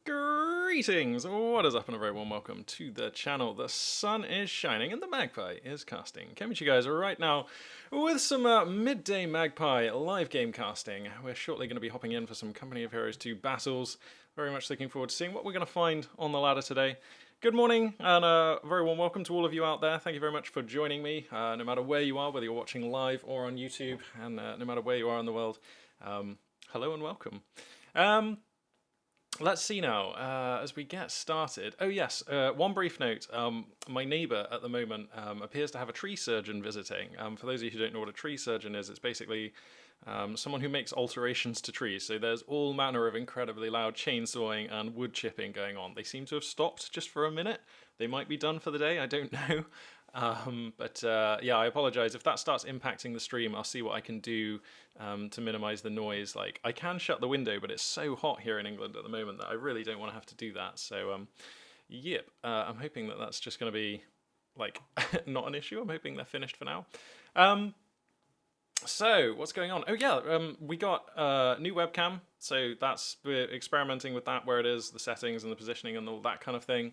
Greetings! What is up, and a very warm welcome to the channel. The sun is shining and the Magpie is casting. Coming to you guys right now with some Midday Magpie live game casting. We're shortly going to be hopping in for some Company of Heroes 2 battles. Very much looking forward to seeing what we're going to find on the ladder today. Good morning, and a very warm welcome to all of you out there. Thank you very much for joining me, no matter where you are, whether you're watching live or on YouTube, and no matter where you are in the world. Hello and welcome. Let's see now, as we get started. Oh yes, one brief note. My neighbour at the moment appears to have a tree surgeon visiting. For those of you who don't know what a tree surgeon is, it's basically someone who makes alterations to trees. So there's all manner of incredibly loud chainsawing and wood chipping going on. They seem to have stopped just for a minute. They might be done for the day, I don't know. Yeah, I apologize if that starts impacting the stream. I'll see what I can do to minimize the noise. Like, I can shut the window, but it's so hot here in England at the moment that I really don't want to have to do that. So yep, I'm hoping that that's just going to be like not an issue. I'm hoping they're finished for now. So what's going on? Oh yeah, we got a new webcam. So we're experimenting with that, where it is, the settings and the positioning and all that kind of thing.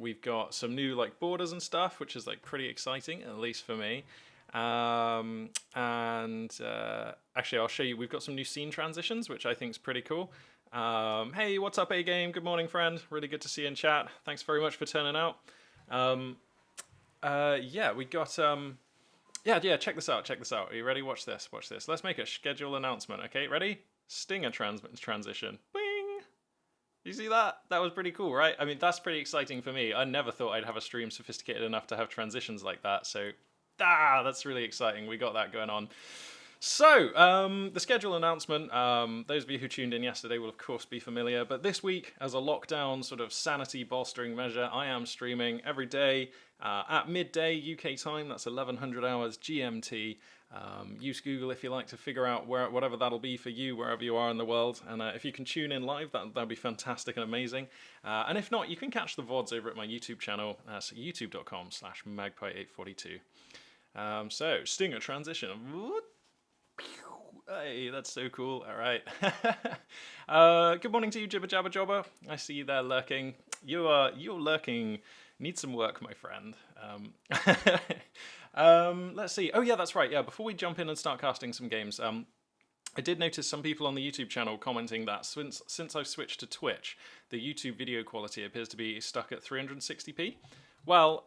We've got some new like borders and stuff, which is like pretty exciting, at least for me. Actually, I'll show you. We've got some new scene transitions, which I think is pretty cool. Hey, what's up, A-Game? Good morning, friend. Really good to see you in chat. Thanks very much for turning out. Yeah, we got yeah. Check this out. Check this out. Are you ready? Watch this. Watch this. Let's make a schedule announcement. Okay, ready? Stinger transition. Bing. You see that? That was pretty cool, right? I mean, that's pretty exciting for me. I never thought I'd have a stream sophisticated enough to have transitions like that. So, that's really exciting. We got that going on. So, the schedule announcement, those of you who tuned in yesterday will of course be familiar, but this week, as a lockdown sort of sanity bolstering measure, I am streaming every day at midday UK time. That's 1100 hours GMT. Use Google if you like to figure out whatever that'll be for you, wherever you are in the world. And if you can tune in live, that'd be fantastic and amazing. And if not, you can catch the VODs over at my YouTube channel, so youtube.com/magpie842. So, Stinger transition. Hey, that's so cool. All right. Good morning to you, Jibber Jabber Jobber. I see you there lurking. You're lurking. Need some work, my friend. Let's see. Oh yeah, that's right. Yeah, before we jump in and start casting some games, I did notice some people on the YouTube channel commenting that since I've switched to Twitch, the YouTube video quality appears to be stuck at 360p. Well,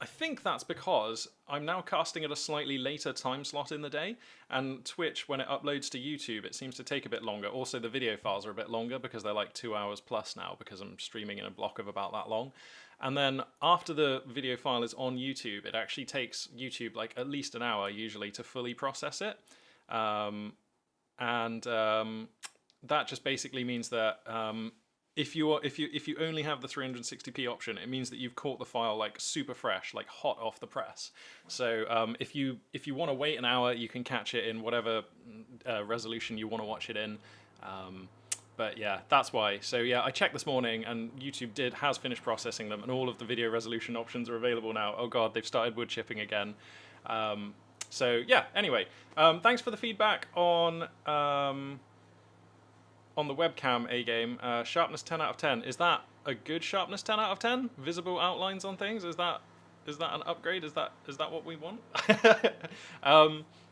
I think that's because I'm now casting at a slightly later time slot in the day, and Twitch, when it uploads to YouTube, it seems to take a bit longer. Also, the video files are a bit longer because they're like 2 hours plus now, because I'm streaming in a block of about that long. And then after the video file is on YouTube, it actually takes YouTube like at least an hour usually to fully process it. That just basically means that if you only have the 360p option, it means that you've caught the file like super fresh, like hot off the press. So if you want to wait an hour, you can catch it in whatever resolution you want to watch it in. But yeah, that's why. So yeah, I checked this morning, and YouTube has finished processing them, and all of the video resolution options are available now. Oh god, they've started wood chipping again. So yeah. Anyway, thanks for the feedback on the webcam A-Game. Sharpness 10 out of 10. Is that a good sharpness 10 out of 10? Visible outlines on things? Is that an upgrade? Is that what we want?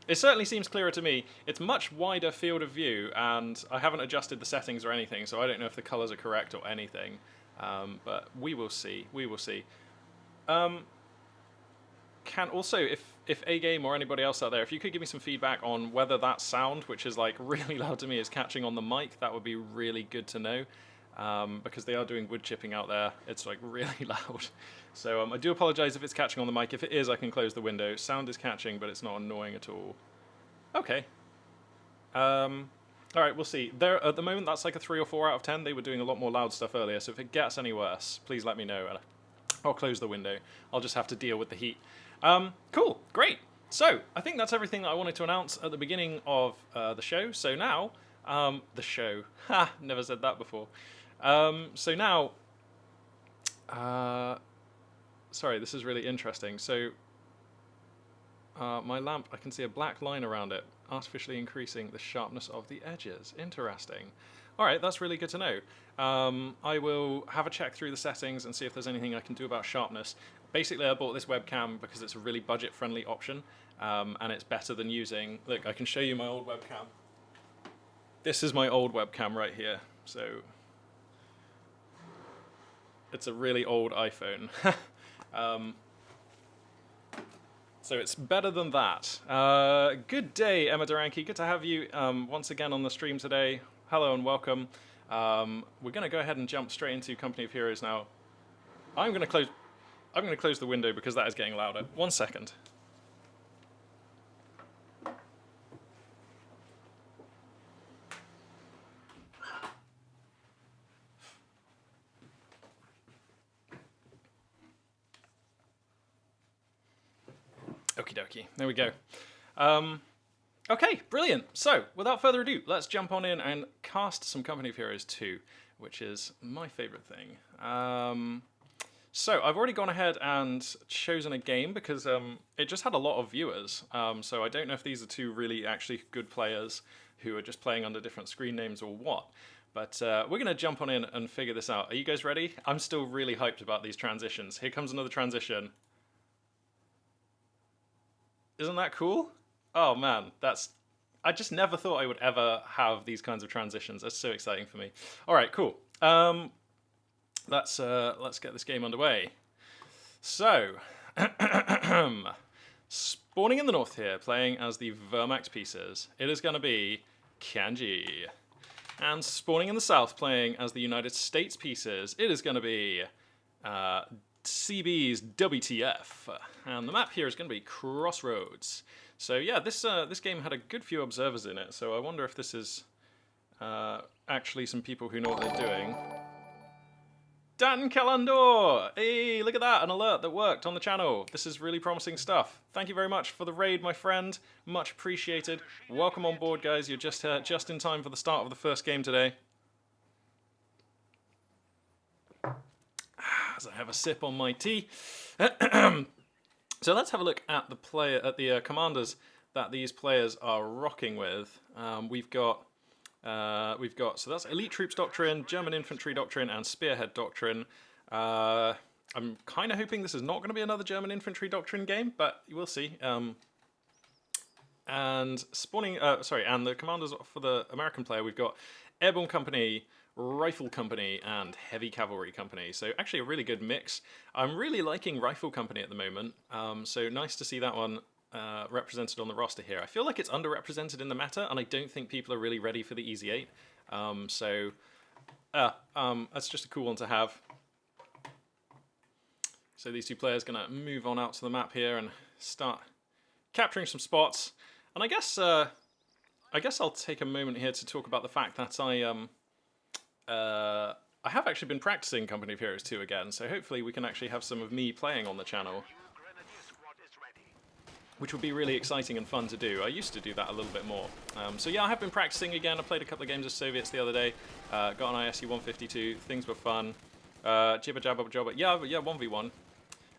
It certainly seems clearer to me. It's much wider field of view, and I haven't adjusted the settings or anything, so I don't know if the colors are correct or anything. But we will see. We will see. Can also, if A-Game or anybody else out there, if you could give me some feedback on whether that sound, which is like really loud to me, is catching on the mic, that would be really good to know. Because they are doing wood chipping out there. It's like really loud. So I do apologize if it's catching on the mic. If it is, I can close the window. Sound is catching, but it's not annoying at all. Okay. Alright, we'll see. There, at the moment, that's like a 3 or 4 out of 10. They were doing a lot more loud stuff earlier, so if it gets any worse, please let me know. I'll close the window. I'll just have to deal with the heat. Cool, great. So, I think that's everything that I wanted to announce at the beginning of the show. So now, the show. Ha, never said that before. So now, sorry, this is really interesting. So, my lamp, I can see a black line around it, artificially increasing the sharpness of the edges. Interesting. All right, that's really good to know. I will have a check through the settings and see if there's anything I can do about sharpness. Basically, I bought this webcam because it's a really budget-friendly option, and it's better than using... Look, I can show you my old webcam. This is my old webcam right here. So it's a really old iPhone. So it's better than that. Good day, Emma Duranke. Good to have you once again on the stream today. Hello and welcome. We're going to go ahead and jump straight into Company of Heroes now. I'm going to close the window because that is getting louder. 1 second. Okie dokie. There we go. Okay, brilliant. So, without further ado, let's jump on in and cast some Company of Heroes 2, which is my favorite thing. So, I've already gone ahead and chosen a game because it just had a lot of viewers. So, I don't know if these are two really actually good players who are just playing under different screen names or what. But we're going to jump on in and figure this out. Are you guys ready? I'm still really hyped about these transitions. Here comes another transition. Isn't that cool? Oh man, I just never thought I would ever have these kinds of transitions. That's so exciting for me. All right, cool. Let's get this game underway. So, spawning in the north here, playing as the Vermax pieces, it is going to be Kanji. And spawning in the south, playing as the United States pieces, it is going to be CB's WTF, and the map here is going to be Crossroads. So yeah, this game had a good few observers in it, so I wonder if this is actually some people who know what they're doing. Dan Calandor! Hey, look at that, an alert that worked on the channel. This is really promising stuff. Thank you very much for the raid, my friend. Much appreciated. Welcome on board, guys. You're just in time for the start of the first game today. As I have a sip on my tea. So let's have a look at the commanders that these players are rocking with. We've got so that's Elite Troops Doctrine, German Infantry Doctrine, and Spearhead Doctrine. I'm kind of hoping this is not going to be another German Infantry Doctrine game, but we'll see. And and the commanders for the American player, we've got Airborne Company, Rifle Company, and Heavy Cavalry Company. So actually a really good mix. I'm really liking Rifle Company at the moment. So nice to see that one represented on the roster here. I feel like it's underrepresented in the meta, and I don't think people are really ready for the Easy 8. That's just a cool one to have. So these two players going to move on out to the map here and start capturing some spots. And I guess I'll take a moment here to talk about the fact that I have actually been practicing Company of Heroes 2 again, so hopefully we can actually have some of me playing on the channel, which would be really exciting and fun to do. I used to do that a little bit more. So yeah, I have been practicing again. I played a couple of games of Soviets the other day, got an ISU 152, things were fun. Jibba jabba jabba, yeah, 1v1.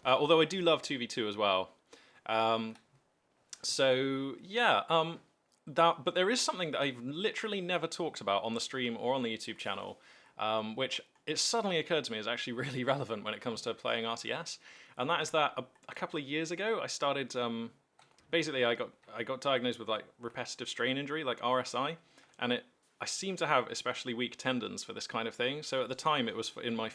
Although I do love 2v2 as well. So yeah, but there is something that I've literally never talked about on the stream or on the YouTube channel, which it suddenly occurred to me is actually really relevant when it comes to playing RTS, and that is that a couple of years ago I started. Basically, I got diagnosed with like repetitive strain injury, like RSI, and I seem to have especially weak tendons for this kind of thing. So at the time, it was in my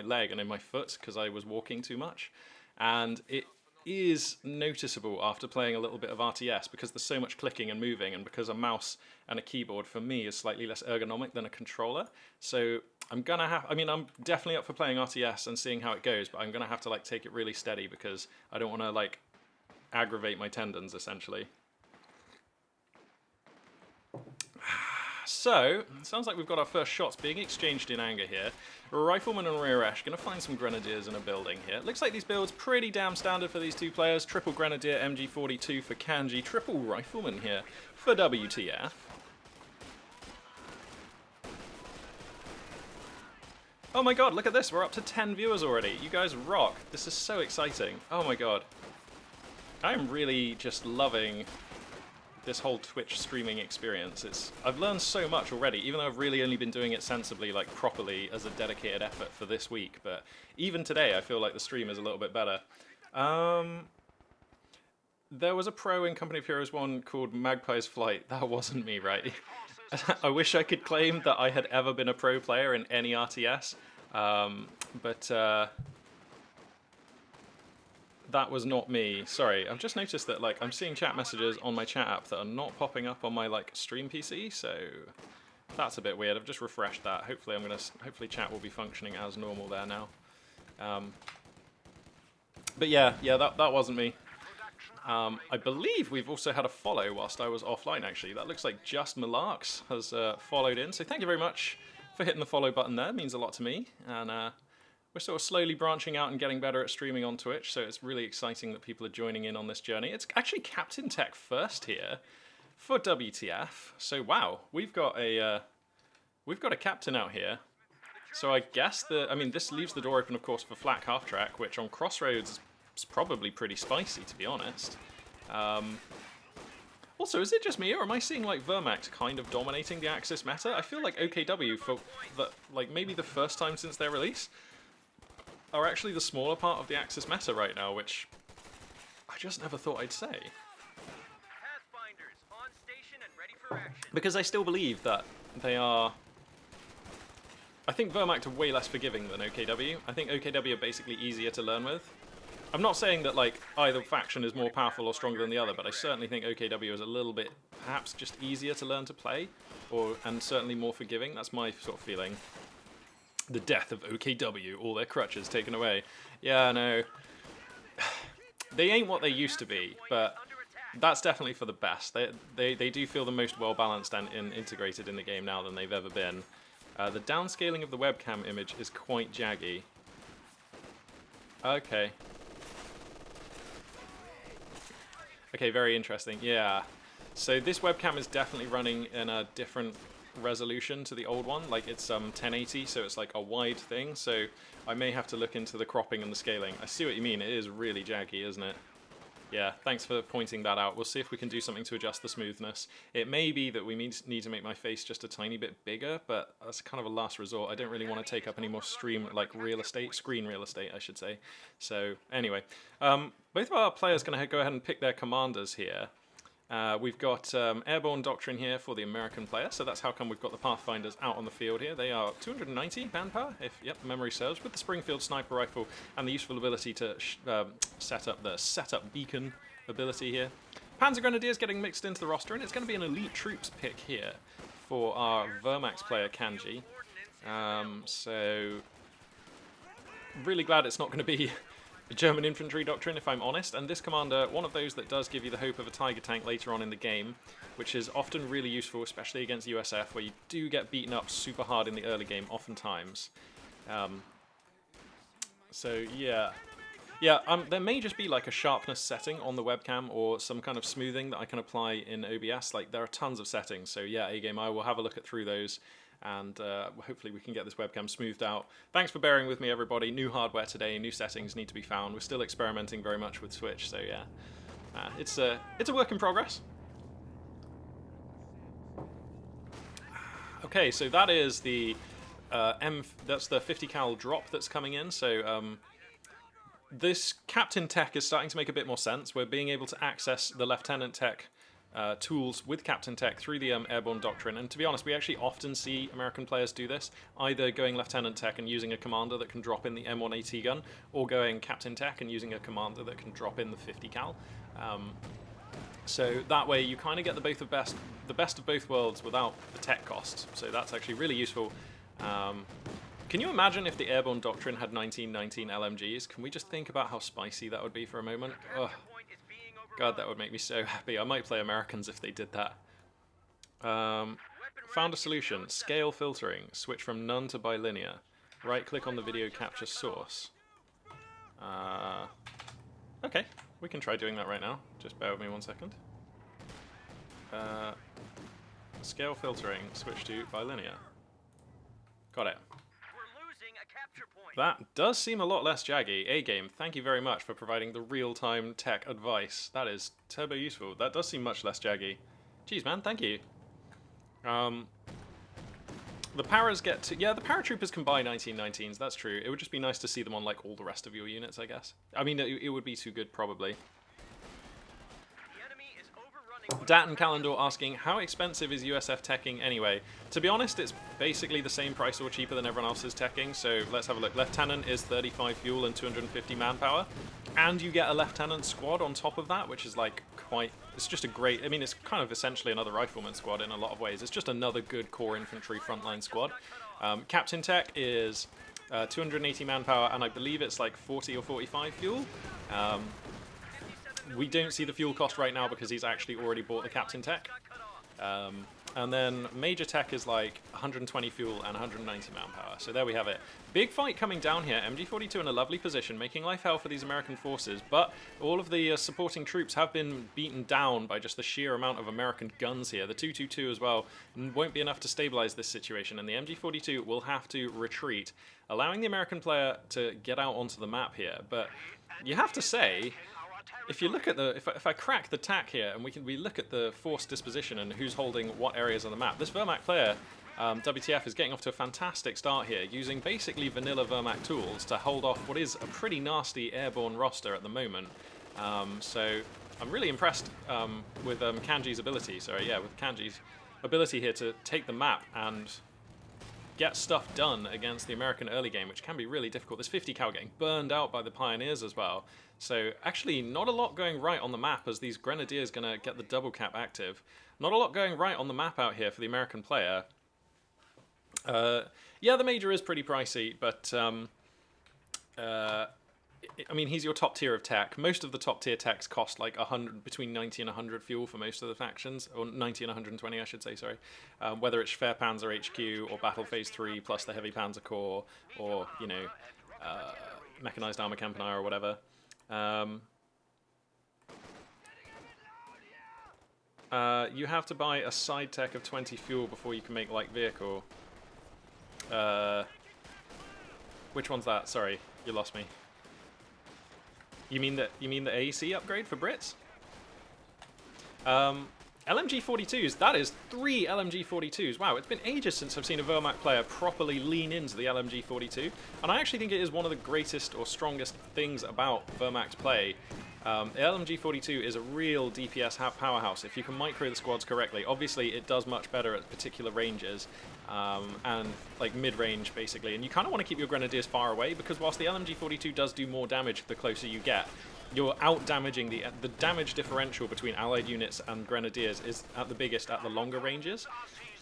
leg and in my foot because I was walking too much, and it is noticeable after playing a little bit of RTS because there's so much clicking and moving, and because a mouse and a keyboard for me is slightly less ergonomic than a controller. So I'm definitely up for playing RTS and seeing how it goes, but I'm gonna have to like take it really steady because I don't want to like aggravate my tendons essentially. So, sounds like we've got our first shots being exchanged in anger here. Rifleman and Rearesh going to find some Grenadiers in a building here. Looks like these builds pretty damn standard for these two players. Triple Grenadier, MG42 for Kanji. Triple Rifleman here for WTF. Oh my god, look at this. We're up to 10 viewers already. You guys rock. This is so exciting. Oh my god. I am really just loving this whole Twitch streaming experience. I've learned so much already, even though I've really only been doing it sensibly, like properly, as a dedicated effort for this week. But even today, I feel like the stream is a little bit better. There was a pro in Company of Heroes 1 called Magpie's Flight. That wasn't me, right? I wish I could claim that I had ever been a pro player in any RTS, but that was not me. Sorry, I've just noticed that like I'm seeing chat messages on my chat app that are not popping up on my like stream PC, so that's a bit weird. I've just refreshed that. Hopefully hopefully chat will be functioning as normal there now. But yeah, that wasn't me. I believe we've also had a follow whilst I was offline, actually. That looks like Just Malarks has followed in, so thank you very much for hitting the follow button there. It means a lot to me, and we're sort of slowly branching out and getting better at streaming on Twitch, so it's really exciting that people are joining in on this journey. It's actually Captain Tech first here for WTF, so wow, we've got a captain out here. So I guess this leaves the door open, of course, for Flak Half Track, which on Crossroads it's probably pretty spicy, to be honest. Also, is it just me, or am I seeing like Vermax kind of dominating the Axis meta? I feel like OKW, for maybe the first time since their release, are actually the smaller part of the Axis meta right now, which I just never thought I'd say. Because I still believe that they are... I think Vermax are way less forgiving than OKW. I think OKW are basically easier to learn with. I'm not saying that like either faction is more powerful or stronger than the other, but I certainly think OKW is a little bit, perhaps just easier to learn to play, and certainly more forgiving. That's my sort of feeling. The death of OKW, all their crutches taken away. Yeah, no. They ain't what they used to be, but that's definitely for the best. They do feel the most well-balanced and integrated in the game now than they've ever been. The downscaling of the webcam image is quite jaggy. Okay. Okay, very interesting. Yeah. So this webcam is definitely running in a different resolution to the old one. Like it's 1080, so it's like a wide thing. So I may have to look into the cropping and the scaling. I see what you mean. It is really jaggy, isn't it? Yeah, thanks for pointing that out. We'll see if we can do something to adjust the smoothness. It may be that we need to make my face just a tiny bit bigger, but that's kind of a last resort. I don't really want to take up any more screen real estate, I should say. So anyway, both of our players going to go ahead and pick their commanders here. We've got Airborne Doctrine here for the American player, so that's how come we've got the Pathfinders out on the field here. They are 290 manpower, if memory serves, with the Springfield Sniper Rifle and the useful ability to set up beacon ability here. Panzer Grenadiers getting mixed into the roster, and it's going to be an elite troops pick here for our Vermax player Kanji. So really glad it's not going to be German infantry doctrine, if I'm honest, and this commander, one of those that does give you the hope of a Tiger tank later on in the game, which is often really useful, especially against USF, where you do get beaten up super hard in the early game, oftentimes. So yeah, there may just be like a sharpness setting on the webcam or some kind of smoothing that I can apply in OBS. Like there are tons of settings, so yeah, A-Game, I will have a look through those. And hopefully we can get this webcam smoothed out. Thanks for bearing with me, everybody. New hardware today, new settings need to be found. We're still experimenting very much with Switch, so yeah. It's a work in progress. Okay, so that is the that's the 50 cal drop that's coming in. So this Captain Tech is starting to make a bit more sense. We're being able to access the Lieutenant Tech tools with Captain Tech through the Airborne Doctrine, and to be honest, we actually often see American players do this, either going Lieutenant Tech and using a commander that can drop in the M1AT gun, or going Captain Tech and using a commander that can drop in the 50 cal. So that way you kind of get the best of both worlds without the tech costs, so that's actually really useful. Can you imagine if the Airborne Doctrine had 1919 LMGs? Can we just think about how spicy that would be for a moment? Ugh. God, that would make me so happy. I might play Americans if they did that. Found a solution. Scale filtering. Switch from none to bilinear. Right-click on the video capture source. Okay, we can try doing that right now. Just bear with me 1 second. Scale filtering. Switch to bilinear. Got it. We're losing a capture point. That does seem a lot less jaggy. A-Game, thank you very much for providing the real-time tech advice. That is turbo useful. That does seem much less jaggy. Jeez, man, thank you. The paras get to... Yeah, the paratroopers can buy 1919s, that's true. It would just be nice to see them on, like, all the rest of your units, I guess. I mean, it would be too good, probably. Dat and Calendar asking, how expensive is USF teching anyway? To be honest, it's basically the same price or cheaper than everyone else's teching, so let's have a look. Lieutenant is 35 fuel and 250 manpower, and you get a Lieutenant squad on top of that, which is like quite... It's just a great... I mean, it's kind of essentially another Rifleman squad in a lot of ways. It's just another good core infantry frontline squad. Captain Tech is 280 manpower, and I believe it's like 40 or 45 fuel. We don't see the fuel cost right now because he's actually already bought the Captain Tech. And then Major Tech is like 120 fuel and 190 manpower. So there we have it. Big fight coming down here. MG42 in a lovely position, making life hell for these American forces. But all of the supporting troops have been beaten down by just the sheer amount of American guns here. The 222 as well won't be enough to stabilize this situation. And the MG42 will have to retreat, allowing the American player to get out onto the map here. But you have to say... If you look at the, if I crack the tack here and we look at the force disposition and who's holding what areas on the map, this Wehrmacht player, WTF, is getting off to a fantastic start here, using basically vanilla Wehrmacht tools to hold off what is a pretty nasty airborne roster at the moment. So I'm really impressed with Kanji's ability. Sorry, yeah, with Kanji's ability here to take the map and get stuff done against the American early game, which can be really difficult. There's 50 cal getting burned out by the Pioneers as well. So actually not a lot going right on the map as these Grenadiers going to get the double cap active. Not a lot going right on the map out here for the American player. Yeah, the Major is pretty pricey, but I mean, he's your top tier of tech. Most of the top tier techs cost like 100, between 90 and 100 fuel for most of the factions, or 90 and 120, I should say, sorry. Whether it's Fair Panzer HQ or Battle Phase 3 plus the Heavy Panzer Corps, or, you know, Mechanized Armor Campanier or whatever. You have to buy a side tech of 20 fuel before you can make light vehicle. Which one's that? Sorry, you lost me. You mean the AEC upgrade for Brits? LMG-42s, that is 3 LMG-42s. Wow, it's been ages since I've seen a Wehrmacht player properly lean into the LMG-42, and I actually think it is one of the greatest or strongest things about Wehrmacht's play. The LMG-42 is a real DPS powerhouse if you can micro the squads correctly. Obviously, it does much better at particular ranges, and like mid-range basically, and you kind of want to keep your Grenadiers far away, because whilst the LMG-42 does do more damage the closer you get, you're out-damaging the damage differential between allied units and Grenadiers is at the biggest at the longer ranges.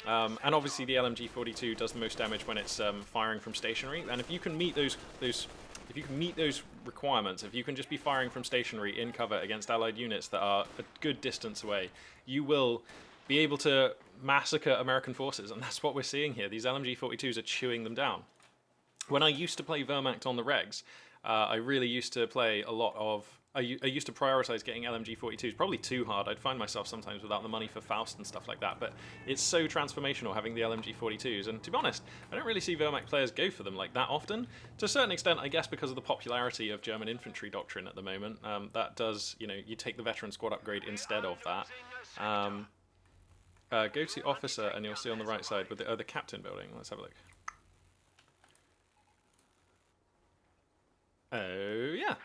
And obviously the LMG-42 does the most damage when it's firing from stationary, and if you can meet those requirements, if you can just be firing from stationary in cover against allied units that are a good distance away, you will be able to massacre American forces, and that's what we're seeing here. These LMG-42s are chewing them down. When I used to play Wehrmacht on the regs, I really used to play a lot of... I used to prioritize getting LMG-42s, probably too hard. I'd find myself sometimes without the money for Faust and stuff like that, but it's so transformational having the LMG-42s, and to be honest, I don't really see Wehrmacht players go for them like that often. To a certain extent, I guess because of the popularity of German infantry doctrine at the moment, that does, you know, you take the veteran squad upgrade instead of that. Go to officer and you'll see on the right side with the captain building. Let's have a look. Oh, yeah.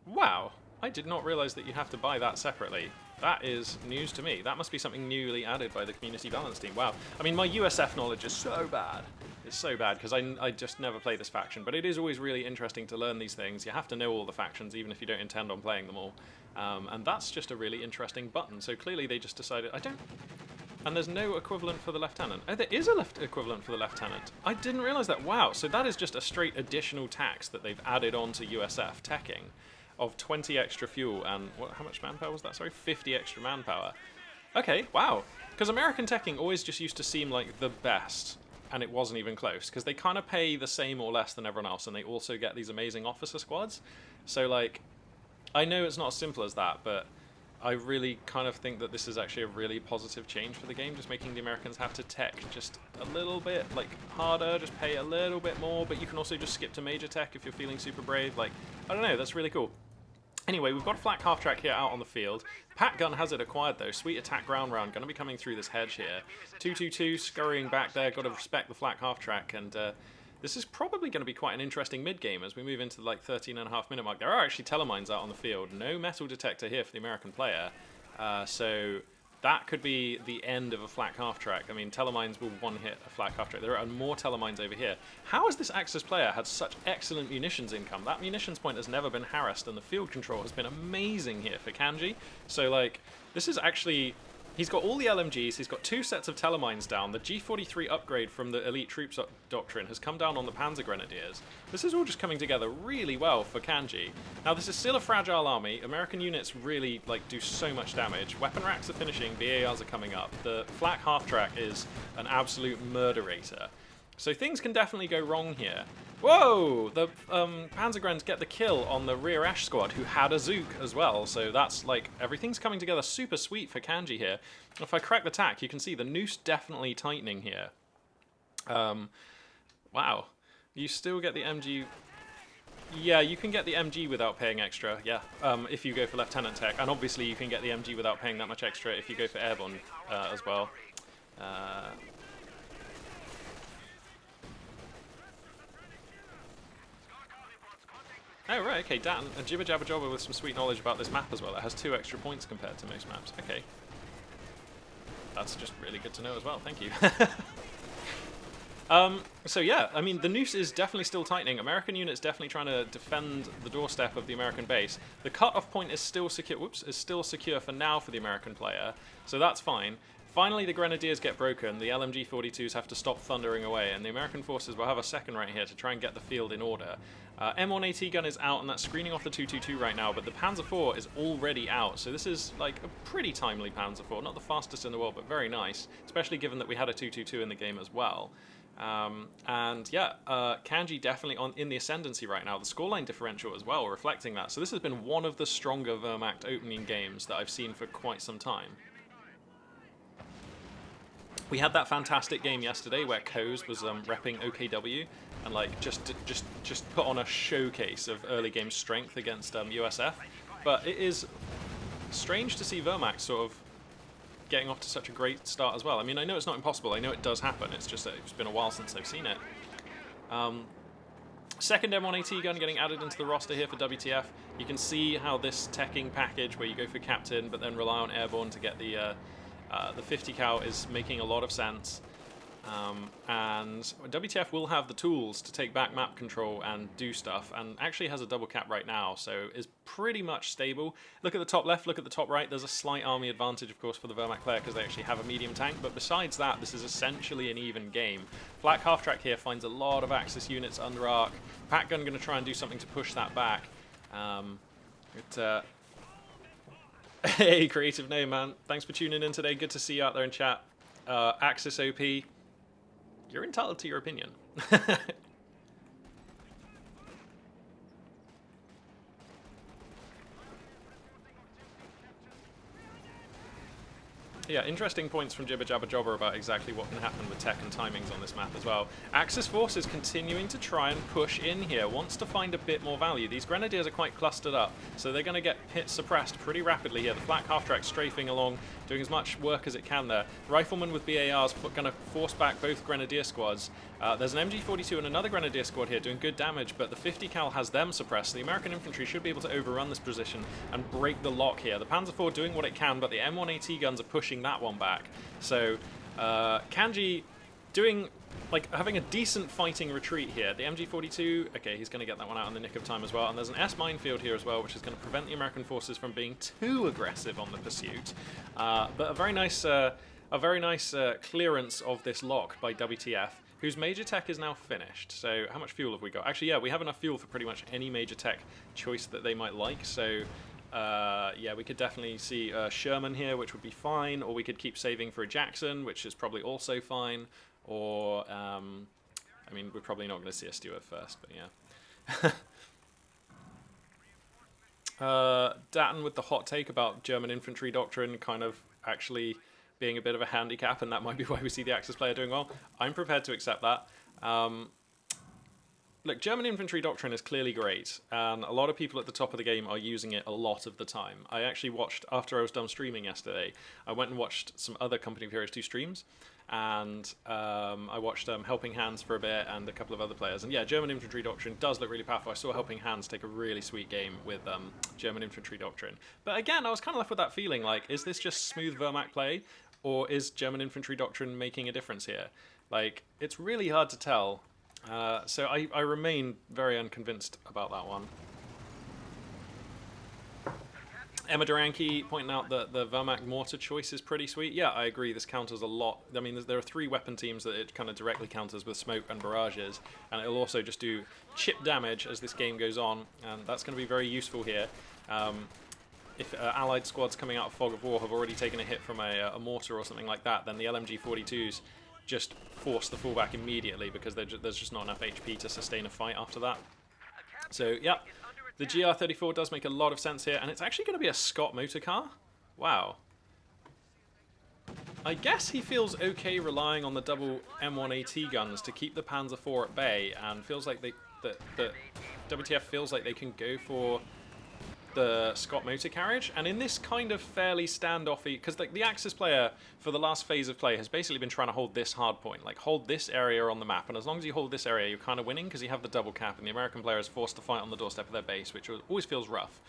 Wow, I did not realize that you have to buy that separately. That is news to me. That must be something newly added by the community balance team. Wow. I mean, my USF knowledge is so bad. It's so bad because I just never play this faction, but it is always really interesting to learn these things. You have to know all the factions, even if you don't intend on playing them all. And that's just a really interesting button. So clearly they just decided, and there's no equivalent for the lieutenant. Oh, there is a equivalent for the lieutenant. I didn't realize that. Wow, so that is just a straight additional tax that they've added on to USF teching of 20 extra fuel and how much manpower was that? Sorry, 50 extra manpower. Okay, wow. Because American teching always just used to seem like the best, and it wasn't even close, because they kind of pay the same or less than everyone else, and they also get these amazing officer squads. So, like, I know it's not as simple as that, but I really kind of think that this is actually a really positive change for the game, just making the Americans have to tech just a little bit like harder, just pay a little bit more, but you can also just skip to major tech if you're feeling super brave. Like, I don't know, that's really cool. Anyway, we've got a flak half track here out on the field. Pat gun has it acquired though. Sweet attack ground round, going to be coming through this hedge here. 2-2-2 scurrying back there. Got to respect the flak half track, and this is probably going to be quite an interesting mid game as we move into the like 13.5-minute mark. There are actually telemines out on the field. No metal detector here for the American player, so that could be the end of a flak half track. I mean, telemines will one-hit a flak half track. There are more telemines over here. How has this Axis player had such excellent munitions income? That munitions point has never been harassed, and the field control has been amazing here for Kanji. So, like, this is actually... He's got all the LMGs, he's got 2 sets of telemines down, the G43 upgrade from the Elite Troops Doctrine has come down on the Panzer Grenadiers. This is all just coming together really well for Kanji. Now this is still a fragile army, American units really like do so much damage, weapon racks are finishing, VARs are coming up, the flak half-track is an absolute murderator. So things can definitely go wrong here. Whoa! The Panzergrens get the kill on the rear Ash squad, who had a Zook as well, so that's like, everything's coming together super sweet for Kanji here. If I crack the tack, you can see the noose definitely tightening here. Wow. You still get the MG... Yeah, you can get the MG without paying extra, yeah, if you go for Lieutenant Tech, and obviously you can get the MG without paying that much extra if you go for Airborne as well. Oh, right, okay, Dan, a Jibber Jabber Jobber with some sweet knowledge about this map as well. It has 2 extra points compared to most maps. Okay. That's just really good to know as well, thank you. So yeah, I mean, the noose is definitely still tightening. American units definitely trying to defend the doorstep of the American base. The cut-off point is still secure, is still secure for now for the American player, so that's fine. Finally, the Grenadiers get broken, the LMG-42s have to stop thundering away, and the American forces will have a second right here to try and get the field in order. M1AT gun is out, and that's screening off the 222 right now, but the Panzer IV is already out, so this is like a pretty timely Panzer IV. Not the fastest in the world, but very nice, especially given that we had a 222 in the game as well. And yeah, Kanji definitely in the ascendancy right now. The scoreline differential as well, reflecting that. So this has been one of the stronger Wehrmacht opening games that I've seen for quite some time. We had that fantastic game yesterday where Coase was repping OKW and like just put on a showcase of early game strength against USF. But it is strange to see Wehrmacht sort of getting off to such a great start as well. I mean, I know it's not impossible. I know it does happen. It's just that it's been a while since I've seen it. Second M1AT gun getting added into the roster here for WTF. You can see how this teching package where you go for captain but then rely on airborne to get the 50 cal is making a lot of sense. And WTF will have the tools to take back map control and do stuff, and actually has a double cap right now, so is pretty much stable. Look at the top left, look at the top right, there's a slight army advantage of course for the Wehrmacht player because they actually have a medium tank, but besides that this is essentially an even game. Flak half track here finds a lot of Axis units under arc. Pat gun going to try and do something to push that back. Hey, creative name, man. Thanks for tuning in today. Good to see you out there in chat. Axis OP. You're entitled to your opinion. Yeah, interesting points from Jibber Jabber Jobber about exactly what can happen with tech and timings on this map as well. Axis forces continuing to try and push in here, wants to find a bit more value. These Grenadiers are quite clustered up, so they're going to get suppressed pretty rapidly here. The flak half-track strafing along, doing as much work as it can there. Riflemen with BARs going to force back both Grenadier squads. There's an MG42 and another Grenadier squad here doing good damage, but the 50 cal has them suppressed. The American infantry should be able to overrun this position and break the lock here. The Panzer IV doing what it can, but the M1AT guns are pushing that one back. So Kanji doing, like, having a decent fighting retreat here. The MG42, okay, he's going to get that one out in the nick of time as well. And there's an S minefield here as well, which is going to prevent the American forces from being too aggressive on the pursuit. But a very nice clearance of this lock by WTF, whose major tech is now finished. So how much fuel have we got? Actually, yeah, we have enough fuel for pretty much any major tech choice that they might like. So yeah, we could definitely see Sherman here, which would be fine, or we could keep saving for a Jackson, which is probably also fine, or, I mean, we're probably not going to see a Stewart first, but yeah. Datton with the hot take about German infantry doctrine kind of actually being a bit of a handicap, and that might be why we see the Axis player doing well. I'm prepared to accept that. Look, German infantry doctrine is clearly great, and a lot of people at the top of the game are using it a lot of the time. I actually watched, after I was done streaming yesterday, I went and watched some other Company of Heroes 2 streams, and I watched Helping Hands for a bit and a couple of other players. And yeah, German infantry doctrine does look really powerful. I saw Helping Hands take a really sweet game with German infantry doctrine. But again, I was kind of left with that feeling like, is this just smooth Wehrmacht play, or is German infantry doctrine making a difference here? Like, it's really hard to tell. So I remain very unconvinced about that one. Emma Duranke pointing out that the Wehrmacht mortar choice is pretty sweet. Yeah, I agree. This counters a lot. I mean, there are 3 weapon teams that it kind of directly counters with smoke and barrages, and it'll also just do chip damage as this game goes on, and that's going to be very useful here. If allied squads coming out of Fog of War have already taken a hit from a mortar or something like that, then the LMG-42s just force the fallback immediately because there's just not enough HP to sustain a fight after that. So, yeah, the GR34 does make a lot of sense here, and it's actually going to be a Scott motor car. Wow. I guess he feels okay relying on the double M1AT guns to keep the Panzer IV at bay, and feels like that WTF feels like they can go for the Scott motor carriage, and in this kind of fairly standoffy, because the Axis player for the last phase of play has basically been trying to hold this hard point, like hold this area on the map, and as long as you hold this area you're kind of winning because you have the double cap, and the American player is forced to fight on the doorstep of their base, which always feels rough.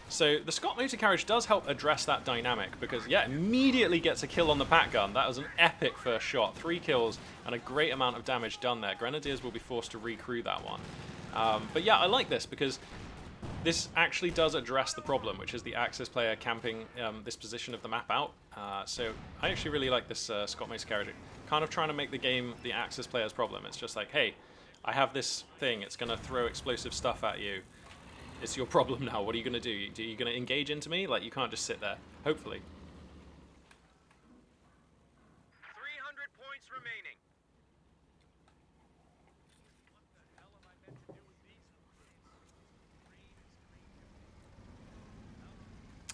So the Scott motor carriage does help address that dynamic because, yeah, immediately gets a kill on the Pat gun. That was an epic first shot, 3 kills and a great amount of damage done there. Grenadiers will be forced to recrew that one. But yeah, I like this because this actually does address the problem, which is the Axis player camping this position of the map out. So I actually really like this Scott motor carriage. Kind of trying to make the game the Axis player's problem. It's just like, hey, I have this thing. It's going to throw explosive stuff at you. It's your problem now. What are you going to do? Are you going to engage into me? Like, you can't just sit there. Hopefully. 300 points remaining.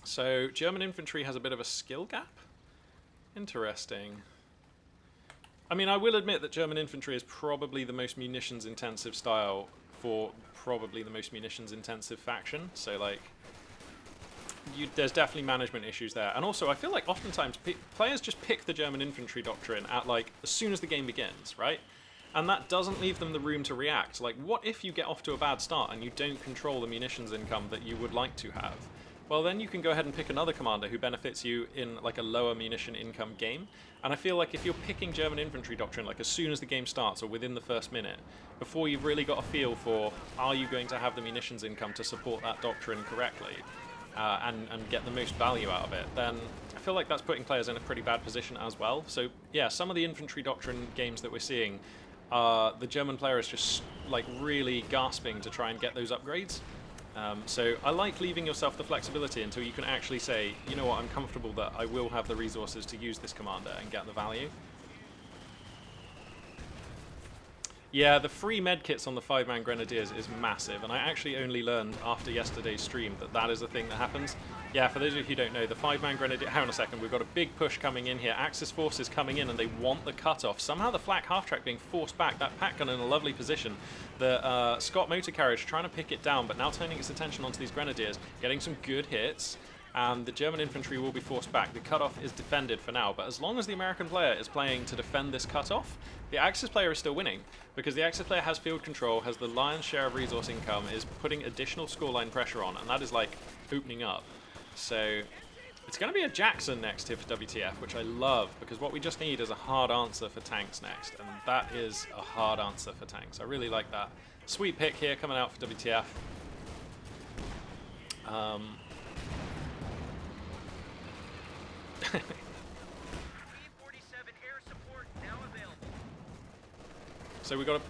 So, German infantry has a bit of a skill gap? Interesting. I mean, I will admit that German infantry is probably the most munitions-intensive style for probably the most munitions-intensive faction. So, like, there's definitely management issues there. And also, I feel like oftentimes players just pick the German infantry doctrine at, like, as soon as the game begins, right? And that doesn't leave them the room to react. Like, what if you get off to a bad start and you don't control the munitions income that you would like to have? Well, then you can go ahead and pick another commander who benefits you in, like, a lower munition income game. And I feel like if you're picking German infantry doctrine, like, as soon as the game starts or within the first minute, before you've really got a feel for, are you going to have the munitions income to support that doctrine correctly, and get the most value out of it, then I feel like that's putting players in a pretty bad position as well. So, yeah, some of the infantry doctrine games that we're seeing, the German player is just, like, really gasping to try and get those upgrades. So I like leaving yourself the flexibility until you can actually say, you know what, I'm comfortable that I will have the resources to use this commander and get the value. Yeah, the free medkits on the 5-man Grenadiers is massive, and I actually only learned after yesterday's stream that that is a thing that happens. Yeah, for those of you who don't know, the 5-man Grenadier... Hang on a second, we've got a big push coming in here. Axis forces coming in, and they want the cutoff. Somehow the flak half-track being forced back. That Pat gun in a lovely position. The Scott motor carriage trying to pick it down, but now turning its attention onto these Grenadiers, getting some good hits. And the German infantry will be forced back. The cutoff is defended for now, but as long as the American player is playing to defend this cutoff, the Axis player is still winning, because the Axis player has field control, has the lion's share of resource income, is putting additional scoreline pressure on, and that is like opening up. So it's going to be a Jackson next here for WTF, which I love, because what we just need is a hard answer for tanks next, and that is a hard answer for tanks. I really like that. Sweet pick here coming out for WTF. So we've got a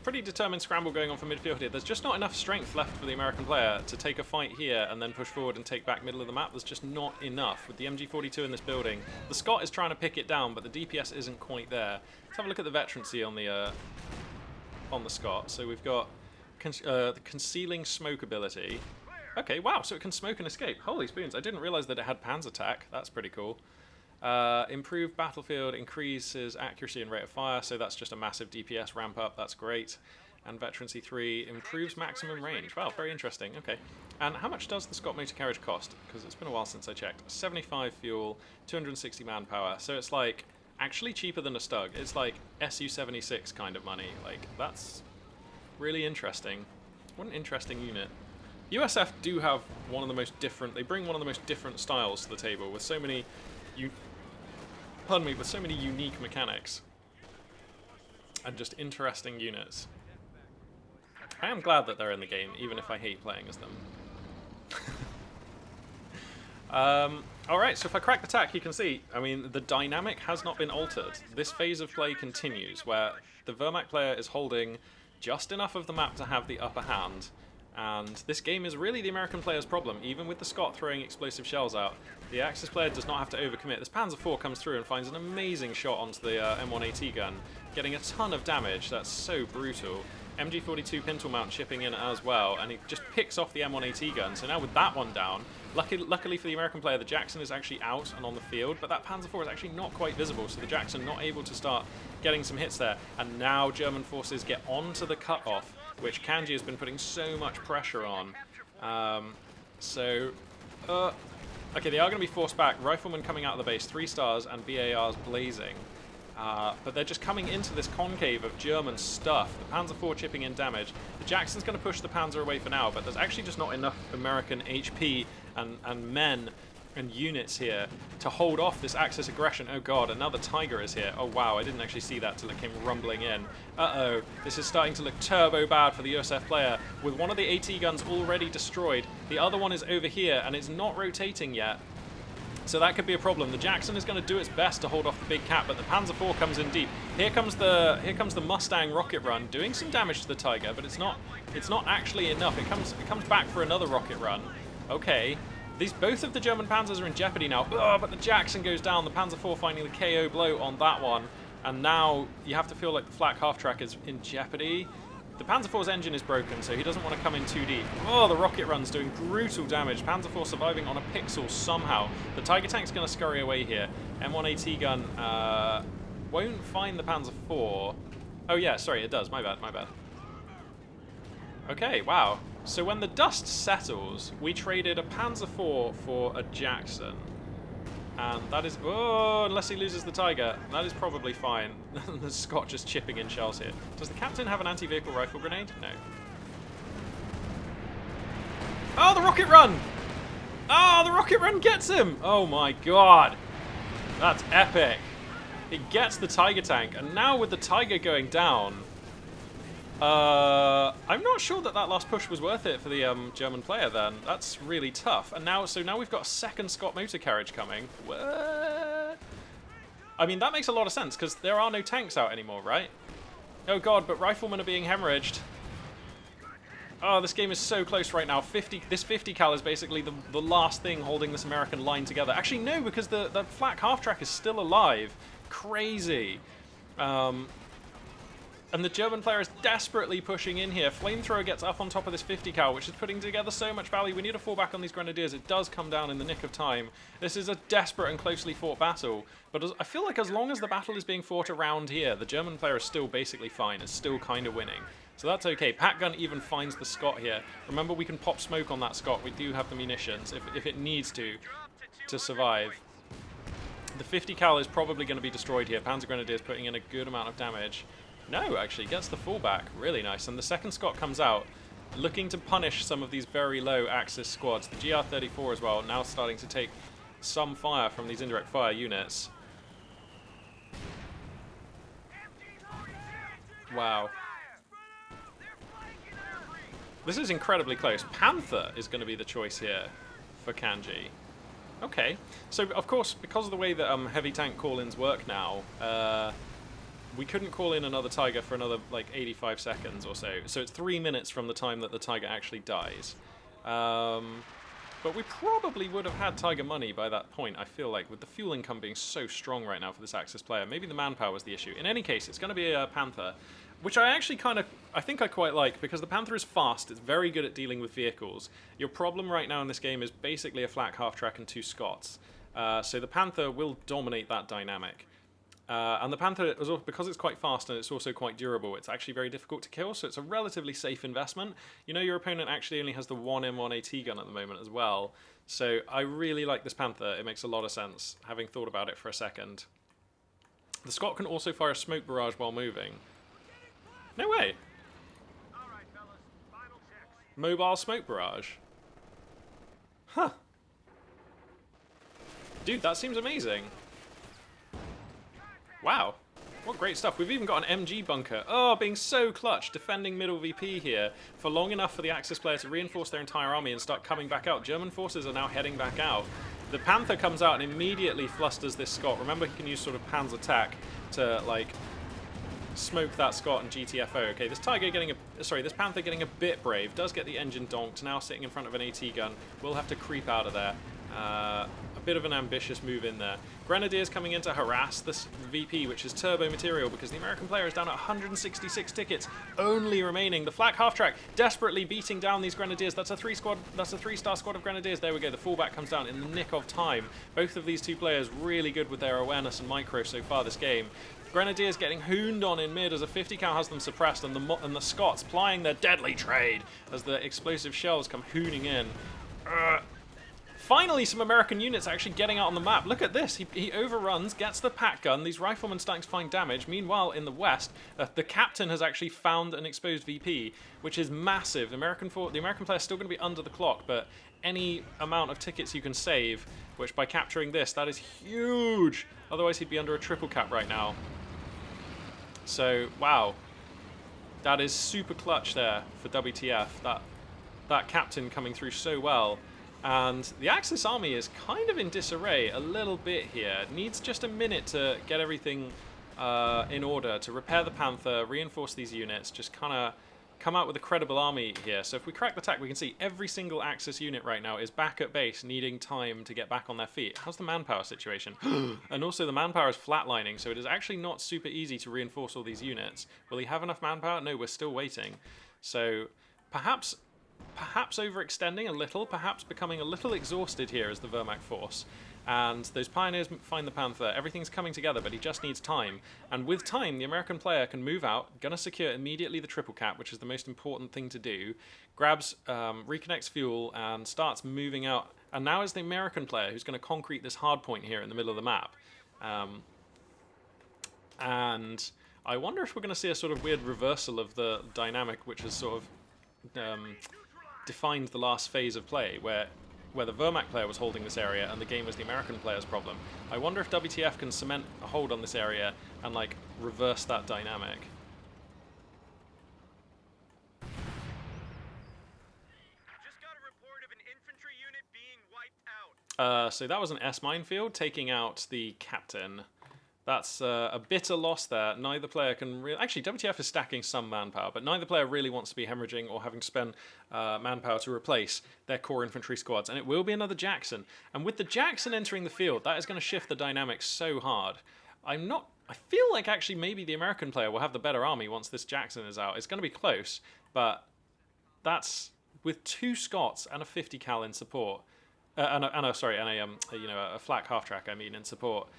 pretty determined scramble going on for midfield here. There's just not enough strength left for the American player to take a fight here and then push forward and take back middle of the map. There's just not enough. With the MG42 in this building, the Scott is trying to pick it down, but the DPS isn't quite there. Let's have a look at the veterancy on the Scott. So we've got the concealing smoke ability. Okay, wow, so it can smoke and escape. Holy spoons, I didn't realize that it had Panzer attack. That's pretty cool. Improved battlefield, increases accuracy and rate of fire, so that's just a massive DPS ramp up. That's great. And Veterancy 3 improves maximum range. Wow, very interesting. Okay. And how much does the Scott motor carriage cost? Because it's been a while since I checked. 75 fuel, 260 manpower. So it's like actually cheaper than a Stug. It's like SU-76 kind of money. Like, that's really interesting. What an interesting unit. USF do have one of the most different, they bring one of the most different styles to the table with so many, with so many unique mechanics and just interesting units. I am glad that they're in the game, even if I hate playing as them. Alright, so if I crack the tack, you can see, I mean, the dynamic has not been altered. This phase of play continues, where the Wehrmacht player is holding just enough of the map to have the upper hand, and this game is really the American player's problem. Even with the Scot throwing explosive shells out, the Axis player does not have to overcommit. This Panzer IV comes through and finds an amazing shot onto the M1AT gun, getting a ton of damage. That's so brutal. MG42 Pintle Mount chipping in as well, and he just picks off the M1AT gun. So now with that one down, luckily for the American player, the Jackson is actually out and on the field, but that Panzer IV is actually not quite visible, so the Jackson not able to start getting some hits there. And now German forces get onto the cutoff, which Kanji has been putting so much pressure on. Okay, they are going to be forced back. Riflemen coming out of the base, 3 stars, and BARs blazing. But they're just coming into this concave of German stuff. The Panzer IV chipping in damage. The Jackson's going to push the Panzer away for now, but there's actually just not enough American HP and men and units here to hold off this Axis aggression. Oh god, and now the Tiger is here. Oh wow, I didn't actually see that till it came rumbling in. Uh-oh, this is starting to look turbo bad for the USF player. With one of the AT guns already destroyed, the other one is over here, and it's not rotating yet. So that could be a problem. The Jackson is going to do its best to hold off the big cat, but the Panzer IV comes in deep. Here comes the Mustang rocket run, doing some damage to the Tiger, but it's not actually enough. It comes back for another rocket run. Okay. Both of the German Panzers are in jeopardy now. Ugh, but the Jackson goes down. The Panzer IV finding the KO blow on that one. And now you have to feel like the flak half-track is in jeopardy. The Panzer IV's engine is broken, so he doesn't want to come in too deep. Oh, the rocket run's doing brutal damage. Panzer IV surviving on a pixel somehow. The Tiger tank's going to scurry away here. M1AT gun won't find the Panzer IV. Oh yeah, sorry, it does. My bad, my bad. Okay, wow. So when the dust settles, we traded a Panzer IV for a Jackson. And that is... Oh, unless he loses the Tiger. That is probably fine. The Scot just chipping in shells here. Does the captain have an anti-vehicle rifle grenade? No. Oh, the rocket run! Oh, the rocket run gets him! Oh my god. That's epic. It gets the Tiger tank. And now with the Tiger going down... I'm not sure that last push was worth it for the German player then. That's really tough. And now we've got a second Scott motor carriage coming. What? I mean, that makes a lot of sense, because there are no tanks out anymore, right? Oh god, but riflemen are being hemorrhaged. Oh, this game is so close right now. This 50 cal is basically the last thing holding this American line together. Actually, no, because the flak half-track is still alive. Crazy. And the German player is desperately pushing in here. Flamethrower gets up on top of this 50 cal, which is putting together so much value. We need to fall back on these Grenadiers. It does come down in the nick of time. This is a desperate and closely fought battle. But I feel like as long as the battle is being fought around here, the German player is still basically fine. It's still kind of winning. So that's okay. Pat Gun even finds the Scot here. Remember, we can pop smoke on that Scot. We do have the munitions if it needs to survive. The 50 cal is probably going to be destroyed here. Panzer Grenadiers putting in a good amount of damage. No, actually, gets the fallback. Really nice. And the second Scot comes out, looking to punish some of these very low Axis squads. The GR34 as well, now starting to take some fire from these indirect fire units. Wow. This is incredibly close. Panther is going to be the choice here for Kanji. Okay. So, of course, because of the way that heavy tank call-ins work now, we couldn't call in another Tiger for another, like, 85 seconds or so. So it's 3 minutes from the time that the Tiger actually dies. But we probably would have had Tiger money by that point, I feel like, with the fuel income being so strong right now for this Axis player. Maybe the manpower was the issue. In any case, it's going to be a Panther. which I actually I think I quite like, because the Panther is fast, it's very good at dealing with vehicles. Your problem right now in this game is basically a flak half-track and 2 Scots. So the Panther will dominate that dynamic. And the Panther, because it's quite fast and it's also quite durable, it's actually very difficult to kill, so it's a relatively safe investment. You know, your opponent actually only has the 1M1 AT gun at the moment as well. So I really like this Panther. It makes a lot of sense, having thought about it for a second. The Scot can also fire a smoke barrage while moving. No way! All right, fellas. Final checks. Mobile smoke barrage. Huh. Dude, that seems amazing. Wow. What great stuff. We've even got an MG bunker. Oh, being so clutch, defending middle VP here for long enough for the Axis player to reinforce their entire army and start coming back out. German forces are now heading back out. The Panther comes out and immediately flusters this Scot. Remember, he can use sort of Pan's attack to, like, smoke that Scot and GTFO. Okay, this this Panther getting a bit brave. Does get the engine donked. Now sitting in front of an AT gun. Will have to creep out of there. A bit of an ambitious move in there. Grenadiers coming in to harass this VP, which is turbo material, because the American player is down at 166 tickets, only remaining. The flak half-track desperately beating down these Grenadiers. That's a 3-star squad of Grenadiers. There we go. The fallback comes down in the nick of time. Both of these two players really good with their awareness and micro so far this game. Grenadiers getting hooned on in mid as a 50 cal has them suppressed, and the Scots plying their deadly trade as the explosive shells come hooning in. Finally, some American units actually getting out on the map. Look at this. He overruns, gets the pack gun. These riflemen starting to find damage. Meanwhile, in the west, the captain has actually found an exposed VP, which is massive. The American player is still going to be under the clock, but any amount of tickets you can save, which by capturing this, that is huge. Otherwise, he'd be under a triple cap right now. So, wow. That is super clutch there for WTF. That captain coming through so well. And the Axis army is kind of in disarray a little bit here. It needs just a minute to get everything in order, to repair the Panther, reinforce these units, just kind of come out with a credible army here. So if we crack the attack, we can see every single Axis unit right now is back at base, needing time to get back on their feet. How's the manpower situation? And also the manpower is flatlining, so it is actually not super easy to reinforce all these units. Will he have enough manpower? No, we're still waiting. So perhaps overextending a little, perhaps becoming a little exhausted here as the Wehrmacht force. And those pioneers find the Panther. Everything's coming together, but he just needs time. And with time, the American player can move out, gonna secure immediately the triple cap, which is the most important thing to do, grabs, reconnects fuel, and starts moving out. And now is the American player who's gonna concrete this hard point here in the middle of the map. And I wonder if we're gonna see a sort of weird reversal of the dynamic, which has sort of defined the last phase of play, where the Wehrmacht player was holding this area and the game was the American player's problem. I wonder if WTF can cement a hold on this area and, like, reverse that dynamic. Just got a report of an infantry unit being wiped out. So that was an S minefield taking out the captain. That's a bitter loss there. Neither player can really... Actually, WTF is stacking some manpower, but neither player really wants to be hemorrhaging or having to spend manpower to replace their core infantry squads. And it will be another Jackson. And with the Jackson entering the field, that is going to shift the dynamics so hard. I feel like actually maybe the American player will have the better army once this Jackson is out. It's going to be close, but that's with 2 Scots and a 50 cal in support. A flak half track, I mean, in support.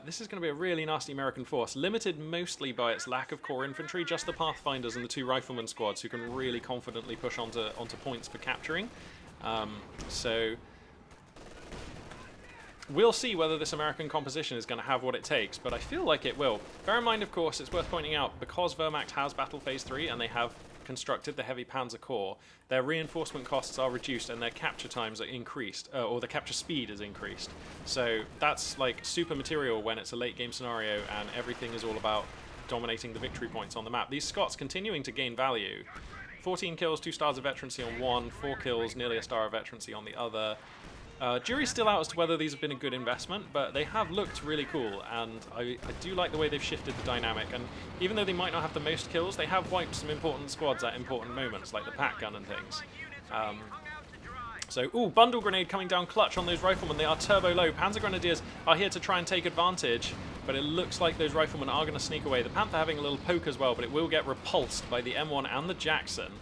This is going to be a really nasty American force, limited mostly by its lack of core infantry, just the Pathfinders and the 2 Rifleman squads who can really confidently push onto points for capturing. So we'll see whether this American composition is going to have what it takes, but I feel like it will. Bear in mind, of course, it's worth pointing out, because Wehrmacht has Battle Phase 3 and they have constructed the heavy Panzer Corps, their reinforcement costs are reduced and their capture times are increased, or the capture speed is increased. So that's like super material when it's a late game scenario and everything is all about dominating the victory points on the map. These Scots continuing to gain value. 14 kills, 2 stars of veterancy on one, 4 kills, nearly a star of veterancy on the other. Jury's still out as to whether these have been a good investment, but they have looked really cool, and I do like the way they've shifted the dynamic. And even though they might not have the most kills, they have wiped some important squads at important moments, like the pack gun and things. Ooh, bundle grenade coming down clutch on those riflemen. They are turbo low. Panzer Grenadiers are here to try and take advantage. but it looks like those riflemen are going to sneak away. The Panther having a little poke as well, but it will get repulsed by the M1 and the Jackson.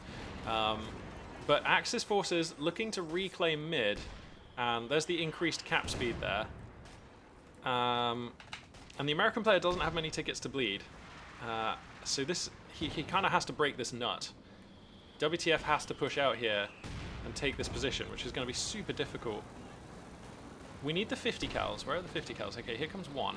But Axis forces looking to reclaim mid, and there's the increased cap speed there. And the American player doesn't have many tickets to bleed. So this he kind of has to break this nut. WTF has to push out here and take this position, which is going to be super difficult. We need the 50 cals. Where are the 50 cals? Okay, here comes one.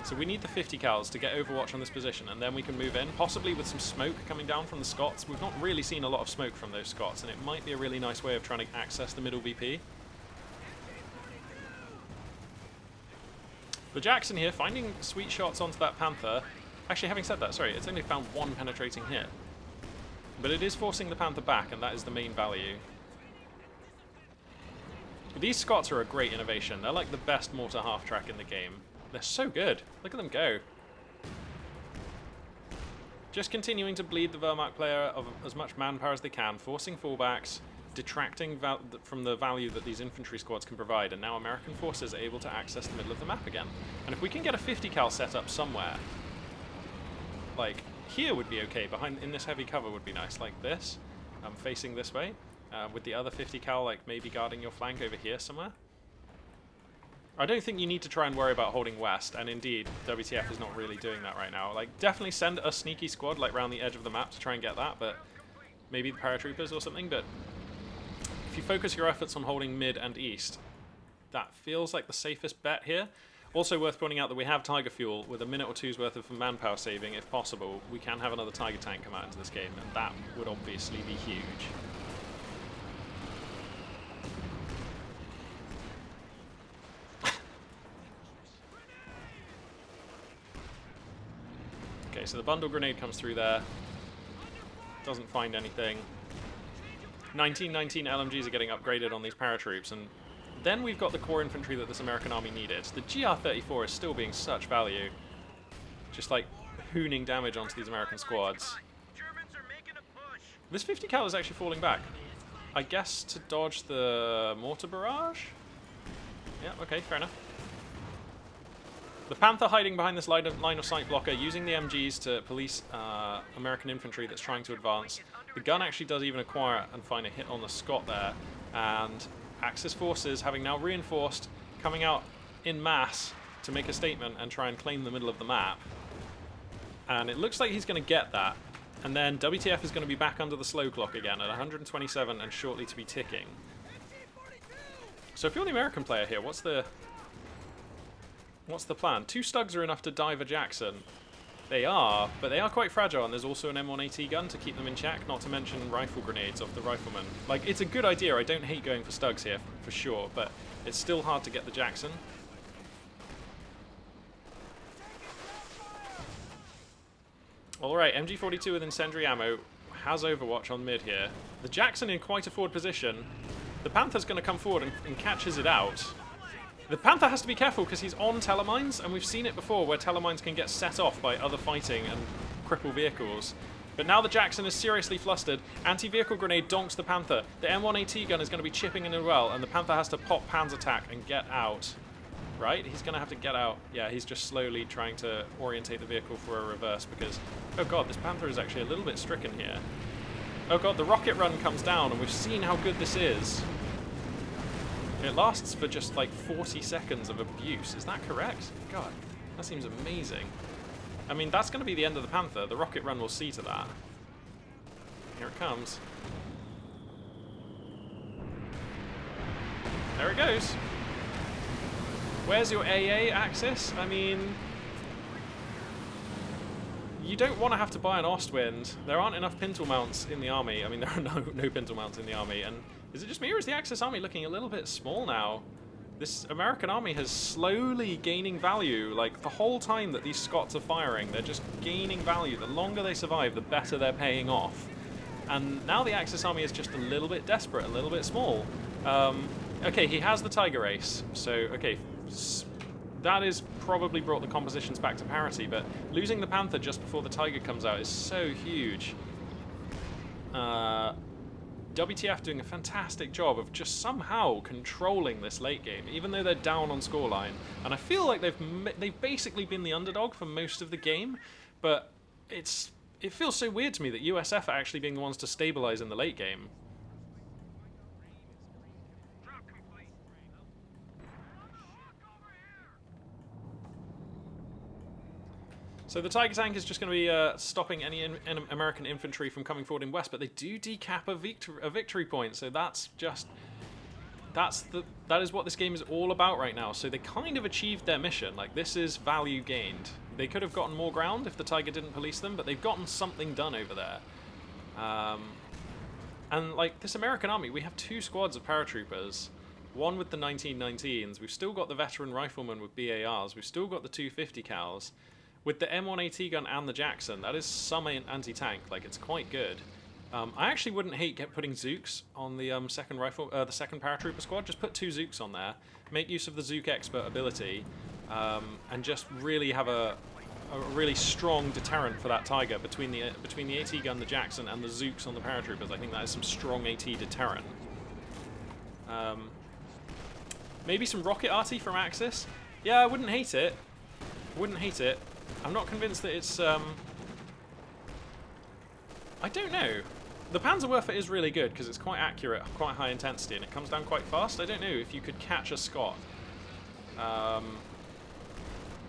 So we need the 50 cals to get Overwatch on this position, and then we can move in, possibly with some smoke coming down from the Scots. We've not really seen a lot of smoke from those Scots, and it might be a really nice way of trying to access the middle VP. The Jackson here, finding sweet shots onto that Panther. Actually, having said that, sorry, it's only found one penetrating hit. But it is forcing the Panther back, and that is the main value. These Scots are a great innovation. They're like the best mortar half-track in the game. They're so good. Look at them go. Just continuing to bleed the Wehrmacht player of as much manpower as they can, forcing fallbacks, detracting from the value that these infantry squads can provide, and now American forces are able to access the middle of the map again. And if we can get a 50 cal set up somewhere, like here would be okay, behind in this heavy cover would be nice, like this, facing this way, with the other 50 cal like maybe guarding your flank over here somewhere. I don't think you need to try and worry about holding west, and indeed, WTF is not really doing that right now. Like, definitely send a sneaky squad, like, round the edge of the map to try and get that, but maybe the paratroopers or something, but if you focus your efforts on holding mid and east, that feels like the safest bet here. Also worth pointing out that we have Tiger fuel. With a minute or two's worth of manpower saving, if possible, we can have another Tiger tank come out into this game, and that would obviously be huge. Okay, so the bundle grenade comes through there. Doesn't find anything. 1919 LMGs are getting upgraded on these paratroops, and then we've got the core infantry that this American army needed. The GR-34 is still being such value. Just like hooning damage onto these American squads. This 50 cal is actually falling back. I guess to dodge the mortar barrage? Yeah, okay, fair enough. The Panther hiding behind this line of sight blocker, using the MGs to police American infantry that's trying to advance. The gun actually does even acquire and find a hit on the Scot there. And Axis forces, having now reinforced, coming out in mass to make a statement and try and claim the middle of the map. And it looks like he's going to get that. And then WTF is going to be back under the slow clock again at 127 and shortly to be ticking. So if you're the American player here, what's the plan? 2 Stugs are enough to dive a Jackson. They are, but they are quite fragile, and there's also an M1AT gun to keep them in check, not to mention rifle grenades off the riflemen. Like, it's a good idea. I don't hate going for Stugs here, for sure, but it's still hard to get the Jackson. Alright, MG42 with incendiary ammo has Overwatch on mid here. The Jackson in quite a forward position. The Panther's going to come forward and catches it out. The Panther has to be careful because he's on telemines, and we've seen it before where telemines can get set off by other fighting and cripple vehicles. But now the Jackson is seriously flustered. Anti-vehicle grenade donks the Panther. The M1AT gun is going to be chipping in as well, and the Panther has to pop Pan's attack and get out. Right? He's going to have to get out. Yeah, he's just slowly trying to orientate the vehicle for a reverse because, oh god, this Panther is actually a little bit stricken here. Oh god, the rocket run comes down, and we've seen how good this is. It lasts for just like 40 seconds of abuse. Is that correct? God, that seems amazing. I mean, that's going to be the end of the Panther. The rocket run will see to that. Here it comes. There it goes. Where's your AA Axis? I mean, you don't want to have to buy an Ostwind. There aren't enough pintle mounts in the army. I mean, there are no pintle mounts in the army, and is it just me, or is the Axis army looking a little bit small now? This American army has slowly gaining value. Like, the whole time that these Scots are firing, they're just gaining value. The longer they survive, the better they're paying off. And now the Axis army is just a little bit desperate, a little bit small. Okay, he has the Tiger Ace, so, okay, that has probably brought the compositions back to parity, but losing the Panther just before the Tiger comes out is so huge. WTF doing a fantastic job of just somehow controlling this late game, even though they're down on scoreline. And I feel like they've basically been the underdog for most of the game, but it feels so weird to me that USF are actually being the ones to stabilize in the late game. So the Tiger Tank is just going to be stopping any American infantry from coming forward in west, but they do decap a victory point. So that is what this game is all about right now. So they kind of achieved their mission. Like, this is value gained. They could have gotten more ground if the Tiger didn't police them, but they've gotten something done over there. And like this American army, we have 2 squads of paratroopers. One with the 1919s. We've still got the veteran riflemen with BARs. We've still got the 250 cals. With the M1AT gun and the Jackson, that is some anti-tank. Like, it's quite good. I actually wouldn't hate putting Zooks on the second paratrooper squad. Just put 2 Zooks on there. Make use of the Zook expert ability, and just really have a really strong deterrent for that Tiger between the AT gun, the Jackson, and the Zooks on the paratroopers. I think that is some strong AT deterrent. Maybe some rocket arty from Axis. Yeah, I wouldn't hate it. Wouldn't hate it. I'm not convinced that it's, I don't know. The Panzerwerfer is really good because it's quite accurate, quite high intensity, and it comes down quite fast. I don't know if you could catch a Scot.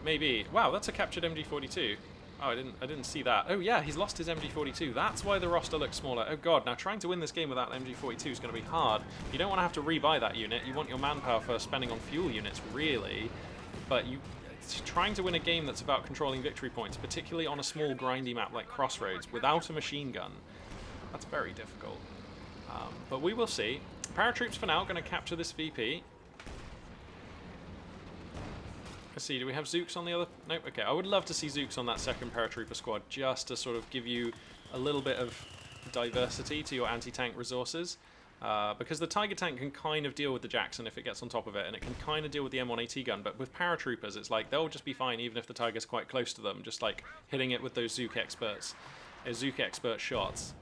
Maybe. Wow, that's a captured MG42. Oh, I didn't see that. Oh yeah, he's lost his MG42. That's why the roster looks smaller. Oh god, now trying to win this game without MG42 is going to be hard. You don't want to have to rebuy that unit. You want your manpower for spending on fuel units, really. But trying to win a game that's about controlling victory points, particularly on a small grindy map like Crossroads, without a machine gun, that's very difficult. But we will see. Paratroops for now, going to capture this VP. Let's see, do we have Zooks on the other? Nope, okay. I would love to see Zooks on that second paratrooper squad, just to sort of give you a little bit of diversity to your anti-tank resources. Because the Tiger tank can kind of deal with the Jackson if it gets on top of it, and it can kind of deal with the M1AT gun, but with paratroopers, it's like they'll just be fine even if the Tiger's quite close to them, just like hitting it with those Zook experts, Zook expert shots.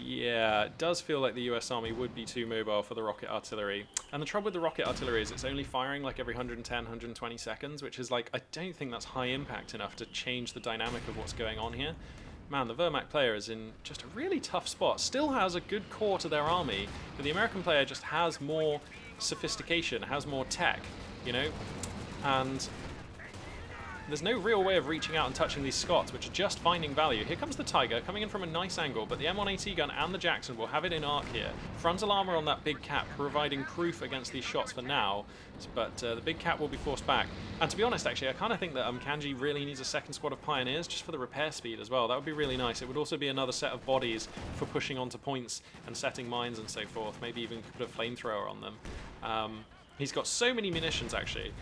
Yeah, it does feel like the US Army would be too mobile for the rocket artillery. And the trouble with the rocket artillery is it's only firing like every 110, 120 seconds, which is like, I don't think that's high impact enough to change the dynamic of what's going on here. Man, the Wehrmacht player is in just a really tough spot. Still has a good core to their army, but the American player just has more sophistication, has more tech, you know? And there's no real way of reaching out and touching these Scots, which are just finding value. Here comes the Tiger, coming in from a nice angle, but the M1AT gun and the Jackson will have it in arc here. Frontal armor on that big cap, providing proof against these shots for now, but the big cap will be forced back. And to be honest, actually, I kind of think that Kanji really needs a second squad of Pioneers, just for the repair speed as well. That would be really nice. It would also be another set of bodies for pushing onto points and setting mines and so forth. Maybe even put a flamethrower on them. He's got so many munitions, actually.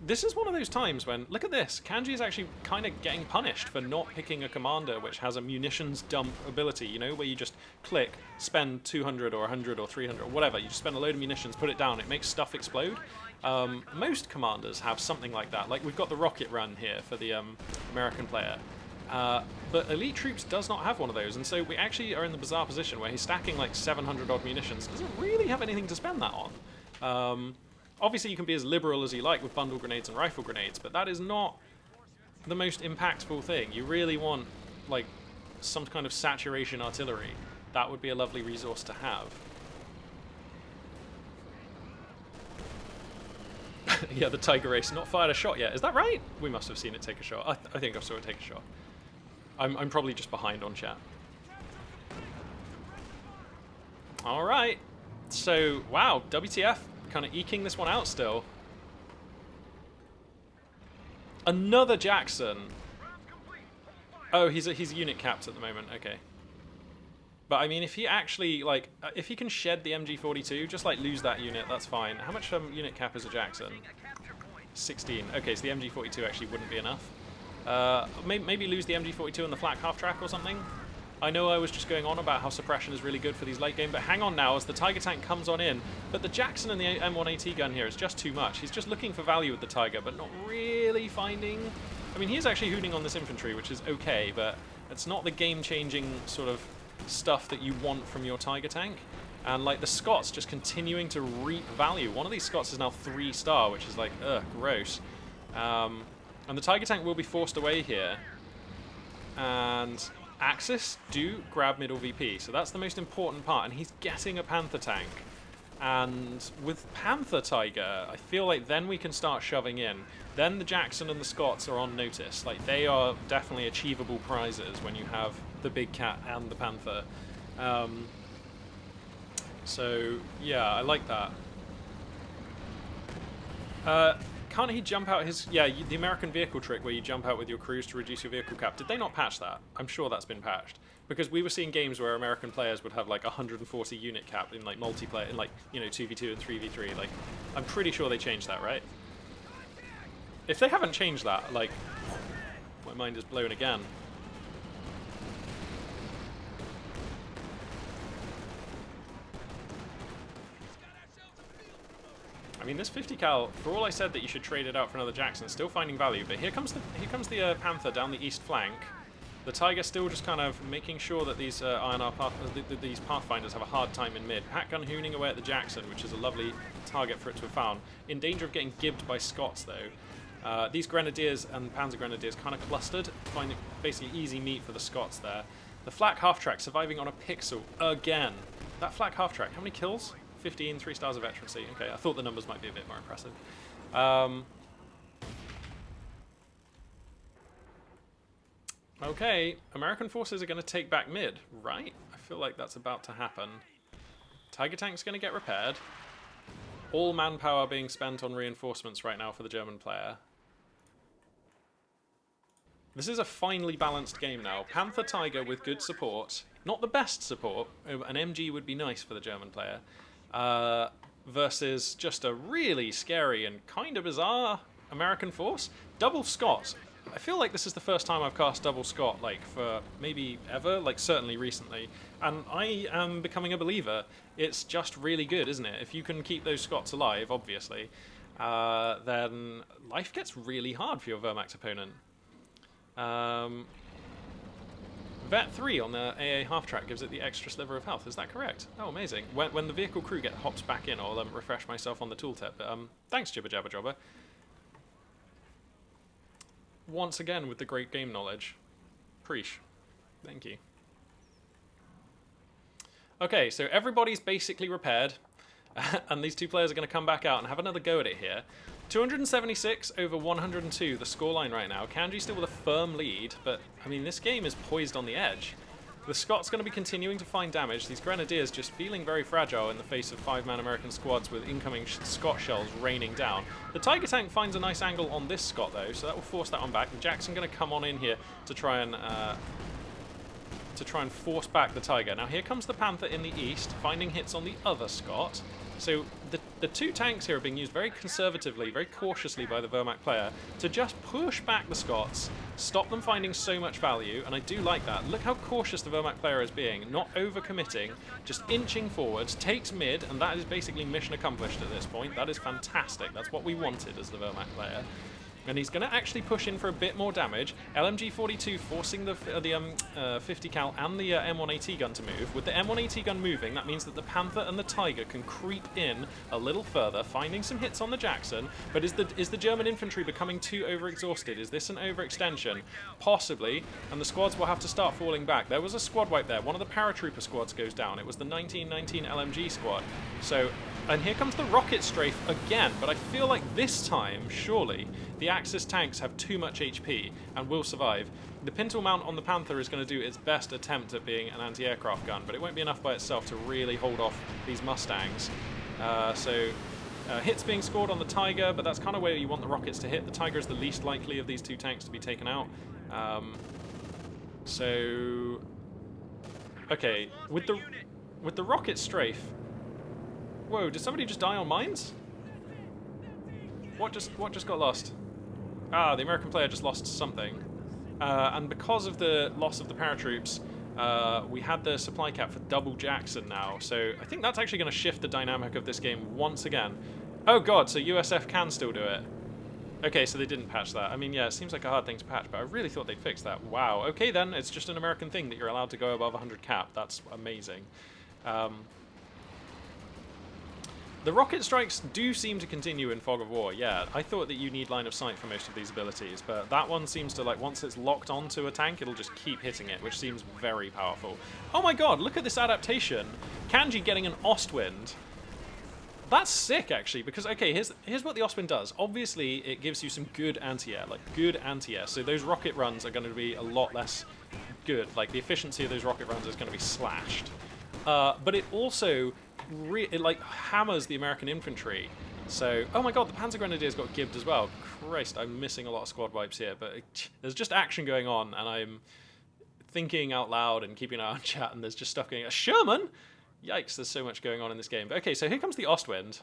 This is one of those times when, look at this, Kanji is actually kind of getting punished for not picking a commander which has a munitions dump ability, you know, where you just click, spend 200 or 100 or 300 or whatever, you just spend a load of munitions, put it down, it makes stuff explode. Most commanders have something like that, like we've got the rocket run here for the American player. But Elite Troops does not have one of those, and so we actually are in the bizarre position where he's stacking like 700 odd munitions, doesn't really have anything to spend that on. Obviously, you can be as liberal as you like with bundle grenades and rifle grenades, but that is not the most impactful thing. You really want, like, some kind of saturation artillery. That would be a lovely resource to have. Yeah, the Tiger Race not fired a shot yet. Is that right? We must have seen it take a shot. I think I saw it take a shot. I'm probably just behind on chat. All right. So, wow, WTF. Kind of eking this one out still. Another Jackson. Oh, he's unit capped at the moment. Okay. But I mean, if he actually, like, if he can shed the MG42, just like lose that unit, that's fine. How much unit cap is a Jackson? 16. Okay, so the MG42 actually wouldn't be enough. Maybe lose the MG42 and the flak half track or something. I know I was just going on about how suppression is really good for these late game, but hang on now as the Tiger tank comes on in. But the Jackson and the M1AT gun here is just too much. He's just looking for value with the Tiger, but not really finding I mean, he is actually hooning on this infantry, which is okay, but it's not the game-changing sort of stuff that you want from your Tiger tank. And like the Scots just continuing to reap value. One of these Scots is now 3-star, which is like, ugh, gross. And the Tiger tank will be forced away here. And Axis do grab middle VP, so that's the most important part. And he's getting a Panther tank. And with Panther Tiger, I feel like then we can start shoving in. Then the Jackson and the Scots are on notice. Like, they are definitely achievable prizes when you have the Big Cat and the Panther. So, yeah, I like that. Can't he jump out his... Yeah, the American vehicle trick where you jump out with your crews to reduce your vehicle cap. Did they not patch that? I'm sure that's been patched. Because we were seeing games where American players would have like 140 unit cap in like multiplayer, in like, you know, 2v2 and 3v3. Like, I'm pretty sure they changed that, right? If they haven't changed that, like, my mind is blown again. I mean, this 50 cal, for all I said that you should trade it out for another Jackson, it's still finding value. But here comes the Panther down the east flank. The Tiger still just kind of making sure that these these Pathfinders have a hard time in mid. Pat gun hooning away at the Jackson, which is a lovely target for it to have found. In danger of getting gibbed by Scots, though. These Grenadiers and Panzer Grenadiers kind of clustered, finding basically easy meat for the Scots there. The flak half-track surviving on a pixel again. That flak half-track, how many kills? 15, 3 stars of veterancy. Okay, I thought the numbers might be a bit more impressive. Okay, American forces are going to take back mid, right? I feel like that's about to happen. Tiger tank's going to get repaired. All manpower being spent on reinforcements right now for the German player. This is a finely balanced game now. Panther Tiger with good support. Not the best support. An MG would be nice for the German player. Versus just a really scary and kind of bizarre American force. Double Scott. I feel like this is the first time I've cast double Scott, like, for maybe ever, like, certainly recently. And I am becoming a believer. It's just really good, isn't it? If you can keep those Scots alive, obviously, then life gets really hard for your Wehrmacht opponent. Vet 3 on the AA half-track gives it the extra sliver of health, is that correct? Oh, amazing. When the vehicle crew hops back in, I'll refresh myself on the tooltip. But thanks, Jibber Jabber Jobber. Once again with the great game knowledge. Preach. Thank you. Okay, so everybody's basically repaired. And these two players are going to come back out and have another go at it here. 276 over 102, the scoreline right now. Kanji still with a firm lead, but, I mean, this game is poised on the edge. The Scots going to be continuing to find damage. These Grenadiers just feeling very fragile in the face of 5-man American squads with incoming Scot shells raining down. The Tiger tank finds a nice angle on this Scot, though, so that will force that one back. And Jackson going to come on in here to try and force back the Tiger. Now, here comes the Panther in the east, finding hits on the other Scot. So the two tanks here are being used very conservatively, very cautiously by the Wehrmacht player to just push back the Scots, stop them finding so much value, and I do like that. Look how cautious the Wehrmacht player is being, not overcommitting, just inching forwards, takes mid, and that is basically mission accomplished at this point. That is fantastic. That's what we wanted as the Wehrmacht player. And he's going to actually push in for a bit more damage. LMG-42 forcing the 50 cal and the M1AT gun to move. With the M1AT gun moving, that means that the Panther and the Tiger can creep in a little further, finding some hits on the Jackson. But is the German infantry becoming too overexhausted? Is this an overextension? Possibly. And the squads will have to start falling back. There was a squad wipe there. One of the paratrooper squads goes down. It was the 1919 LMG squad. So... And here comes the rocket strafe again, but I feel like this time, surely, the Axis tanks have too much HP and will survive. The pintle mount on the Panther is going to do its best attempt at being an anti-aircraft gun, but it won't be enough by itself to really hold off these Mustangs. Hits being scored on the Tiger, but that's kind of where you want the rockets to hit. The Tiger is the least likely of these two tanks to be taken out. Okay, with the rocket strafe... Whoa, did somebody just die on mines? What just got lost? Ah, the American player just lost something. And because of the loss of the paratroops, we had the supply cap for double Jackson now. So I think that's actually going to shift the dynamic of this game once again. Oh god, so USF can still do it. Okay, so they didn't patch that. I mean, yeah, it seems like a hard thing to patch, but I really thought they'd fix that. Wow. Okay, then. It's just an American thing that you're allowed to go above 100 cap. That's amazing. The rocket strikes do seem to continue in Fog of War, yeah. I thought that you need line of sight for most of these abilities, but that one seems to, like, once it's locked onto a tank, it'll just keep hitting it, which seems very powerful. Oh my god, look at this adaptation. Kanji getting an Ostwind. That's sick, actually, because, okay, here's what the Ostwind does. Obviously, it gives you some good anti-air, like, good anti-air, so those rocket runs are going to be a lot less good. Like, the efficiency of those rocket runs is going to be slashed. But it also, it, like, hammers the American infantry. So, oh my god, the Panzer Grenadiers got gibbed as well. Christ, I'm missing a lot of squad wipes here, but there's just action going on, and I'm thinking out loud and keeping an eye on chat, and there's just stuff going on. A Sherman? Yikes, there's so much going on in this game. But okay, so here comes the Ostwind.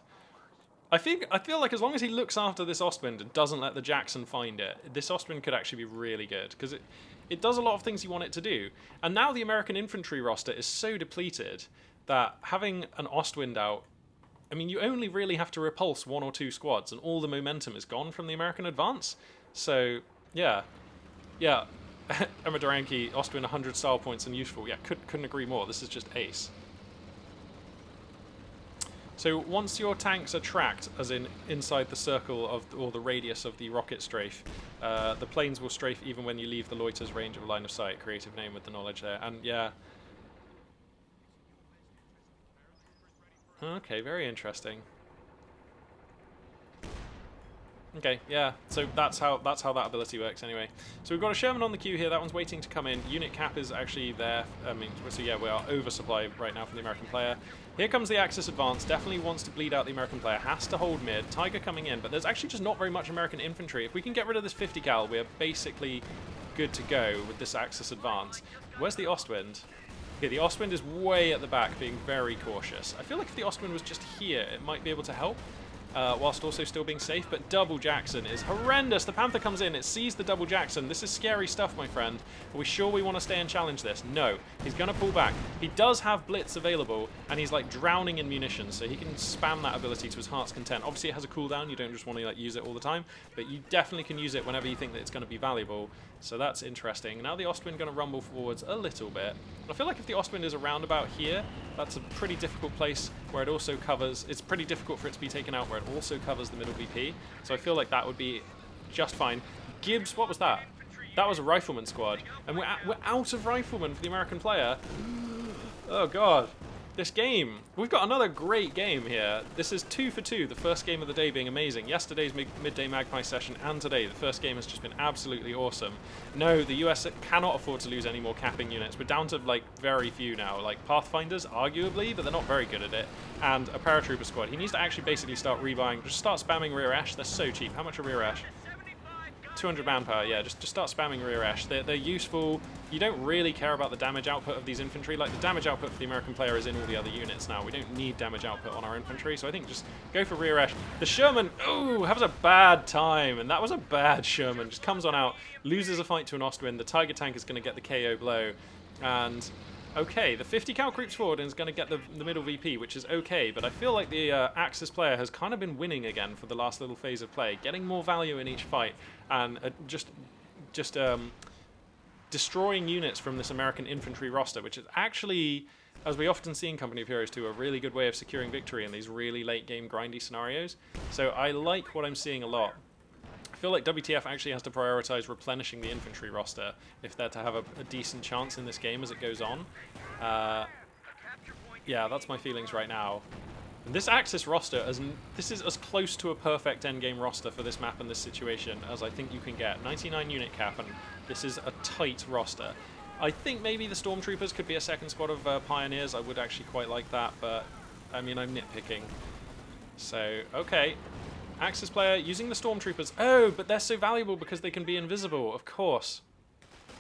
I feel like as long as he looks after this Ostwind and doesn't let the Jackson find it, this Ostwind could actually be really good, because it does a lot of things you want it to do. And now the American infantry roster is so depleted that having an Ostwind out, I mean, you only really have to repulse 1 or 2 squads, and all the momentum is gone from the American advance. So, yeah. Yeah, Emma Duranke, Ostwind 100 style points and useful. Yeah, couldn't agree more. This is just ace. So once your tanks are tracked, as in inside the circle of, or the radius of the rocket strafe, the planes will strafe even when you leave the loiter's range of line of sight. Creative name with the knowledge there. And yeah. Okay, very interesting. Okay, yeah, so that's how that ability works anyway. So we've got a Sherman on the queue here, that one's waiting to come in. Unit cap is actually there. I mean, so yeah, we are oversupply right now from the American player. Here comes the Axis advance, definitely wants to bleed out the American player, has to hold mid. Tiger coming in, but there's actually just not very much American infantry. If we can get rid of this 50 cal, we're basically good to go with this Axis advance. Where's the Ostwind? Okay, the Ostwind is way at the back, being very cautious. I feel like if the Ostwind was just here, it might be able to help. Whilst also still being safe, but double Jackson is horrendous. The Panther comes in, it sees the double Jackson. This is scary stuff, my friend. Are we sure we want to stay and challenge this? No. He's going to pull back. He does have Blitz available, and he's like drowning in munitions, so he can spam that ability to his heart's content. Obviously, it has a cooldown. You don't just want to like use it all the time, but you definitely can use it whenever you think that it's going to be valuable. So that's interesting. Now the Ostwind going to rumble forwards a little bit. I feel like if the Ostwind is around about here, that's a pretty difficult place where it also covers... It's pretty difficult for it to be taken out where it also covers the middle VP. So I feel like that would be just fine. Gibbs, what was that? That was a rifleman squad. And we're out of riflemen for the American player. Oh, God. This game. We've got another great game here. This is 2 for 2, the first game of the day being amazing. Yesterday's Midday Magpie session and today, the first game has just been absolutely awesome. No, the US cannot afford to lose any more capping units. We're down to, like, very few now. Like, Pathfinders, arguably, but they're not very good at it. And a paratrooper squad. He needs to actually basically start rebuying. Just start spamming rear ash. They're so cheap. How much are rear ash? 200 manpower, yeah, just start spamming rear ash. They're useful. You don't really care about the damage output of these infantry. Like, the damage output for the American player is in all the other units now. We don't need damage output on our infantry, so I think just go for rear ash. The Sherman, ooh, has a bad time, and that was a bad Sherman. Just comes on out, loses a fight to an Ostwind. The Tiger tank is going to get the KO blow, and... Okay, the 50 cal creeps forward and is going to get the middle VP, which is okay, but I feel like the Axis player has kind of been winning again for the last little phase of play, getting more value in each fight, and just destroying units from this American infantry roster, which is actually, as we often see in Company of Heroes 2, a really good way of securing victory in these really late game grindy scenarios. So I like what I'm seeing a lot. I feel like WTF actually has to prioritize replenishing the infantry roster if they're to have a decent chance in this game as it goes on. Yeah, that's my feelings right now. And this Axis roster, this is as close to a perfect endgame roster for this map and this situation as I think you can get. 99 unit cap, and this is a tight roster. I think maybe the Stormtroopers could be a second squad of Pioneers. I would actually quite like that, but I mean, I'm nitpicking. So, okay. Axis player using the Stormtroopers. Oh, but they're so valuable because they can be invisible, of course.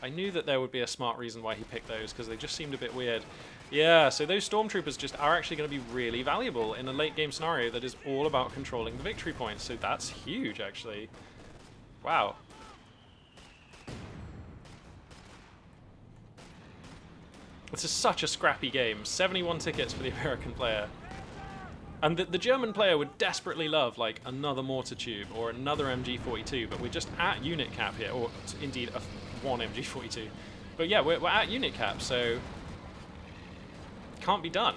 I knew that there would be a smart reason why he picked those, because they just seemed a bit weird. Yeah, so those Stormtroopers just are actually going to be really valuable in a late game scenario that is all about controlling the victory points. So that's huge, actually. Wow. This is such a scrappy game. 71 tickets for the American player. And the German player would desperately love like another mortar tube or another MG42, but we're just at unit cap here, or indeed one MG42. But yeah, we're at unit cap, so can't be done.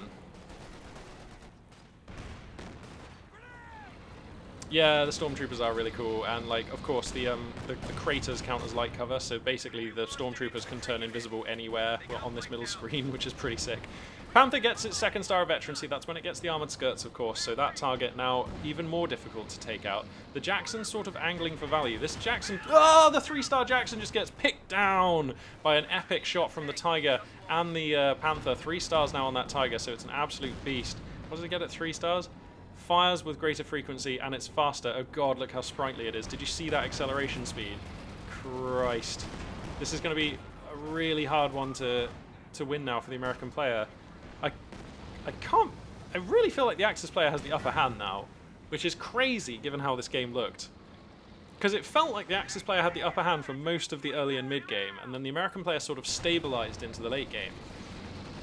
Yeah, the stormtroopers are really cool, and like, of course, the craters count as light cover, so basically the stormtroopers can turn invisible anywhere on this middle screen, which is pretty sick. Panther gets its 2nd star of veterancy. That's when it gets the armored skirts, of course, so that target now even more difficult to take out. The Jackson's sort of angling for value. This Jackson, oh, the 3-star Jackson just gets picked down by an epic shot from the Tiger and the Panther. 3 stars now on that Tiger, so it's an absolute beast. What does it get at 3 stars? Fires with greater frequency, and it's faster. Oh god, look how sprightly it is. Did you see that acceleration speed? Christ. This is going to be a really hard one to win now for the American player. I really feel like the Axis player has the upper hand now, which is crazy given how this game looked. Because it felt like the Axis player had the upper hand for most of the early and mid game, and then the American player sort of stabilized into the late game.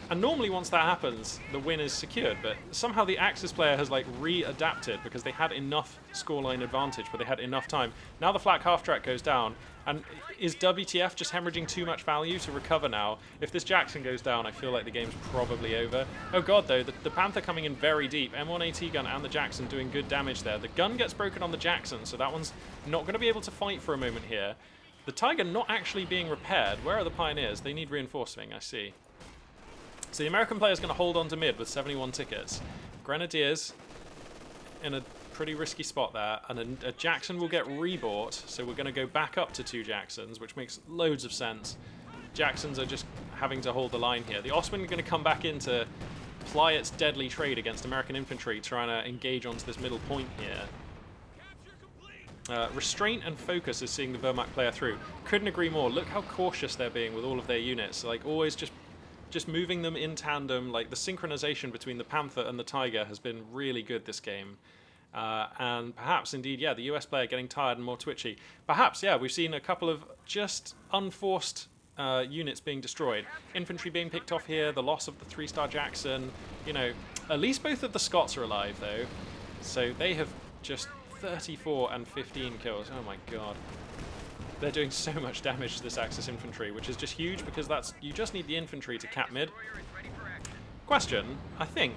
And normally once that happens, the win is secured, but somehow the Axis player has like re-adapted because they had enough scoreline advantage, but they had enough time. Now the flak half-track goes down, and is WTF just hemorrhaging too much value to recover now? If this Jackson goes down, I feel like the game's probably over. Oh god though, the Panther coming in very deep. M1 AT gun and the Jackson doing good damage there. The gun gets broken on the Jackson, so that one's not going to be able to fight for a moment here. The Tiger not actually being repaired. Where are the Pioneers? They need reinforcing, I see. So the American player is going to hold on to mid with 71 tickets. Grenadiers in a pretty risky spot there, and a Jackson will get rebought, so we're going to go back up to 2 Jacksons, which makes loads of sense. Jacksons are just having to hold the line here. The Osman are going to come back in to ply its deadly trade against American infantry, trying to engage onto this middle point here. Restraint and focus is seeing the Wehrmacht player through. Couldn't agree more. Look how cautious they're being with all of their units. Like, always just moving them in tandem. Like, the synchronization between the Panther and the Tiger has been really good this game. And perhaps, indeed, yeah, the US player getting tired and more twitchy. Perhaps, yeah, we've seen a couple of just unforced units being destroyed. Infantry being picked off here, the loss of the 3-star Jackson. You know, at least both of the Scots are alive, though. So they have just 34 and 15 kills. Oh my god. They're doing so much damage to this Axis infantry, which is just huge because you just need the infantry to cap mid. Question, I think.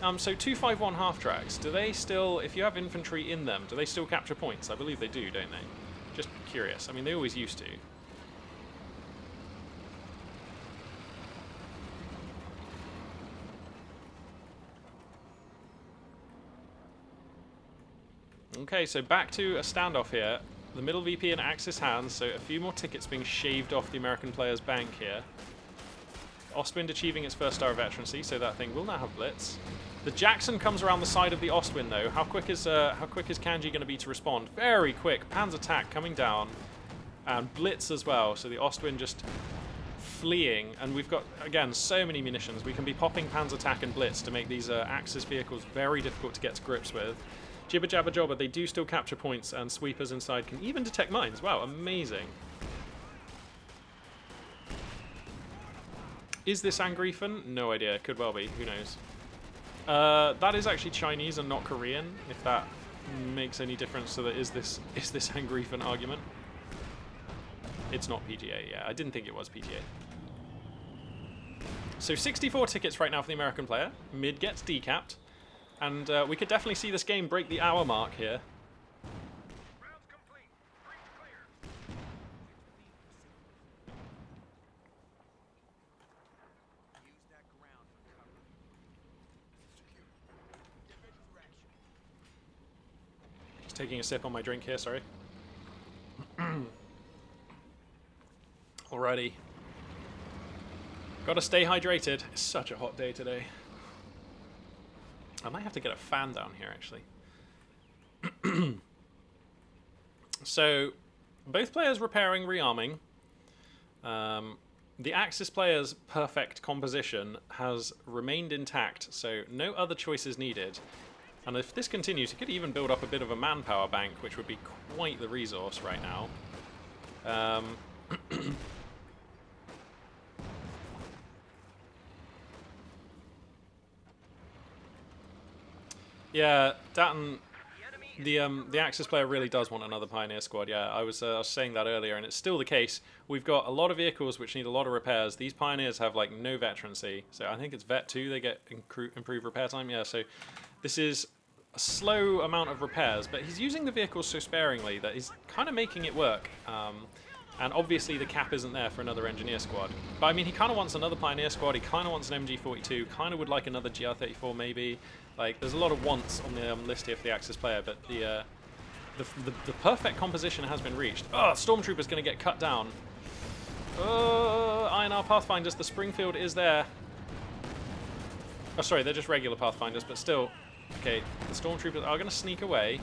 So 251 half-tracks, do they still, if you have infantry in them, do they still capture points? I believe they do, don't they? Just curious. I mean, they always used to. Okay, so back to a standoff here. The middle VP in Axis hands, so a few more tickets being shaved off the American player's bank here. Ostwind achieving its 1st star of veterancy, so that thing will now have Blitz. The Jackson comes around the side of the Ostwind though. How quick is Kanji going to be to respond? Very quick. Pan's attack coming down, and Blitz as well. So the Ostwind just fleeing, and we've got again so many munitions. We can be popping Pan's attack and Blitz to make these Axis vehicles very difficult to get to grips with. Jibber jabber jobber, they do still capture points, and sweepers inside can even detect mines. Wow, amazing. Is this Angriffen? No idea. Could well be. Who knows? That is actually Chinese and not Korean, if that makes any difference to the is this Angriffen argument. It's not PGA, yeah. I didn't think it was PGA. So 64 tickets right now for the American player. Mid gets decapped. And we could definitely see this game break the hour mark here. Rounds complete. Breach clear. Use that ground for cover. Secure. Get ready for action. Just taking a sip on my drink here, sorry. Alrighty. Gotta stay hydrated. It's such a hot day today. I might have to get a fan down here, actually. So, both players repairing, rearming. The Axis player's perfect composition has remained intact, so no other choices needed. And if this continues, it could even build up a bit of a manpower bank, which would be quite the resource right now. Yeah, Datton, the Axis player really does want another Pioneer squad. Yeah, I was saying that earlier, and it's still the case. We've got a lot of vehicles which need a lot of repairs. These Pioneers have like no veterancy, so I think it's Vet 2 they get improved repair time. Yeah, so this is a slow amount of repairs, but he's using the vehicles so sparingly that he's kind of making it work. And obviously the cap isn't there for another engineer squad. But I mean, he kind of wants another Pioneer squad, he kind of wants an MG42, kind of would like another GR34 maybe. Like, there's a lot of wants on the list here for the Axis player, but the perfect composition has been reached. Oh, Stormtrooper's going to get cut down. INR Pathfinders, the Springfield is there. Oh, sorry, they're just regular Pathfinders, but still. Okay, the Stormtroopers are going to sneak away.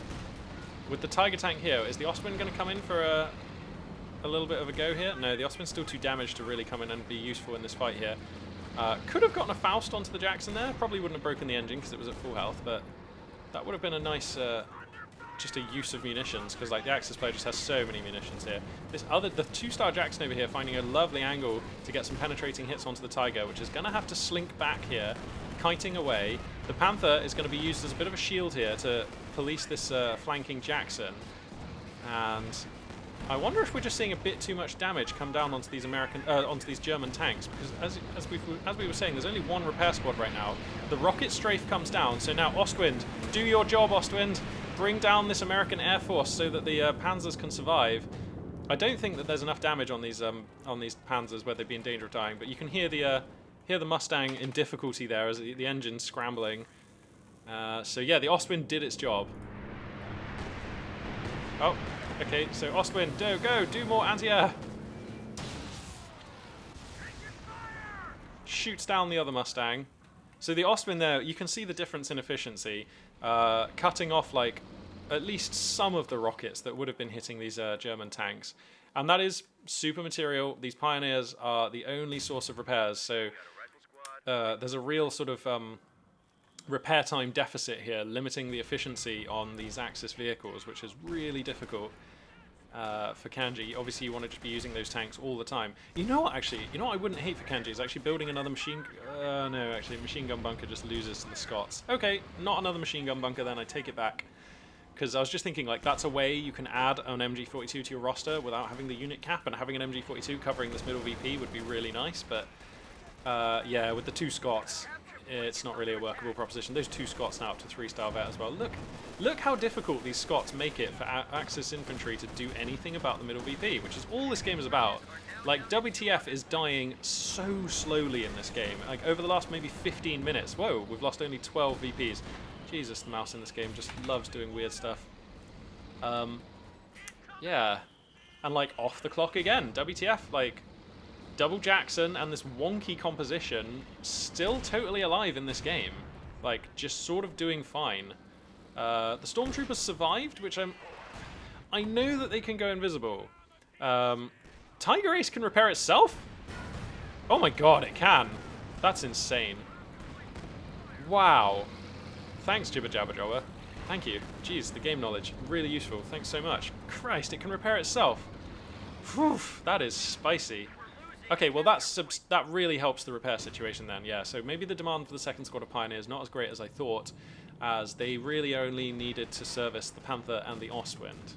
With the Tiger tank here, is the Ostwind going to come in for a little bit of a go here? No, the Ostwind's still too damaged to really come in and be useful in this fight here. Could have gotten a Faust onto the Jackson there. Probably wouldn't have broken the engine because it was at full health, but that would have been a nice, just a use of munitions, because like the Axis player just has so many munitions here. The 2-star Jackson over here finding a lovely angle to get some penetrating hits onto the Tiger, which is going to have to slink back here, kiting away. The Panther is going to be used as a bit of a shield here to police this flanking Jackson, and I wonder if we're just seeing a bit too much damage come down onto these onto these German tanks, because as we were saying, there's only one repair squad right now. The rocket strafe comes down, so now Ostwind, do your job, Ostwind. Bring down this American Air Force so that the Panzers can survive. I don't think that there's enough damage on these Panzers where they'd be in danger of dying, but you can hear the Mustang in difficulty there as the engine's scrambling. So yeah, the Ostwind did its job. Oh. Okay, so Ostwind, go, do more anti-air. Shoots down the other Mustang. So the Ostwind there, you can see the difference in efficiency, cutting off like at least some of the rockets that would have been hitting these German tanks. And that is super material. These Pioneers are the only source of repairs, so there's a real sort of repair time deficit here, limiting the efficiency on these Axis vehicles, which is really difficult for Kanji. Obviously, you want to just be using those tanks all the time. You know what, actually? You know what I wouldn't hate for Kanji is actually building another machine... no, actually, machine gun bunker just loses to the Scots. Okay, not another machine gun bunker then, I take it back. Because I was just thinking, like, that's a way you can add an MG42 to your roster without having the unit cap, and having an MG42 covering this middle VP would be really nice, but... yeah, with the 2 Scots, it's not really a workable proposition. Those 2 Scots now up to 3-star vet as well. Look how difficult these Scots make it for Axis infantry to do anything about the middle VP, which is all this game is about. Like, WTF is dying so slowly in this game. Like, over the last maybe 15 minutes, whoa, we've lost only 12 VPs. Jesus, the mouse in this game just loves doing weird stuff. Yeah. And, like, off the clock again. WTF, like... Double Jackson and this wonky composition still totally alive in this game. Like, just sort of doing fine. The Stormtroopers survived, which I know that they can go invisible. Tiger Ace can repair itself? Oh my god, it can. That's insane. Wow. Thanks, Jibber Jabber Jobber. Thank you. Jeez, the game knowledge. Really useful. Thanks so much. Christ, it can repair itself. Whew, that is spicy. Okay, well that really helps the repair situation then, yeah. So maybe the demand for the second squad of Pioneers not as great as I thought, as they really only needed to service the Panther and the Ostwind.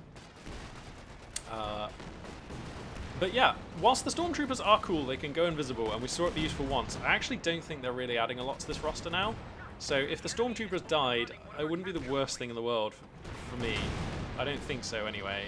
But yeah, whilst the Stormtroopers are cool, they can go invisible, and we saw it be useful once, I actually don't think they're really adding a lot to this roster now. So if the Stormtroopers died, it wouldn't be the worst thing in the world for me. I don't think so anyway.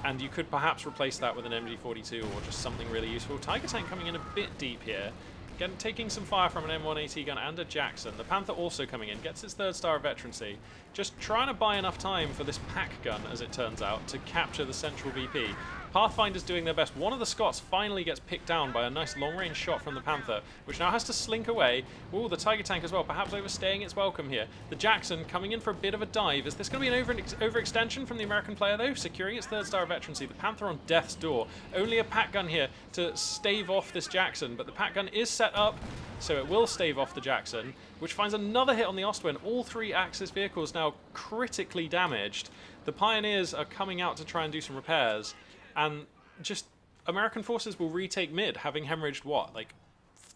And you could perhaps replace that with an MG42 or just something really useful. Tiger Tank coming in a bit deep here. Again, taking some fire from an M1AT gun and a Jackson. The Panther also coming in, gets its 3rd star of veterancy. Just trying to buy enough time for this pack gun, as it turns out, to capture the central VP. Pathfinder's doing their best. One of the Scots finally gets picked down by a nice long-range shot from the Panther, which now has to slink away. Ooh, the Tiger Tank as well, perhaps overstaying its welcome here. The Jackson coming in for a bit of a dive. Is this going to be an overextension from the American player, though? Securing its 3rd star of veterancy. The Panther on death's door. Only a pack gun here to stave off this Jackson, but the pack gun is set up, so it will stave off the Jackson, which finds another hit on the Ostwind. All 3 Axis vehicles now critically damaged. The Pioneers are coming out to try and do some repairs. And just American forces will retake mid, having hemorrhaged what, like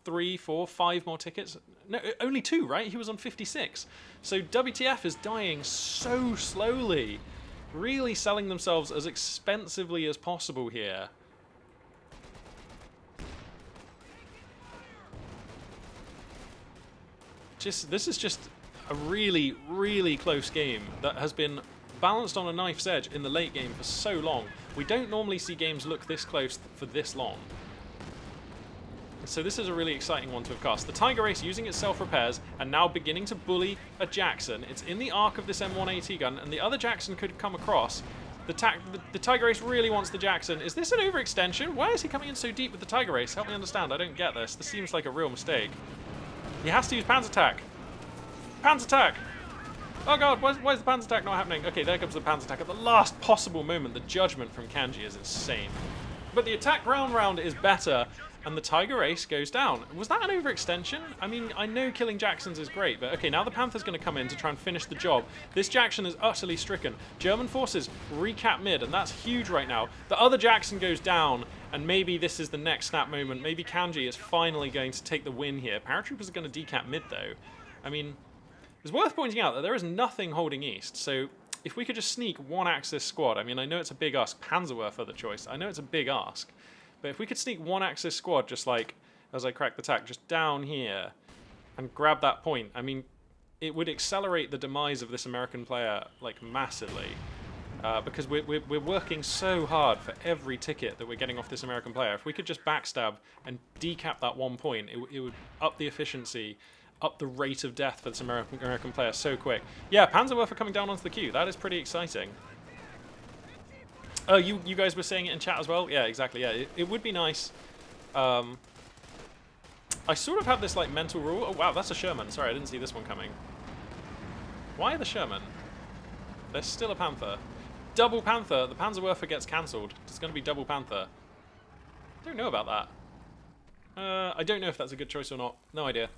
3, 4, 5 more tickets. No, only 2, right? He was on 56. So WTF is dying so slowly. Really selling themselves as expensively as possible here. This is just a really, really close game that has been balanced on a knife's edge in the late game for so long. We don't normally see games look this close for this long. So this is a really exciting one to have cast. The Tiger Race using its self-repairs and now beginning to bully a Jackson. It's in the arc of this M1 AT gun, and the other Jackson could come across. The Tiger Race really wants the Jackson. Is this an overextension? Why is he coming in so deep with the Tiger Race? Help me understand. I don't get this. This seems like a real mistake. He has to use Panzer Attack. Panzer Attack! Oh god, why is the Panzer Attack not happening? Okay, there comes the Panzer Attack at the last possible moment. The judgment from Kanji is insane. But the attack ground round is better, and the Tiger Race goes down. Was that an overextension? I mean, I know killing Jacksons is great, but okay, now the Panther's going to come in to try and finish the job. This Jackson is utterly stricken. German forces recap mid, and that's huge right now. The other Jackson goes down, and maybe this is the next snap moment. Maybe Kanji is finally going to take the win here. Paratroopers are going to decap mid, though. I mean, it's worth pointing out that there is nothing holding east, so if we could just sneak one Axis squad, I mean, I know it's a big ask. Panzerwerfer the choice. I know it's a big ask. But if we could sneak one Axis squad, just like, as I crack the tack, just down here, and grab that point, I mean, it would accelerate the demise of this American player, like, massively. Because we're working so hard for every ticket that we're getting off this American player. If we could just backstab and decap that 1 point, it would up the efficiency, up the rate of death for this American player so quick. Yeah, Panzerwerfer coming down onto the queue. That is pretty exciting. Oh, you guys were saying it in chat as well? Yeah, exactly. Yeah, it would be nice. I sort of have this like mental rule. Oh wow, that's a Sherman. Sorry, I didn't see this one coming. Why the Sherman? There's still a Panther. Double Panther. The Panzerwerfer gets cancelled. It's going to be double Panther. I don't know about that. I don't know if that's a good choice or not. No idea.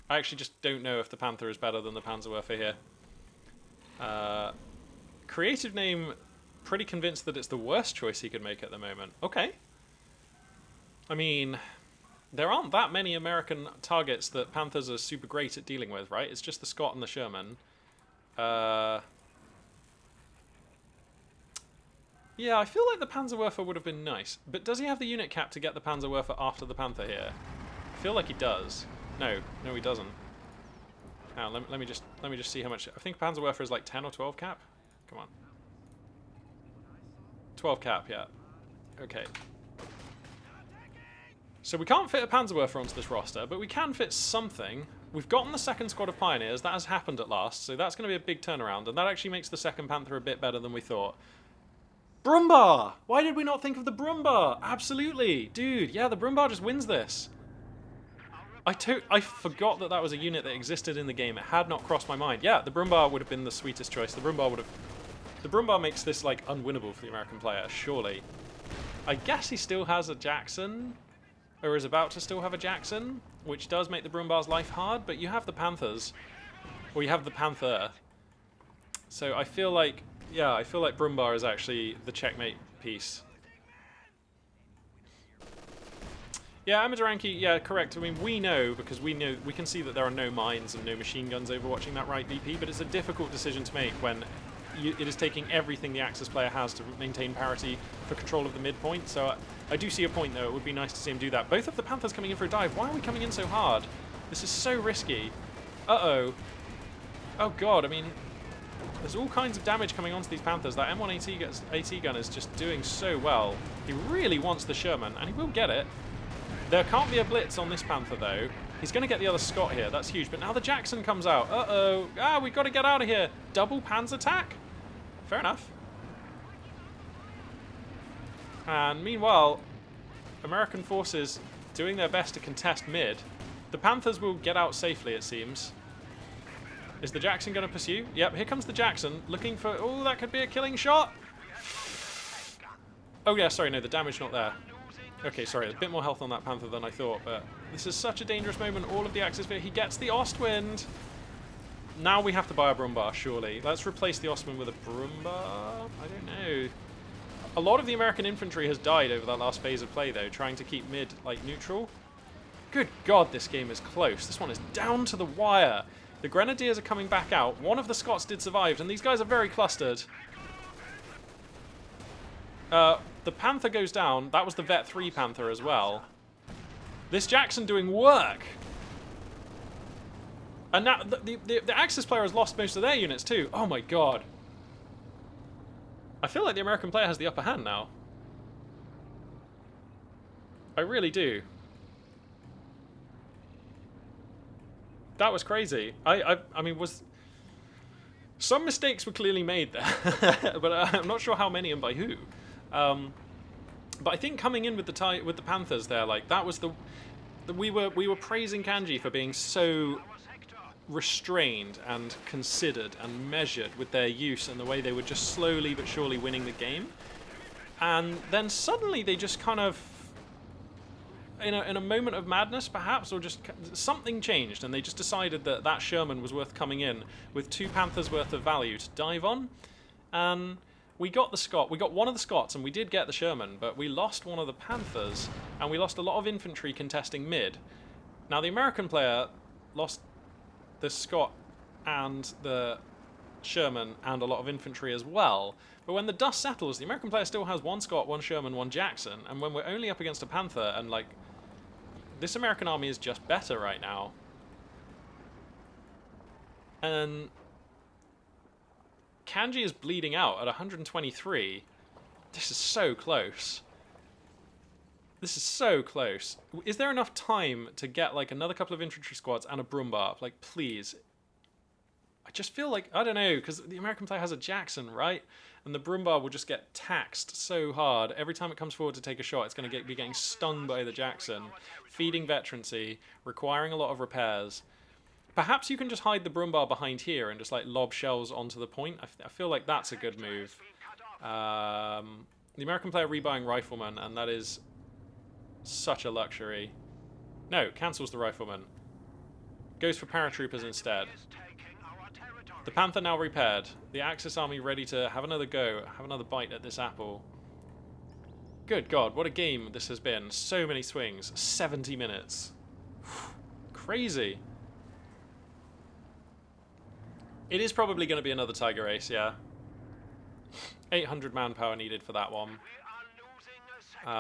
I actually just don't know if the Panther is better than the Panzerwerfer here. Creative name, pretty convinced that it's the worst choice he could make at the moment. Okay. I mean, there aren't that many American targets that Panthers are super great at dealing with, right? It's just the Scott and the Sherman. Yeah, I feel like the Panzerwerfer would have been nice. But does he have the unit cap to get the Panzerwerfer after the Panther here? I feel like he does. No, he doesn't. Now, let me just see how much. I think Panzerwerfer is like 10 or 12 cap. Come on. 12 cap, yeah. Okay. So we can't fit a Panzerwerfer onto this roster, but we can fit something. We've gotten the second squad of Pioneers. That has happened at last, so that's going to be a big turnaround, and that actually makes the second Panther a bit better than we thought. Brumbar! Why did we not think of the Brumbar? Absolutely! Dude, yeah, the Brumbar just wins this. I forgot that was a unit that existed in the game. It had not crossed my mind. Yeah, the Brumbar would have been the sweetest choice. The Brumbar makes this, like, unwinnable for the American player, surely. I guess he still has a Jackson, or is about to still have a Jackson, which does make the Brumbar's life hard, but you have the Panthers, or you have the Panther. So I feel like, yeah, I feel like Brumbar is actually the checkmate piece. Yeah, Amaduranki, yeah, correct. I mean, we know, because we can see that there are no mines and no machine guns overwatching that right VP, but it's a difficult decision to make when it is taking everything the Axis player has to maintain parity for control of the midpoint. So I do see a point, though. It would be nice to see him do that. Both of the Panthers coming in for a dive. Why are we coming in so hard? This is so risky. Uh-oh. Oh, God. I mean, there's all kinds of damage coming onto these Panthers. That M1 AT gun is just doing so well. He really wants the Sherman, and he will get it. There can't be a blitz on this Panther, though. He's going to get the other Scott here. That's huge. But now the Jackson comes out. Uh-oh. Ah, we've got to get out of here. Double Panzer attack? Fair enough. And meanwhile, American forces doing their best to contest mid. The Panthers will get out safely, it seems. Is the Jackson going to pursue? Yep, here comes the Jackson, looking for... Oh, that could be a killing shot. Oh, yeah, sorry, no, the damage not there. Okay, sorry, a bit more health on that Panther than I thought, but this is such a dangerous moment. All of the Axis... He gets the Ostwind. Now we have to buy a Brumbar, surely. Let's replace the Ostwind with a Brumbar? I don't know. A lot of the American infantry has died over that last phase of play, though, trying to keep mid, like, neutral. Good God, this game is close. This one is down to the wire. The Grenadiers are coming back out. One of the Scots did survive, and these guys are very clustered. The Panther goes down. That was the Vet 3 Panther as well. This Jackson doing work. And now the Axis player has lost most of their units too. Oh my God. I feel like the American player has the upper hand now. I really do. That was crazy. I mean, some mistakes were clearly made there, but I'm not sure how many and by who. But I think coming in with the Panthers there, like that was we were praising Kanji for being so restrained and considered and measured with their use and the way they were just slowly but surely winning the game, and then suddenly they just kind of, in a moment of madness perhaps, or just something changed, and they just decided that Sherman was worth coming in with 2 Panthers worth of value to dive on. And we got one of the Scots, and we did get the Sherman, but we lost one of the Panthers, and we lost a lot of infantry contesting mid. Now the American player lost the Scot and the Sherman and a lot of infantry as well. But when the dust settles, the American player still has 1 Scot, 1 Sherman, 1 Jackson, and when we're only up against a Panther, and like, this American army is just better right now. And Kanji is bleeding out at 123. This is so close. This is so close. Is there enough time to get like another couple of infantry squads and a Brumbar? Like, please. I just feel like, I don't know, because the American player has a Jackson, right? And the Brumbar will just get taxed so hard. Every time it comes forward to take a shot, it's going to be getting stung by the Jackson. Feeding veterancy, requiring a lot of repairs. Perhaps you can just hide the Brumbar behind here and just like lob shells onto the point. I feel like that's a good move. The American player rebuying Rifleman, and that is such a luxury. No, cancels the Rifleman. Goes for Paratroopers instead. The Panther now repaired. The Axis army ready to have another go, have another bite at this apple. Good God, what a game this has been. So many swings. 70 minutes. Crazy. It is probably going to be another Tiger race, yeah. 800 manpower needed for that one.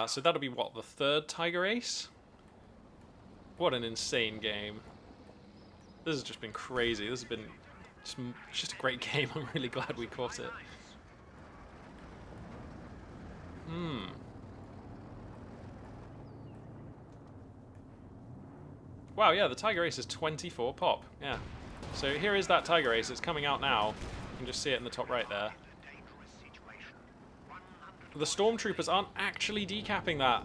So that'll be, what, the 3rd Tiger race? What an insane game. This has just been crazy. This has been just a great game. I'm really glad we caught it. Wow, yeah, the Tiger Ace is 24 pop. Yeah. So here is that Tiger Ace. It's coming out now. You can just see it in the top right there. The Stormtroopers aren't actually decapping that.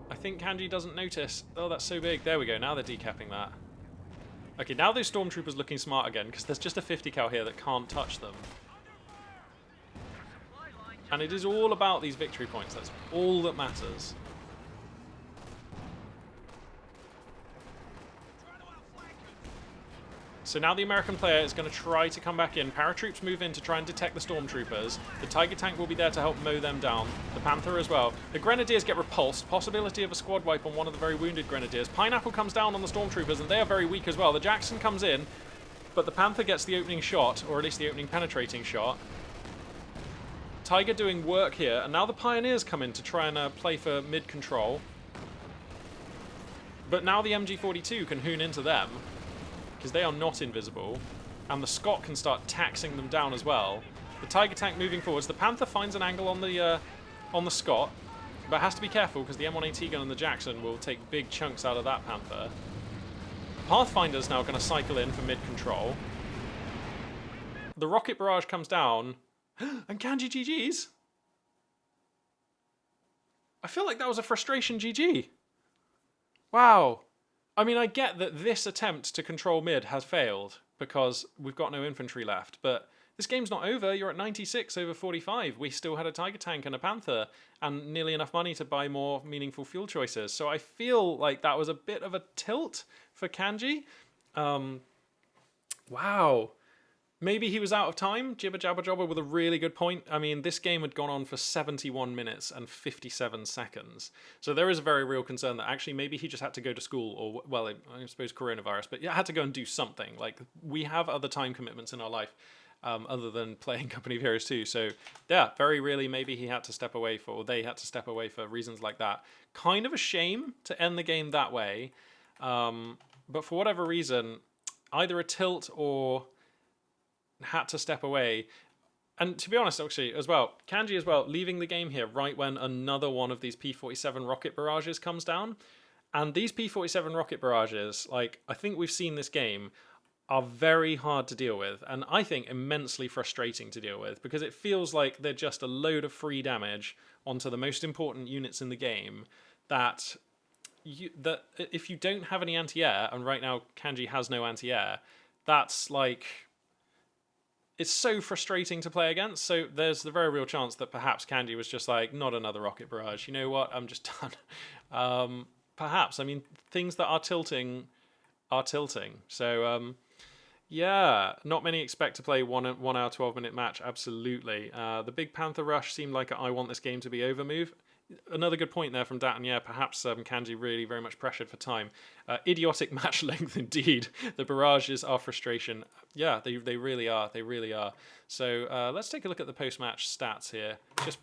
I think Kanji doesn't notice. Oh, that's so big. There we go. Now they're decapping that. Okay, now those Stormtroopers looking smart again, because there's just a 50 cal here that can't touch them. And it is all about these victory points. That's all that matters. So now the American player is going to try to come back in. Paratroops move in to try and detect the Stormtroopers. The Tiger Tank will be there to help mow them down. The Panther as well. The Grenadiers get repulsed. Possibility of a squad wipe on one of the very wounded Grenadiers. Pineapple comes down on the Stormtroopers, and they are very weak as well. The Jackson comes in, but the Panther gets the opening shot, or at least the opening penetrating shot. Tiger doing work here, and now the Pioneers come in to try and play for mid-control. But now the MG42 can hoon into them, because they are not invisible, and the Scot can start taxing them down as well. The Tiger Tank moving forwards. The Panther finds an angle on the Scot, but has to be careful because the M1AT gun and the Jackson will take big chunks out of that Panther. Pathfinder's now going to cycle in for mid-control. The rocket barrage comes down, and Kanji GG's. I feel like that was a frustration GG. Wow. I mean, I get that this attempt to control mid has failed because we've got no infantry left, but this game's not over. You're at 96 over 45. We still had a Tiger Tank and a Panther and nearly enough money to buy more meaningful fuel choices. So I feel like that was a bit of a tilt for Kanji. Wow. Maybe he was out of time, Jibber Jabber Jobber, with a really good point. I mean, this game had gone on for 71 minutes and 57 seconds. So there is a very real concern that actually maybe he just had to go to school or, well, I suppose coronavirus, but yeah, had to go and do something. Like, we have other time commitments in our life other than playing Company of Heroes 2. So yeah, very really maybe he had to step away for, or they had to step away for reasons like that. Kind of a shame to end the game that way. But for whatever reason, either a tilt or had to step away. And to be honest, actually, as well, Kanji as well, leaving the game here right when another one of these P-47 rocket barrages comes down. And these P-47 rocket barrages, like, I think we've seen this game, are very hard to deal with. And I think immensely frustrating to deal with, because it feels like they're just a load of free damage onto the most important units in the game that if you don't have any anti-air, and right now Kanji has no anti-air, that's like... it's so frustrating to play against. So there's the very real chance that perhaps Kanji was just like, not another rocket barrage. You know what? I'm just done. Perhaps. I mean, things that are tilting are tilting. So yeah, not many expect to play 1 hour 12-minute match. Absolutely. The big Panther Rush seemed like a I want this game to be over move. Another good point there from Datton. Yeah, perhaps Kanji really very much pressured for time. Idiotic match length indeed. The barrages are frustration. Yeah, they really are. They really are. So let's take a look at the post-match stats here,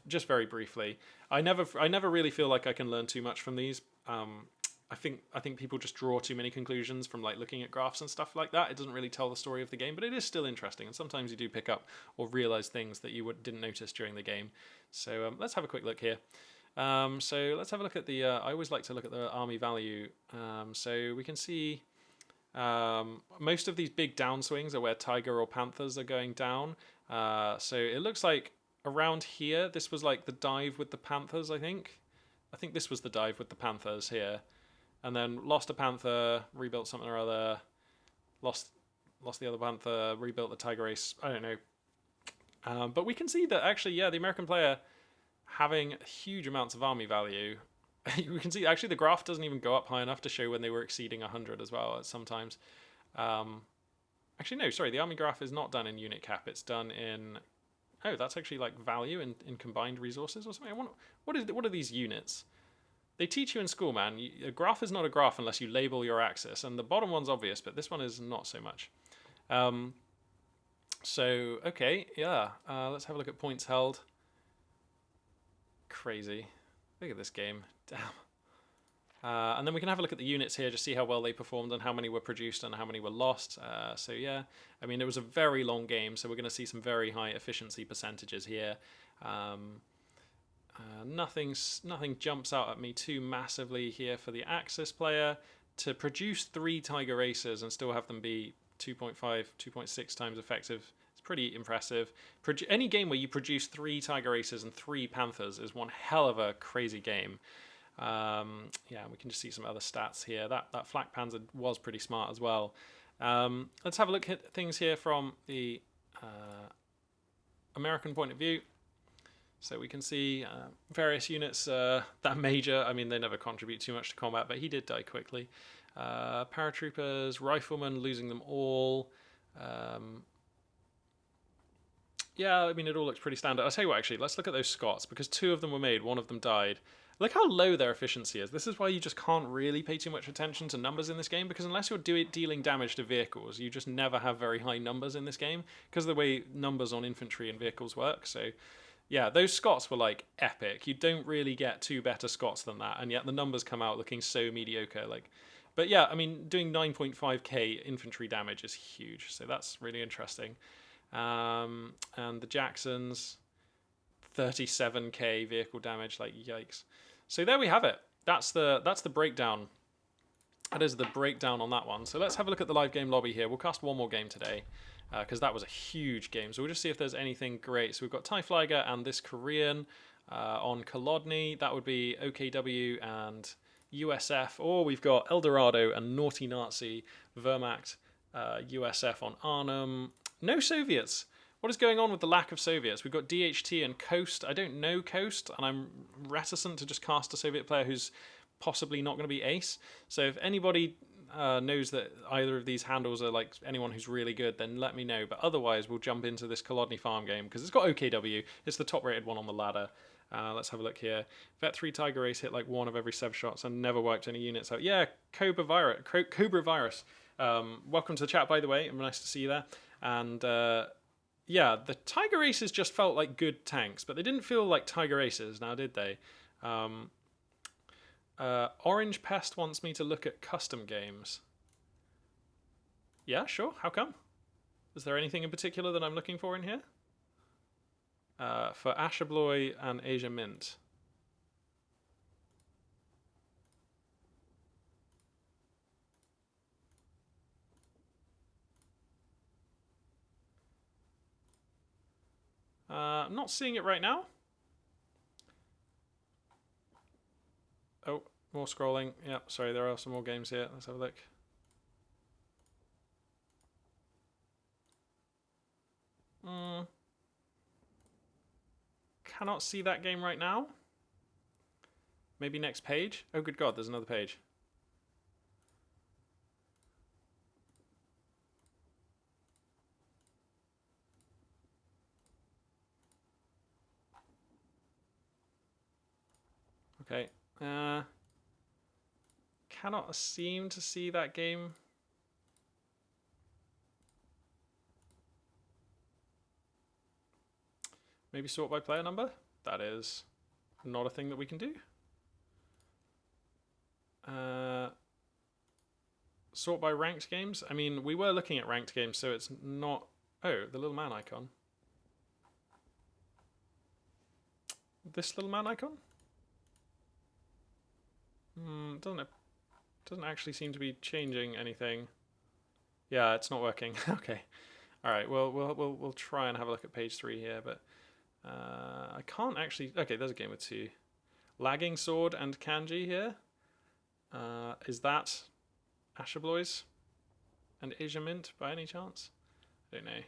just very briefly. I never really feel like I can learn too much from these. I think people just draw too many conclusions from like looking at graphs and stuff like that. It doesn't really tell the story of the game, but it is still interesting. And sometimes you do pick up or realize things that you didn't notice during the game. So let's have a quick look here. So let's have a look at the, I always like to look at the army value. So we can see most of these big downswings are where Tiger or Panthers are going down. So it looks like around here, this was like the dive with the Panthers, I think. I think this was the dive with the Panthers here. And then lost a Panther, rebuilt something or other, lost the other Panther, rebuilt the Tiger Ace, I don't know. But we can see that actually, yeah, the American player having huge amounts of army value. We can see actually the graph doesn't even go up high enough to show when they were exceeding 100 as well sometimes. Actually, no, sorry, the army graph is not done in unit cap. It's done in, oh, that's actually like value in combined resources or something. What are these units? They teach you in school, man. A graph is not a graph unless you label your axis. And the bottom one's obvious, but this one is not so much. So, okay, yeah. Let's have a look at points held. Crazy. Look at this game. Damn. And then we can have a look at the units here, just see how well they performed and how many were produced and how many were lost. So yeah, I mean, it was a very long game, so we're going to see some very high efficiency percentages here. Nothing jumps out at me too massively here for the Axis player. To produce 3 Tiger Aces and still have them be 2.5, 2.6 times effective, it's pretty impressive. Any game where you produce 3 Tiger Aces and 3 Panthers is one hell of a crazy game. Yeah, we can just see some other stats here. That Flak Panzer was pretty smart as well. Let's have a look at things here from the American point of view. So we can see various units, that major, I mean, they never contribute too much to combat, but he did die quickly. Paratroopers, riflemen, losing them all. Yeah, I mean, it all looks pretty standard. I'll tell you what, actually, let's look at those Scots, because 2 of them were made, 1 of them died. Look how low their efficiency is. This is why you just can't really pay too much attention to numbers in this game, because unless you're dealing damage to vehicles, you just never have very high numbers in this game, because of the way numbers on infantry and vehicles work. So yeah, those Scots were like epic. You don't really get 2 better Scots than that, and yet the numbers come out looking so mediocre. But yeah, I mean, doing 9.5k infantry damage is huge, so that's really interesting. And the Jacksons, 37k vehicle damage, like yikes. So there we have it. That's the breakdown. That is the breakdown on that one. So let's have a look at the live game lobby here. We'll cast one more game today, because that was a huge game. So we'll just see if there's anything great. So we've got TIE Flyer and this Korean on Kolodny. That would be OKW and USF. Or we've got Eldorado and Naughty Nazi Wehrmacht USF on Arnhem. No Soviets. What is going on with the lack of Soviets? We've got DHT and Coast. I don't know Coast, and I'm reticent to just cast a Soviet player who's possibly not going to be ace. So if anybody knows that either of these handles are like anyone who's really good, then let me know. But otherwise, we'll jump into this Kolodny Farm game because it's got OKW. It's the top-rated one on the ladder. Let's have a look here. Vet 3 Tiger Race hit like 1 of every 7 shots and never wiped any units out. Yeah, Cobra Virus. Welcome to the chat, by the way. Nice to see you there. And yeah, the Tiger Aces just felt like good tanks, but they didn't feel like Tiger Aces now, did they? Orange Pest wants me to look at custom games. Yeah, sure. How come? Is there anything in particular that I'm looking for in here? For Ashabloy and Asia Mint. I'm not seeing it right now. Oh, more scrolling. Yeah, sorry, there are some more games here. Let's have a look. Cannot see that game right now. Maybe next page? Oh, good God, there's another page. Okay. Cannot seem to see that game. Maybe sort by player number? That is not a thing that we can do. Sort by ranked games? I mean, we were looking at ranked games, so it's not... Oh, the little man icon. This little man icon? Doesn't actually seem to be changing anything. Yeah, it's not working. Okay. All right. Well, we'll try and have a look at page 3 here, but I can't actually. Okay, there's a game with 2. Lagging Sword and Kanji here. Is that Ashabloys and Asia Mint by any chance? I don't know.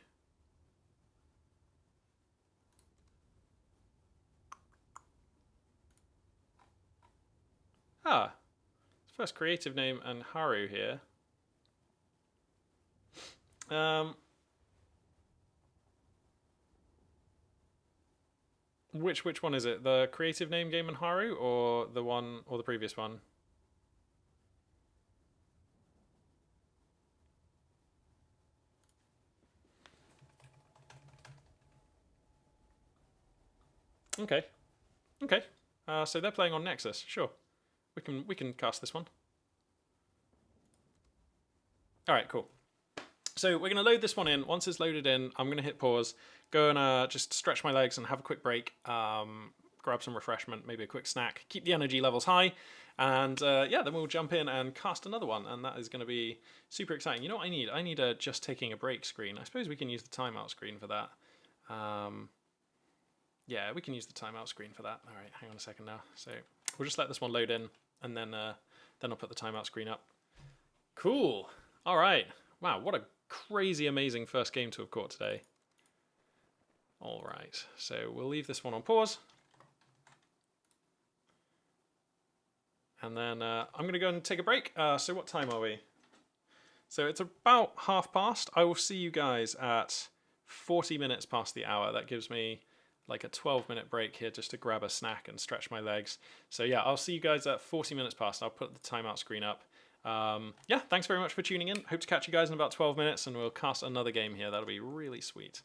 Ah, first creative name and Haru here. Which one is it? The creative name game and Haru, or the one, or the previous one? Okay, okay. So they're playing on Nexus. Sure, we can cast this one. All right, cool. So we're going to load this one in. Once it's loaded in, I'm going to hit pause, go and just stretch my legs and have a quick break, grab some refreshment, maybe a quick snack, keep the energy levels high, and yeah, then we'll jump in and cast another one, and that is going to be super exciting. You know what I need? I need a just taking a break screen. I suppose we can use the timeout screen for that. Yeah, we can use the timeout screen for that. All right, hang on a second now. So we'll just let this one load in, and then I'll put the timeout screen up. Cool. All right. Wow, what a crazy amazing first game to have caught today. All right, so we'll leave this one on pause. And then I'm going to go and take a break. So what time are we? So it's about past. I will see you guys at 40 minutes past the hour. That gives me like a 12-minute break here just to grab a snack and stretch my legs. So yeah, I'll see you guys at 40 minutes past. I'll put the timeout screen up. Yeah, thanks very much for tuning in. Hope to catch you guys in about 12 minutes and we'll cast another game here. That'll be really sweet.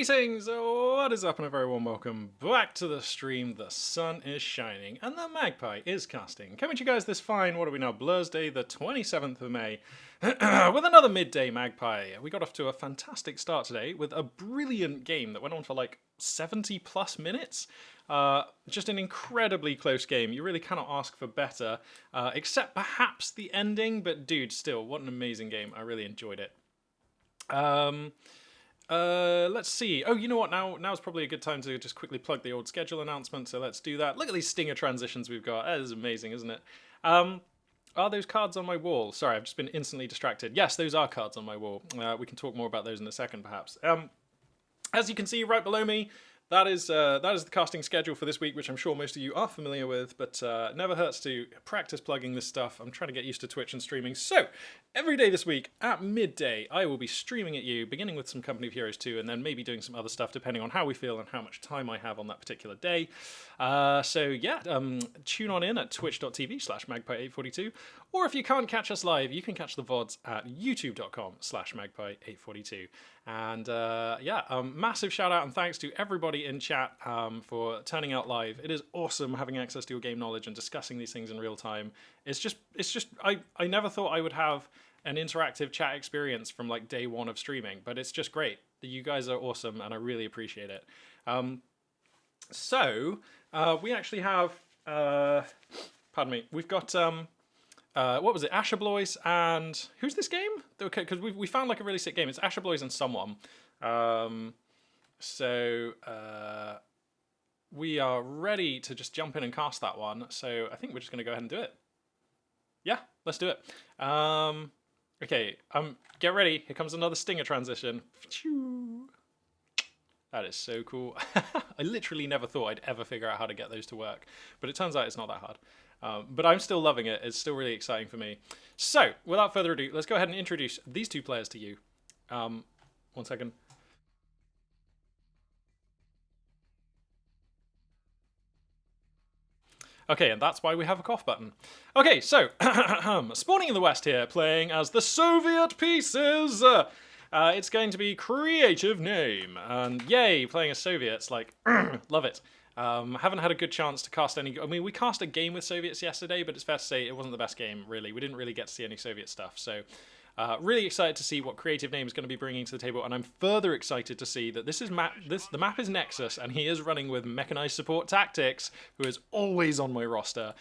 Greetings! What is up, and a very warm welcome back to the stream. The sun is shining and the Magpie is casting. Coming to you guys this fine, what are we now, Thursday the 27th of May, with another Midday Magpie. We got off to a fantastic start today with a brilliant game that went on for like 70 plus minutes. Just an incredibly close game. You really cannot ask for better, except perhaps the ending, but dude, still, what an amazing game. I really enjoyed it. Let's see. Oh, you know what? Now's probably a good time to just quickly plug the old schedule announcement. So let's do that. Look at these stinger transitions we've got. That is amazing, isn't it? Are those cards on my wall? Sorry, I've just been instantly distracted. Yes, those are cards on my wall. We can talk more about those in a second, perhaps. As you can see right below me, that is the casting schedule for this week, which I'm sure most of you are familiar with, but never hurts to practice plugging this stuff. I'm trying to get used to Twitch and streaming. So, every day this week at midday, I will be streaming at you, beginning with some Company of Heroes 2, and then maybe doing some other stuff depending on how we feel and how much time I have on that particular day. Tune on in at twitch.tv/magpie842, or if you can't catch us live, you can catch the VODs at youtube.com/magpie842. And massive shout out and thanks to everybody in chat for turning out live. It is awesome having access to your game knowledge and discussing these things in real time. I never thought I would have an interactive chat experience from like day one of streaming, but it's just great. You guys are awesome and I really appreciate it. We actually have, pardon me, we've got, what was it, Asher Blois and, who's this game? Okay, because we found like a really sick game. It's Asher Blois and someone. We are ready to just jump in and cast that one. So I think we're just going to go ahead and do it. Yeah, let's do it. Okay, get ready. Here comes another stinger transition. That is so cool. I literally never thought I'd ever figure out how to get those to work, but it turns out it's not that hard. But I'm still loving it. It's still really exciting for me. So, without further ado, let's go ahead and introduce these two players to you. 1 second. Okay, and that's why we have a cough button. Okay, so, spawning in the west here, playing as the Soviet Pieces. It's going to be creative name, and yay, playing as Soviets, like, love it. Haven't had a good chance to cast any. I mean, we cast a game with Soviets yesterday, but it's fair to say it wasn't the best game, really. We didn't really get to see any Soviet stuff, so really excited to see what creative name is going to be bringing to the table, and I'm further excited to see that this is the map is Nexus, and he is running with Mechanized Support Tactics, who is always on my roster.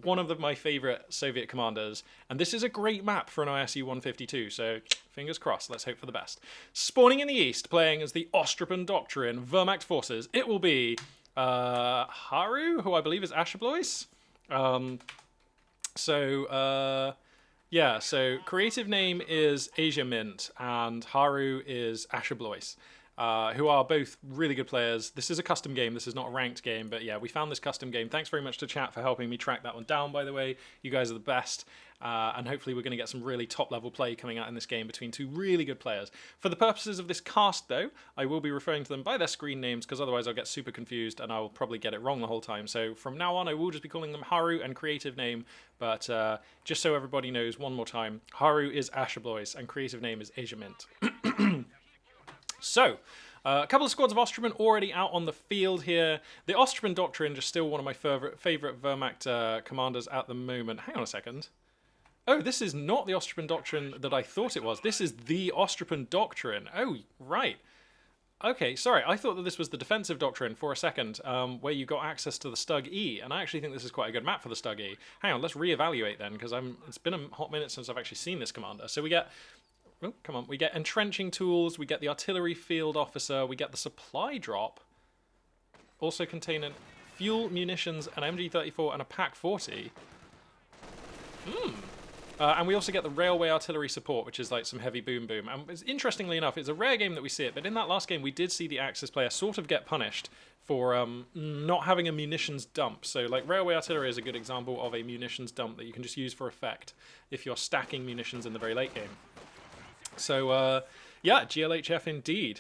One of my favorite Soviet commanders, and this is a great map for an ISU 152, so fingers crossed, let's hope for the best. Spawning in the east, playing as the Ostrapan Doctrine Wehrmacht forces, it will be Haru, who I believe is Asher Blois. So creative name is Asia Mint, and Haru is Asher Blois. Who are both really good players. This is a custom game. This is not a ranked game, but yeah, we found this custom game. Thanks very much to chat for helping me track that one down, by the way. You guys are the best, and hopefully we're going to get some really top-level play coming out in this game between two really good players. For the purposes of this cast, though, I will be referring to them by their screen names, because otherwise I'll get super confused, and I'll probably get it wrong the whole time. So from now on, I will just be calling them Haru and creative name, but just so everybody knows one more time, Haru is Asher Blois, and creative name is Asia Mint. So, a couple of squads of Ostraman already out on the field here. The Ostraman Doctrine, just still one of my favorite Wehrmacht commanders at the moment. Hang on a second. Oh, this is not the Ostraman Doctrine that I thought it was. This is the Ostraman Doctrine. Oh, right. Okay, sorry. I thought that this was the Defensive Doctrine for a second, where you got access to the Stug E, and I actually think this is quite a good map for the Stug E. Hang on, let's reevaluate then, because it's been a hot minute since I've actually seen this commander. So we get... Oh, come on. We get entrenching tools, we get the artillery field officer, we get the supply drop, also containing fuel, munitions, an MG34 and a PaK-40. And we also get the railway artillery support, which is like some heavy boom. And interestingly enough, it's a rare game that we see it, but in that last game we did see the Axis player sort of get punished for not having a munitions dump. So like railway artillery is a good example of a munitions dump that you can just use for effect if you're stacking munitions in the very late game. So, yeah, GLHF indeed.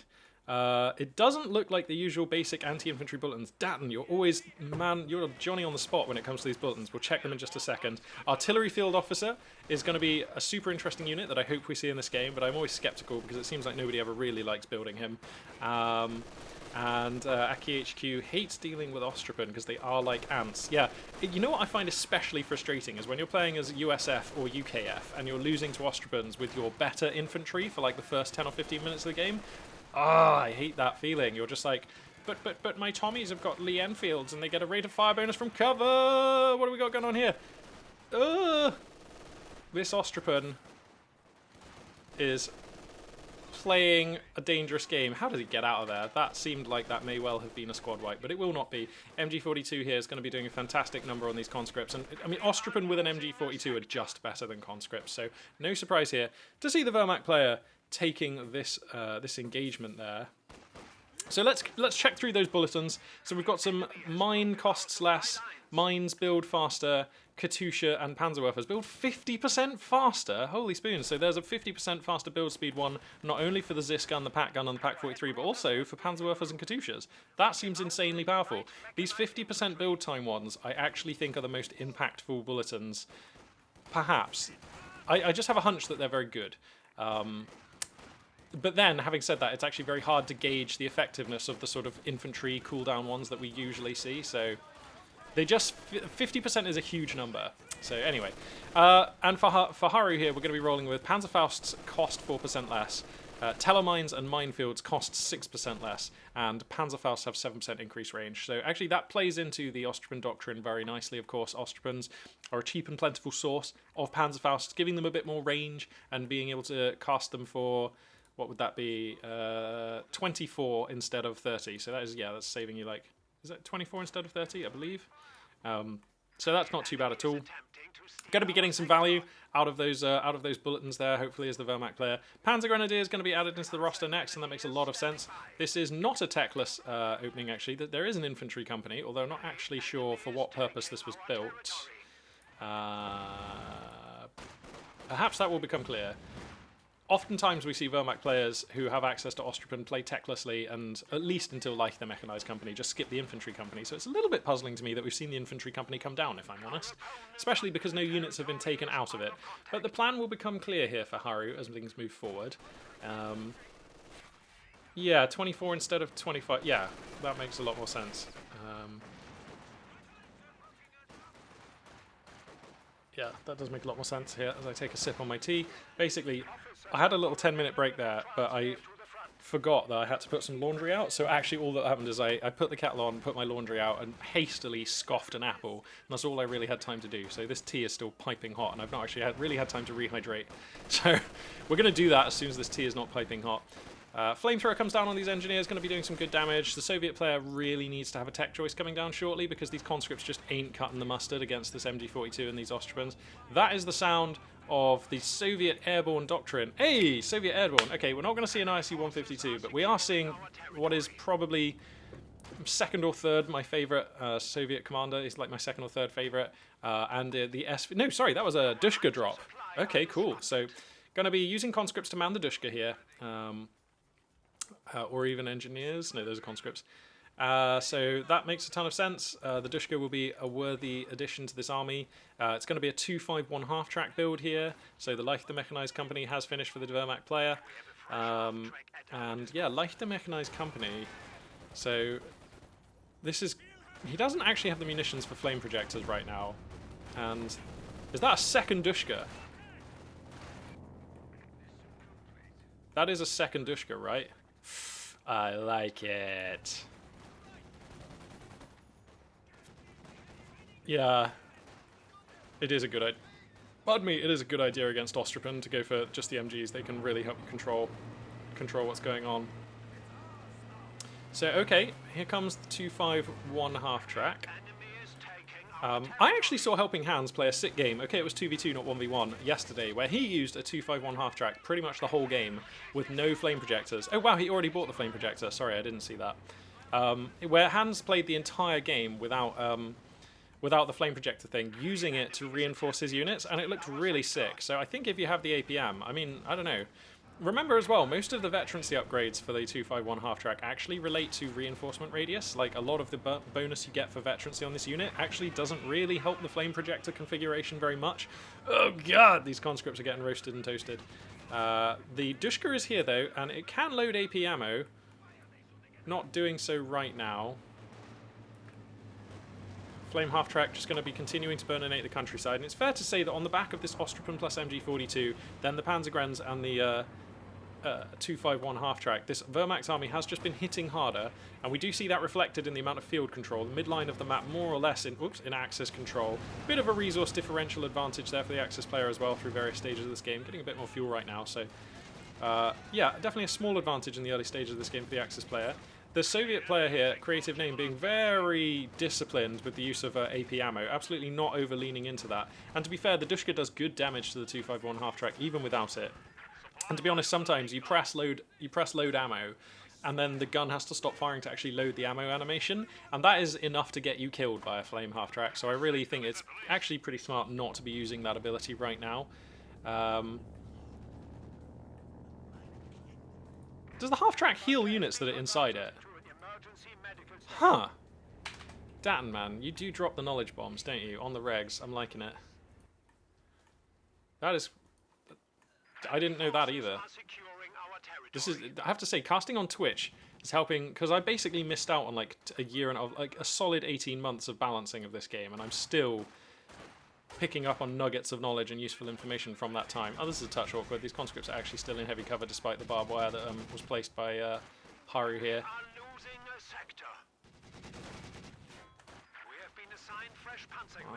It doesn't look like the usual basic anti-infantry bulletins. Datton, you're always, man, you're Johnny on the spot when it comes to these bulletins. We'll check them in just a second. Artillery Field Officer is going to be a super interesting unit that I hope we see in this game, but I'm always skeptical because it seems like nobody ever really likes building him. And Aki HQ hates dealing with Ostropen because they are like ants. Yeah, you know what I find especially frustrating is when you're playing as USF or UKF and you're losing to Ostropens with your better infantry for like the first 10 or 15 minutes of the game. I hate that feeling. You're just like, but my Tommies have got Lee Enfields and they get a rate of fire bonus from cover. What do we got going on here? This Ostropen is playing a dangerous game. How did he get out of there? That seemed like that may well have been a squad wipe, but it will not be. MG42 here is going to be doing a fantastic number on these conscripts, and I mean Ostropen with an MG42 are just better than conscripts, so no surprise here to see the Wehrmacht player taking this this engagement there. So let's check through those bulletins. So we've got some mine costs less, mines build faster, Katusha and Panzerwerfers build 50% faster. Holy spoons. So there's a 50% faster build speed one, not only for the Zis gun, the Pack gun, and the Pack 43, but also for Panzerwerfers and Katushas. That seems insanely powerful. These 50% build time ones, I actually think are the most impactful bulletins. Perhaps. I just have a hunch that they're very good. But then, having said that, it's actually very hard to gauge the effectiveness of the sort of infantry cooldown ones that we usually see, so they just... 50% is a huge number. So anyway, and for Haru here, we're going to be rolling with Panzerfausts cost 4% less, Telemines and Minefields cost 6% less, and Panzerfausts have 7% increased range. So actually that plays into the Ostropen doctrine very nicely, of course. Ostropens are a cheap and plentiful source of Panzerfausts, giving them a bit more range and being able to cast them for... what would that be? 24 instead of 30. So that is, yeah, that's saving you like, is that 24 instead of 30, I believe? So that's not too bad at all. Going to be getting some value out of those bulletins there, hopefully, as the Wehrmacht player. Panzer Grenadier is going to be added into the roster next, and that makes a lot of sense. This is not a techless opening, actually. There is an infantry company, although I'm not actually sure for what purpose this was built. Perhaps that will become clear. Oftentimes we see Wehrmacht players who have access to Ostropen play techlessly and, at least until like the Mechanized Company, just skip the Infantry Company. So it's a little bit puzzling to me that we've seen the Infantry Company come down, if I'm honest. Especially because no units have been taken out of it. But the plan will become clear here for Haru as things move forward. Yeah, 24 instead of 25. Yeah, that makes a lot more sense. Yeah, that does make a lot more sense here as I take a sip on my tea. Basically, I had a little 10-minute break there, but I forgot that I had to put some laundry out. So actually all that happened is I put the kettle on, put my laundry out, and hastily scoffed an apple. And that's all I really had time to do. So this tea is still piping hot, and I've not actually really had time to rehydrate. So we're going to do that as soon as this tea is not piping hot. Flamethrower comes down on these engineers, going to be doing some good damage. The Soviet player really needs to have a tech choice coming down shortly because these conscripts just ain't cutting the mustard against this MG42 and these Ostropens. That is the sound of the Soviet airborne doctrine. Hey, Soviet airborne. Okay, we're not going to see an ISU-152, but we are seeing what is probably second or third my favorite Soviet commander. He's like my second or third favorite. And the SV... No, sorry, that was a Dushka drop. Okay, cool. So, going to be using conscripts to man the Dushka here. Or even engineers. No, those are conscripts. So that makes a ton of sense. The Dushka will be a worthy addition to this army. It's going to be a 2-5-1 half-track build here. So the Leichter Mechanized Company has finished for the Wehrmacht player. And yeah, Leichter Mechanized Company. So this is... He doesn't actually have the munitions for flame projectors right now. And is that a second Dushka? That is a second Dushka, right? I like it. Yeah. It is a good idea. Pardon me, it is a good idea against Ostropen to go for just the MGs. They can really help you control what's going on. So, okay, here comes the 2-5-1 half-track. I actually saw Helping Hands play a sick game. Okay, it was 2v2, not 1v1, yesterday, where he used a 2-5-1 half-track pretty much the whole game with no flame projectors. Oh, wow, he already bought the flame projector. Sorry, I didn't see that. Where Hands played the entire game without the flame projector thing, using it to reinforce his units, and it looked really sick. So I think if you have the APM, I mean, I don't know. remember as well, most of the veterancy upgrades for the 251 half-track actually relate to reinforcement radius. Like, a lot of the bonus you get for veterancy on this unit actually doesn't really help the flame projector configuration very much. Oh god, these conscripts are getting roasted and toasted. The Dushka is here though, and it can load AP ammo. Not doing so right now. Flame half-track just going to be continuing to burninate the countryside, and it's fair to say that on the back of this Ostrupon plus MG42, then the Panzergrenz and the 251 half-track, this Wehrmacht's army has just been hitting harder, and we do see that reflected in the amount of field control. The midline of the map more or less in Axis control. Bit of a resource differential advantage there for the Axis player as well through various stages of this game. Getting a bit more fuel right now, so yeah, definitely a small advantage in the early stages of this game for the Axis player. The Soviet player here, creative name, being very disciplined with the use of AP ammo, absolutely not over-leaning into that. And to be fair, the Dushka does good damage to the 251 half-track, even without it. And to be honest, sometimes you press load ammo, and then the gun has to stop firing to actually load the ammo animation, and that is enough to get you killed by a flame half-track. So I really think it's actually pretty smart not to be using that ability right now. Does the half-track heal units that are inside it? Huh. Datton, man, you do drop the knowledge bombs, don't you? On the regs. I'm liking it. That is... I didn't know that either. This is... I have to say, casting on Twitch is helping, because I basically missed out on like a year and like a solid 18 months of balancing of this game, and I'm still picking up on nuggets of knowledge and useful information from that time. Oh, this is a touch awkward. These conscripts are actually still in heavy cover despite the barbed wire that was placed by Haru here.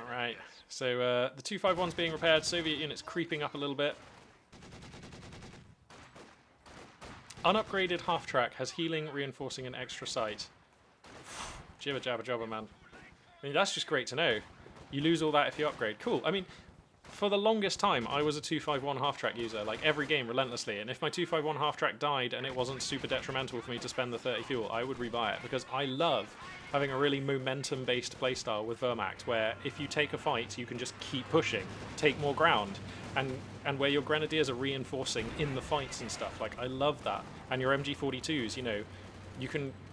Alright, so the 251's being repaired, Soviet units creeping up a little bit. Unupgraded half-track has healing, reinforcing, and extra sight. Jibber jabber jobber, man. I mean, that's just great to know. You lose all that if you upgrade. Cool. I mean, for the longest time, I was a 251 half-track user, like every game relentlessly, and if my 251 half-track died and it wasn't super detrimental for me to spend the 30 fuel, I would rebuy it, because I love having a really momentum-based playstyle with Wehrmacht, where if you take a fight, you can just keep pushing, take more ground, and where your grenadiers are reinforcing in the fights and stuff. Like, I love that. And your MG42s, you know,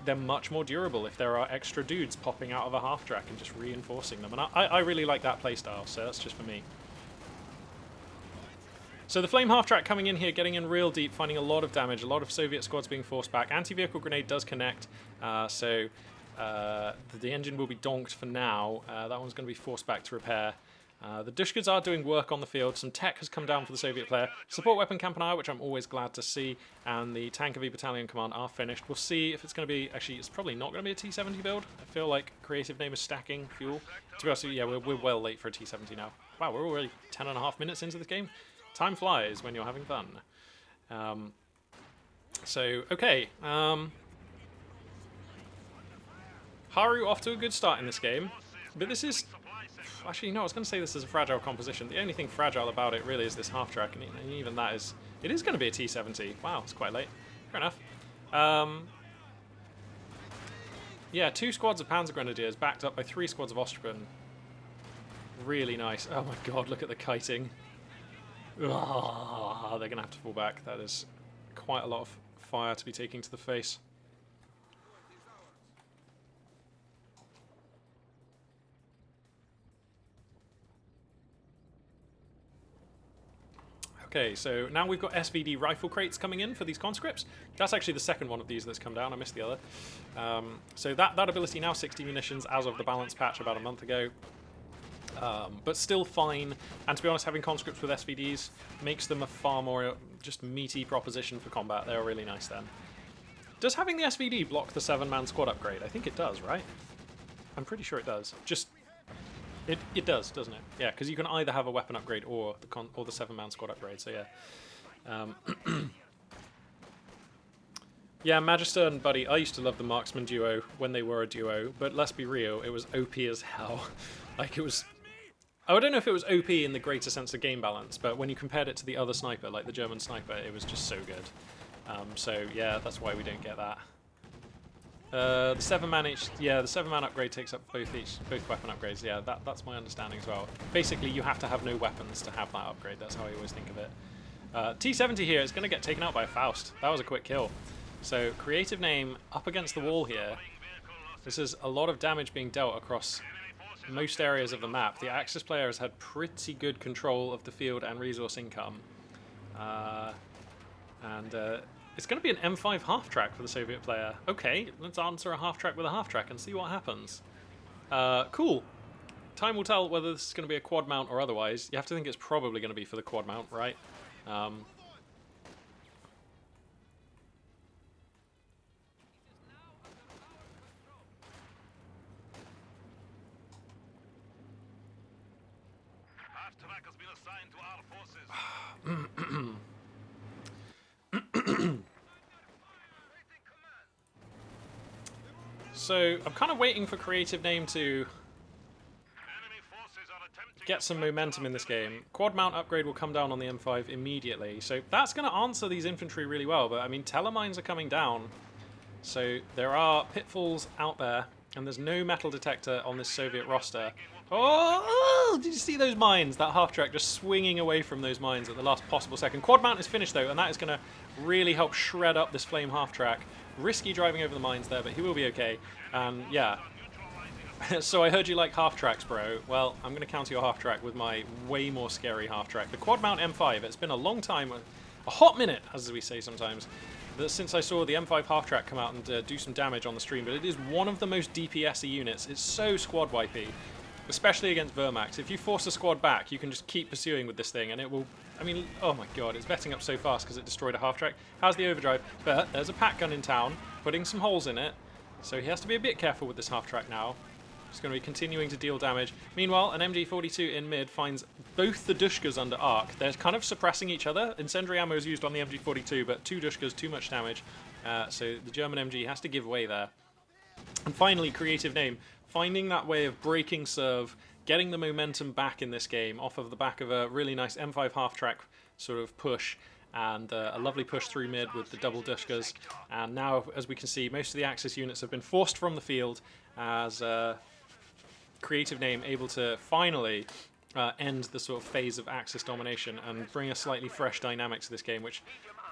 they're much more durable if there are extra dudes popping out of a half-track and just reinforcing them. And I really like that playstyle, so that's just for me. So the Flame half-track coming in here, getting in real deep, finding a lot of damage, a lot of Soviet squads being forced back. Anti-vehicle grenade does connect, so the engine will be donked for now. That one's going to be forced back to repair. The Dushkas are doing work on the field. Some tech has come down for the Soviet player. Support weapon Campanile, which I'm always glad to see, and the Tank of E Battalion Command are finished. We'll see if it's going to be... Actually, it's probably not going to be a T-70 build. I feel like creative name is stacking fuel. To be honest with you, yeah, we're well late for a T-70 now. Wow, we're already 10.5 minutes into this game. Time flies when you're having fun. So, okay. Haru off to a good start in this game, but this is... Actually, no, I was going to say this is a fragile composition. The only thing fragile about it really is this half-track, and even that is... It is going to be a T-70. Wow, it's quite late. Fair enough. Yeah, 2 squads of Panzer Grenadiers backed up by 3 squads of Ostrupon. Really nice. Oh my god, look at the kiting. Oh, they're going to have to fall back. That is quite a lot of fire to be taking to the face. Okay, so now we've got SVD rifle crates coming in for these conscripts. That's actually the second one of these that's come down. I missed the other. So that ability now 60 munitions as of the balance patch about a month ago. But still fine. And to be honest, having conscripts with SVDs makes them a far more just meaty proposition for combat. They're really nice then. Does having the SVD block the 7-man squad upgrade? I think it does, right? I'm pretty sure it does. Just... It does, doesn't it? Yeah, because you can either have a weapon upgrade or the 7-man squad upgrade, so yeah. Yeah, Magister and Buddy, I used to love the Marksman duo when they were a duo, but let's be real, it was OP as hell. Like, it was... I don't know if it was OP in the greater sense of game balance, but when you compared it to the other sniper, like the German sniper, it was just so good. So, yeah, that's why we don't get that. The 7-man upgrade takes up both weapon upgrades. Yeah, that's my understanding as well. Basically, you have to have no weapons to have that upgrade. That's how I always think of it. T70 here is going to get taken out by a Faust. That was a quick kill. So creative name up against the wall here. This is a lot of damage being dealt across most areas of the map. The Axis player has had pretty good control of the field and resource income. It's going to be an M5 half-track for the Soviet player. Okay, let's answer a half-track with a half-track and see what happens. Cool. Time will tell whether this is going to be a quad mount or otherwise. You have to think it's probably going to be for the quad mount, right? Half-track has been assigned to our forces. So I'm kind of waiting for creative name to Enemy forces are attempting get some momentum in this game. Quad mount upgrade will come down on the M5 immediately, so that's going to answer these infantry really well. But I mean, telemines are coming down, so there are pitfalls out there, and there's no metal detector on this Soviet roster. Oh, did you see those mines? That half-track just swinging away from those mines at the last possible second. Quad mount is finished though, and that is going to really help shred up this flame half-track. Risky driving over the mines there, but he will be okay. And yeah. So I heard you like half-tracks, bro. Well, I'm going to counter your half-track with my way more scary half-track. The quad mount M5. It's been a long time, a hot minute, as we say sometimes, since I saw the M5 half-track come out and do some damage on the stream, but it is one of the most DPS-y units. It's so squad-wipey, especially against Wehrmacht. If you force a squad back, you can just keep pursuing with this thing, and it will... I mean, oh my god, it's vetting up so fast because it destroyed a half-track. How's the overdrive? But there's a pack gun in town, putting some holes in it, so he has to be a bit careful with this half-track now. He's going to be continuing to deal damage. Meanwhile, an MG42 in mid finds both the Dushkas under arc. They're kind of suppressing each other. Incendiary ammo is used on the MG42, but two Dushkas, too much damage. So the German MG has to give way there. And finally, creative name, finding that way of breaking serve, getting the momentum back in this game off of the back of a really nice M5 half-track sort of push, and a lovely push through mid with the double Dushkas. And now, as we can see, most of the Axis units have been forced from the field as creative name able to finally end the sort of phase of Axis domination and bring a slightly fresh dynamic to this game, which...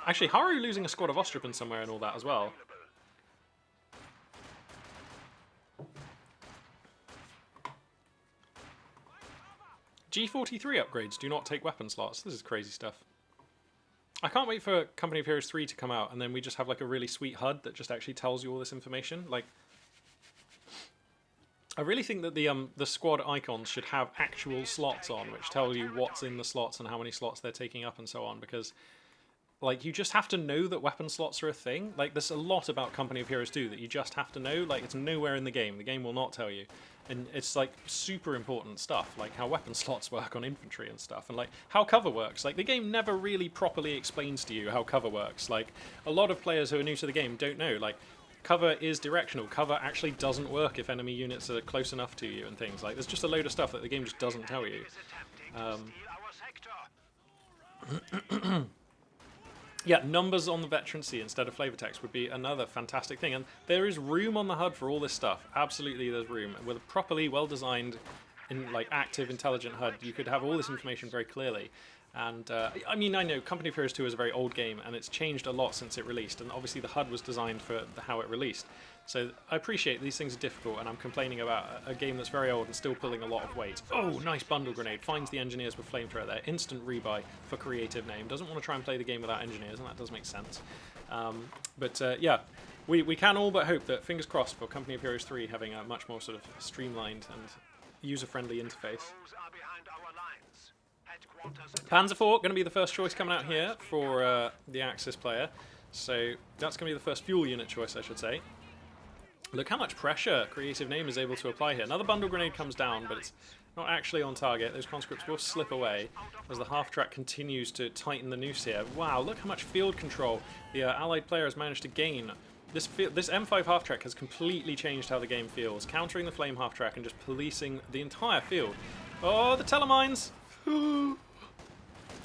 Actually, Haru losing a squad of Ostrupin somewhere and all that as well. G43 upgrades do not take weapon slots. This is crazy stuff. I can't wait for Company of Heroes 3 to come out and then we just have like a really sweet HUD that just actually tells you all this information. Like, I really think that the squad icons should have actual slots on, which tell you what's in the slots and how many slots they're taking up and so on, because like you just have to know that weapon slots are a thing. Like, there's a lot about Company of Heroes 2 that you just have to know. Like, it's nowhere in the game. The game will not tell you. And it's like super important stuff, like how weapon slots work on infantry and stuff, and like how cover works. Like, the game never really properly explains to you how cover works. Like, a lot of players who are new to the game don't know, like, cover is directional. Cover actually doesn't work if enemy units are close enough to you and things. Like, there's just a load of stuff that the game just doesn't tell you. Yeah, numbers on the veterancy instead of flavor text would be another fantastic thing. And there is room on the HUD for all this stuff. Absolutely, there's room. With a properly well-designed, like active, intelligent HUD, you could have all this information very clearly. And, I mean, I know Company of Heroes 2 is a very old game, and it's changed a lot since it released. And obviously the HUD was designed for how it released. So I appreciate these things are difficult, and I'm complaining about a game that's very old and still pulling a lot of weight. Oh, nice bundle grenade. Finds the engineers with flamethrower there. Instant rebuy for creative name. Doesn't want to try and play the game without engineers, and that does make sense. Yeah, we can all but hope that, fingers crossed, for Company of Heroes 3 having a much more sort of streamlined and user-friendly interface. Panzer IV, going to be the first choice coming out here for the Axis player. So that's going to be the first fuel unit choice, I should say. Look how much pressure creative name is able to apply here. Another bundle grenade comes down, but it's not actually on target. Those conscripts will slip away as the half-track continues to tighten the noose here. Wow, look how much field control the Allied player has managed to gain. This M5 half-track has completely changed how the game feels, countering the flame half-track and just policing the entire field. Oh, the telemines!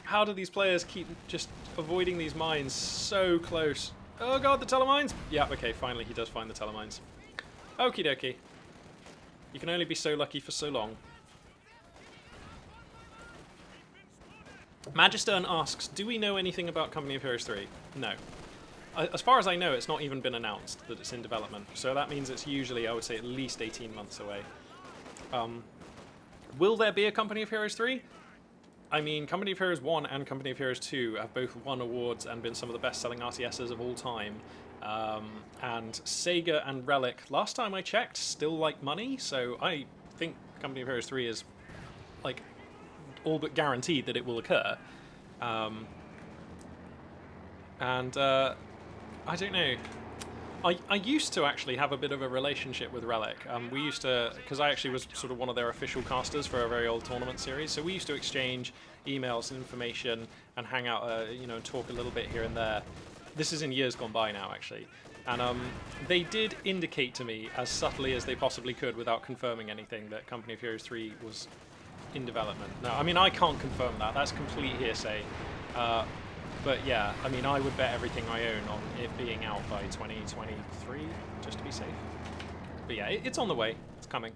How do these players keep just avoiding these mines so close? Oh god, the telemines! Yeah, okay, finally he does find the telemines. Okie dokie. You can only be so lucky for so long. Magistern asks, do we know anything about Company of Heroes 3? No. As far as I know, it's not even been announced that it's in development. So that means it's usually, I would say, at least 18 months away. Will there be a Company of Heroes 3? I mean, Company of Heroes 1 and Company of Heroes 2 have both won awards and been some of the best-selling RTSs of all time. And Sega and Relic, last time I checked, still like money, so I think Company of Heroes 3 is, like, all but guaranteed that it will occur. I don't know. I used to actually have a bit of a relationship with Relic. We used to, because I actually was sort of one of their official casters for a very old tournament series, so we used to exchange emails and information and hang out, you know, talk a little bit here and there. This is in years gone by now, actually. And they did indicate to me, as subtly as they possibly could without confirming anything, that Company of Heroes 3 was in development. Now, I mean, I can't confirm that. That's complete hearsay. But yeah, I mean, I would bet everything I own on it being out by 2023, just to be safe. But yeah, it's on the way. It's coming.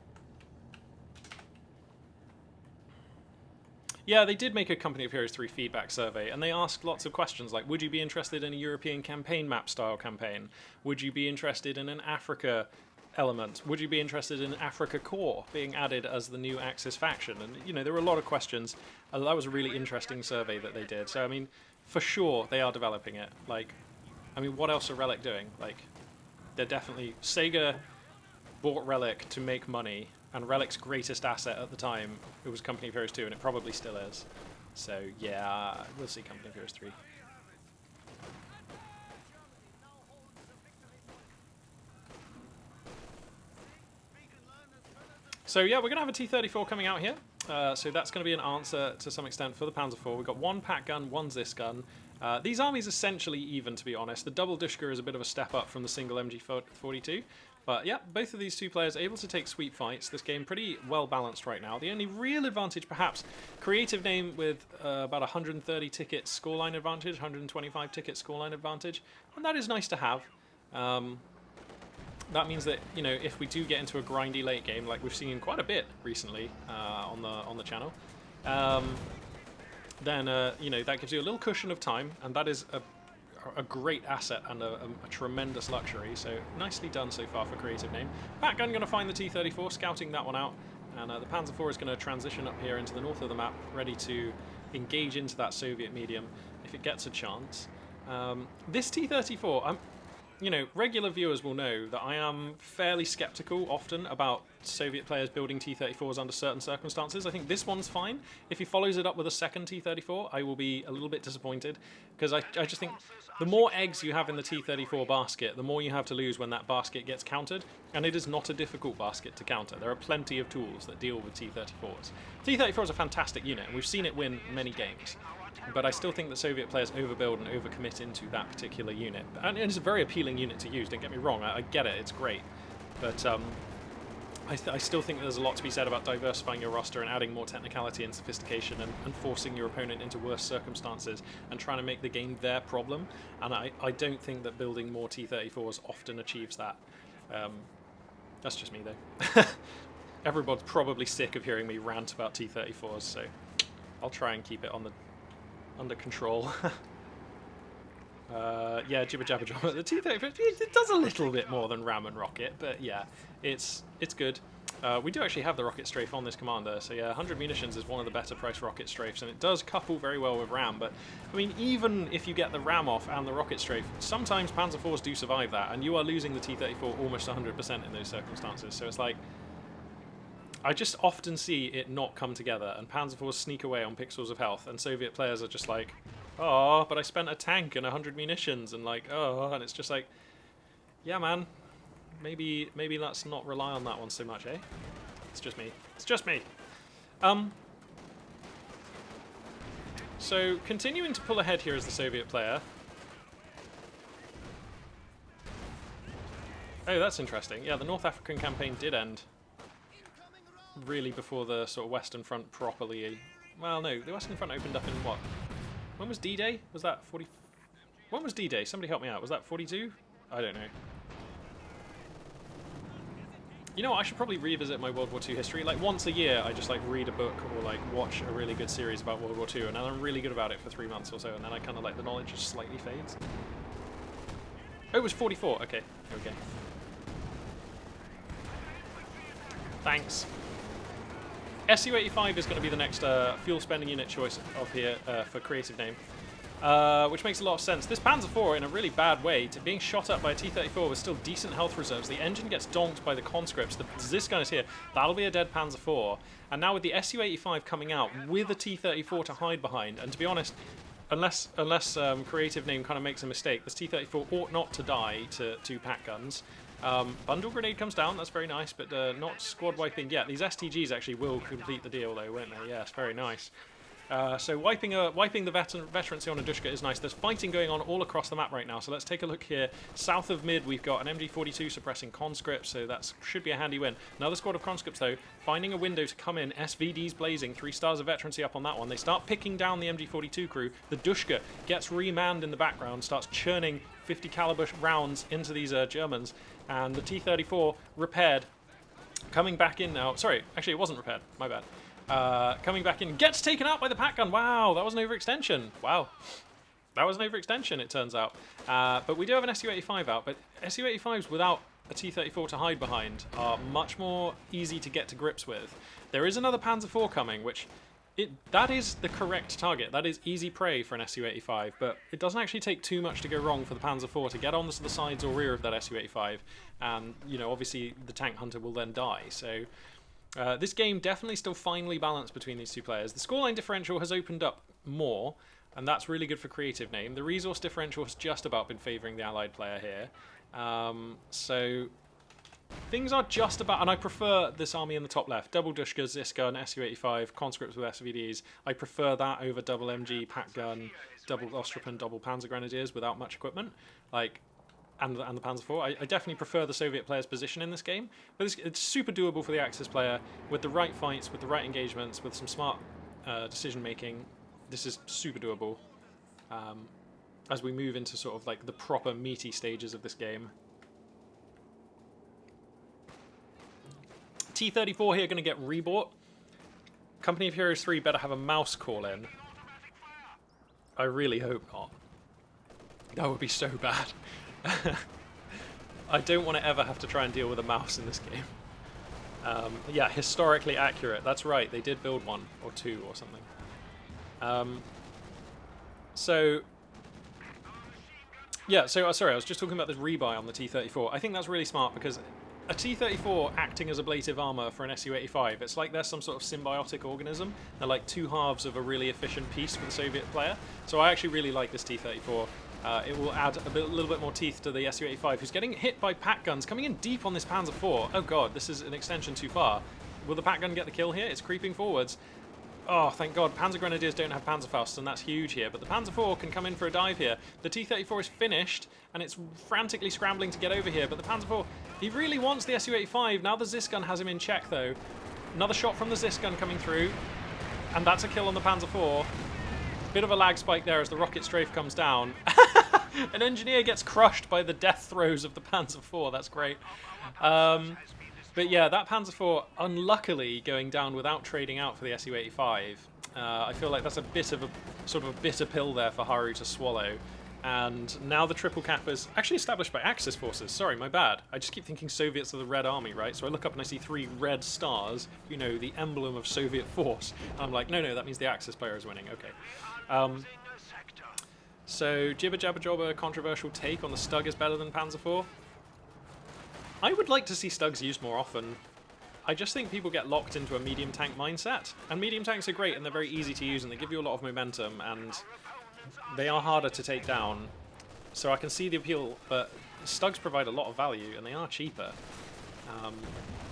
Yeah, they did make a Company of Heroes 3 feedback survey, and they asked lots of questions like, would you be interested in a European campaign map style campaign? Would you be interested in an Africa element? Would you be interested in Africa Core being added as the new Axis faction? And, you know, there were a lot of questions. That was a really interesting survey that they did. So, I mean, for sure, they are developing it. Like, I mean, what else are Relic doing? Like, they're definitely... Sega bought Relic to make money, and Relic's greatest asset at the time, it was Company of Heroes 2, and it probably still is. So, yeah, we'll see Company of Heroes 3. So, yeah, we're going to have a T-34 coming out here. So that's going to be an answer to some extent for the Panzer IV. We've got one pack gun, one Zis gun. These armies essentially even, to be honest. The double Dushka is a bit of a step up from the single MG42. But yeah, both of these two players able to take sweet fights. This game pretty well balanced right now. The only real advantage, perhaps, creative name with about 130 ticket scoreline advantage, 125 ticket scoreline advantage. And that is nice to have. That means that, you know, if we do get into a grindy late game, like we've seen quite a bit recently on the channel, then you know, that gives you a little cushion of time, and that is a great asset and a tremendous luxury. So nicely done so far for creative name. Backgun going to find the T-34, scouting that one out, and the Panzer IV is going to transition up here into the north of the map, ready to engage into that Soviet medium if it gets a chance. This T-34, you know, regular viewers will know that I am fairly skeptical often about Soviet players building T-34s under certain circumstances. I think this one's fine. If he follows it up with a second T-34, I will be a little bit disappointed, because I just think the more eggs you have in the T-34 basket, the more you have to lose when that basket gets countered, and it is not a difficult basket to counter. There are plenty of tools that deal with T-34s. T-34 is a fantastic unit, and we've seen it win many games. But I still think that Soviet players overbuild and overcommit into that particular unit. And it's a very appealing unit to use, don't get me wrong, I get it, it's great. But I still think there's a lot to be said about diversifying your roster and adding more technicality and sophistication and forcing your opponent into worse circumstances and trying to make the game their problem. And I don't think that building more T-34s often achieves that. That's just me, though. Everybody's probably sick of hearing me rant about T-34s, so I'll try and keep it under control. Yeah, jibber jabber jabber. The T-34, it does a little bit more than ram and rocket, but yeah, it's good. We do actually have the rocket strafe on this commander, so yeah, 100 munitions is one of the better priced rocket strafes, and it does couple very well with ram. But I mean, even if you get the ram off and the rocket strafe, sometimes Panzer IVs do survive that, and you are losing the T-34 almost 100% in those circumstances. So it's like, I just often see it not come together, and Panzer IVs sneak away on pixels of health, and Soviet players are just like, oh, but I spent a tank and 100 munitions, and like, oh, and it's just like, yeah, man, maybe let's not rely on that one so much, eh? It's just me. It's just me. So, continuing to pull ahead here as the Soviet player. Oh, that's interesting. Yeah, the North African campaign did end really before the sort of Western Front properly... Well, no, the Western Front opened up in what? When was D-Day? Was that 40... When was D-Day? Somebody help me out. Was that 42? I don't know. You know what, I should probably revisit my World War II history. Like, once a year, I just, like, read a book or, like, watch a really good series about World War II, and then I'm really good about it for 3 months or so, and then I kind of, like, the knowledge just slightly fades. Oh, it was 44. Okay, okay. Thanks. Su-85 is going to be the next fuel spending unit choice of here for creative name. Which makes a lot of sense. This Panzer IV, in a really bad way, to being shot up by a T-34 with still decent health reserves. The engine gets donked by the conscripts. The Zis gun is here. That'll be a dead Panzer IV. And now with the Su-85 coming out with a T-34 to hide behind, and to be honest, unless creative name kind of makes a mistake, this T-34 ought not to die to 2 pack guns. Bundle grenade comes down, that's very nice, but not squad wiping yet. These STGs actually will complete the deal though, won't they? Yes, very nice. So wiping the veterancy on a Dushka is nice. There's fighting going on all across the map right now, so let's take a look here. South of mid, we've got an MG42 suppressing conscripts, so that should be a handy win. Another squad of conscripts, though, finding a window to come in. SVD's blazing, 3 stars of veterancy up on that one. They start picking down the MG42 crew. The Dushka gets remanned in the background, starts churning 50 caliber rounds into these Germans, and the T-34 repaired. Coming back in now. Sorry, actually it wasn't repaired, my bad. Coming back in, gets taken out by the pack gun. Wow, that was an overextension. Wow. That was an overextension, it turns out. But we do have an Su-85 out, but Su-85s without a T-34 to hide behind are much more easy to get to grips with. There is another Panzer IV coming, which... that is the correct target. That is easy prey for an Su-85, but it doesn't actually take too much to go wrong for the Panzer IV to get on the sides or rear of that Su-85, and, you know, obviously the tank hunter will then die, so... this game definitely still finely balanced between these two players. The scoreline differential has opened up more, and that's really good for creative name. The resource differential has just about been favouring the allied player here. So things are just about... And I prefer this army in the top left. Double Dushka, Ziska, and Su-85, conscripts with SVDs. I prefer that over double MG, pack gun, double Ostrop, double Panzer Grenadiers without much equipment. Like... And the Panzer IV. I definitely prefer the Soviet player's position in this game, but it's super doable for the Axis player with the right fights, with the right engagements, with some smart decision making. This is super doable as we move into sort of like the proper meaty stages of this game. T-34 here going to get rebought. Company of Heroes 3 better have a mouse call in. I really hope not. That would be so bad. I don't want to ever have to try and deal with a mouse in this game. Yeah, historically accurate. That's right, they did build 1 or 2 or something. So... Yeah, so sorry, I was just talking about this rebuy on the T-34. I think that's really smart because a T-34 acting as ablative armor for an Su-85, it's like there's some sort of symbiotic organism. They're like 2 halves of a really efficient piece for the Soviet player. So I actually really like this T-34. It will add a little bit more teeth to the Su-85, who's getting hit by pack guns, coming in deep on this Panzer IV. Oh god, this is an extension too far. Will the pack gun get the kill here? It's creeping forwards. Oh, thank god, Panzer Grenadiers don't have Panzerfausts, and that's huge here. But the Panzer IV can come in for a dive here. The T-34 is finished, and it's frantically scrambling to get over here. But the Panzer IV, he really wants the Su-85. Now the Zis gun has him in check, though. Another shot from the Zis gun coming through, and that's a kill on the Panzer IV. Bit of a lag spike there as the rocket strafe comes down. An engineer gets crushed by the death throes of the Panzer IV. That's great. But yeah, that Panzer IV, unluckily, going down without trading out for the Su-85. I feel like that's a bit of a sort of a bitter pill there for Haru to swallow. And now the triple cap is actually established by Axis forces. Sorry, my bad. I just keep thinking Soviets are the Red Army, right? So I look up and I see 3 red stars, you know, the emblem of Soviet force. And I'm like, no, that means the Axis player is winning. Okay. So, Jibber Jabber Jobber, controversial take on the Stug is better than Panzer IV. I would like to see Stugs used more often. I just think people get locked into a medium tank mindset. And medium tanks are great and they're very easy to use and they give you a lot of momentum and they are harder to take down. So I can see the appeal, but Stugs provide a lot of value and they are cheaper.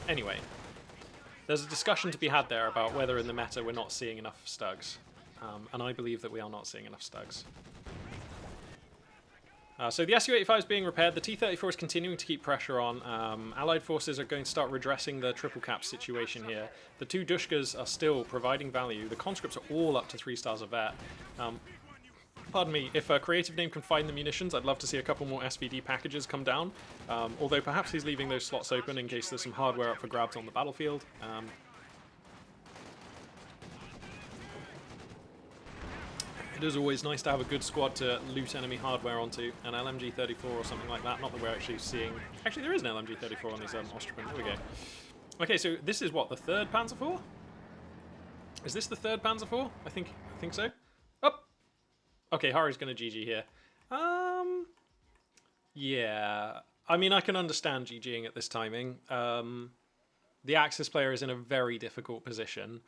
Anyway, there's a discussion to be had there about whether in the meta we're not seeing enough Stugs. And I believe that we are not seeing enough Stugs. So the Su-85 is being repaired. The T-34 is continuing to keep pressure on. Allied forces are going to start redressing the triple cap situation here. The 2 Dushkas are still providing value. The conscripts are all up to 3 stars of vet. pardon me, if Creative Name can find the munitions, I'd love to see a couple more SVD packages come down. Although perhaps he's leaving those slots open in case there's some hardware up for grabs on the battlefield. It is always nice to have a good squad to loot enemy hardware onto, an LMG-34 or something like that. Not that we're actually seeing... Actually, there is an LMG-34 on these Ostromens. There we go. Okay, so this is what, the third Panzer IV? Is this the third Panzer IV? I think so. Up. Okay, Hari's going to GG here. Yeah. I mean, I can understand GGing at this timing. The Axis player is in a very difficult position.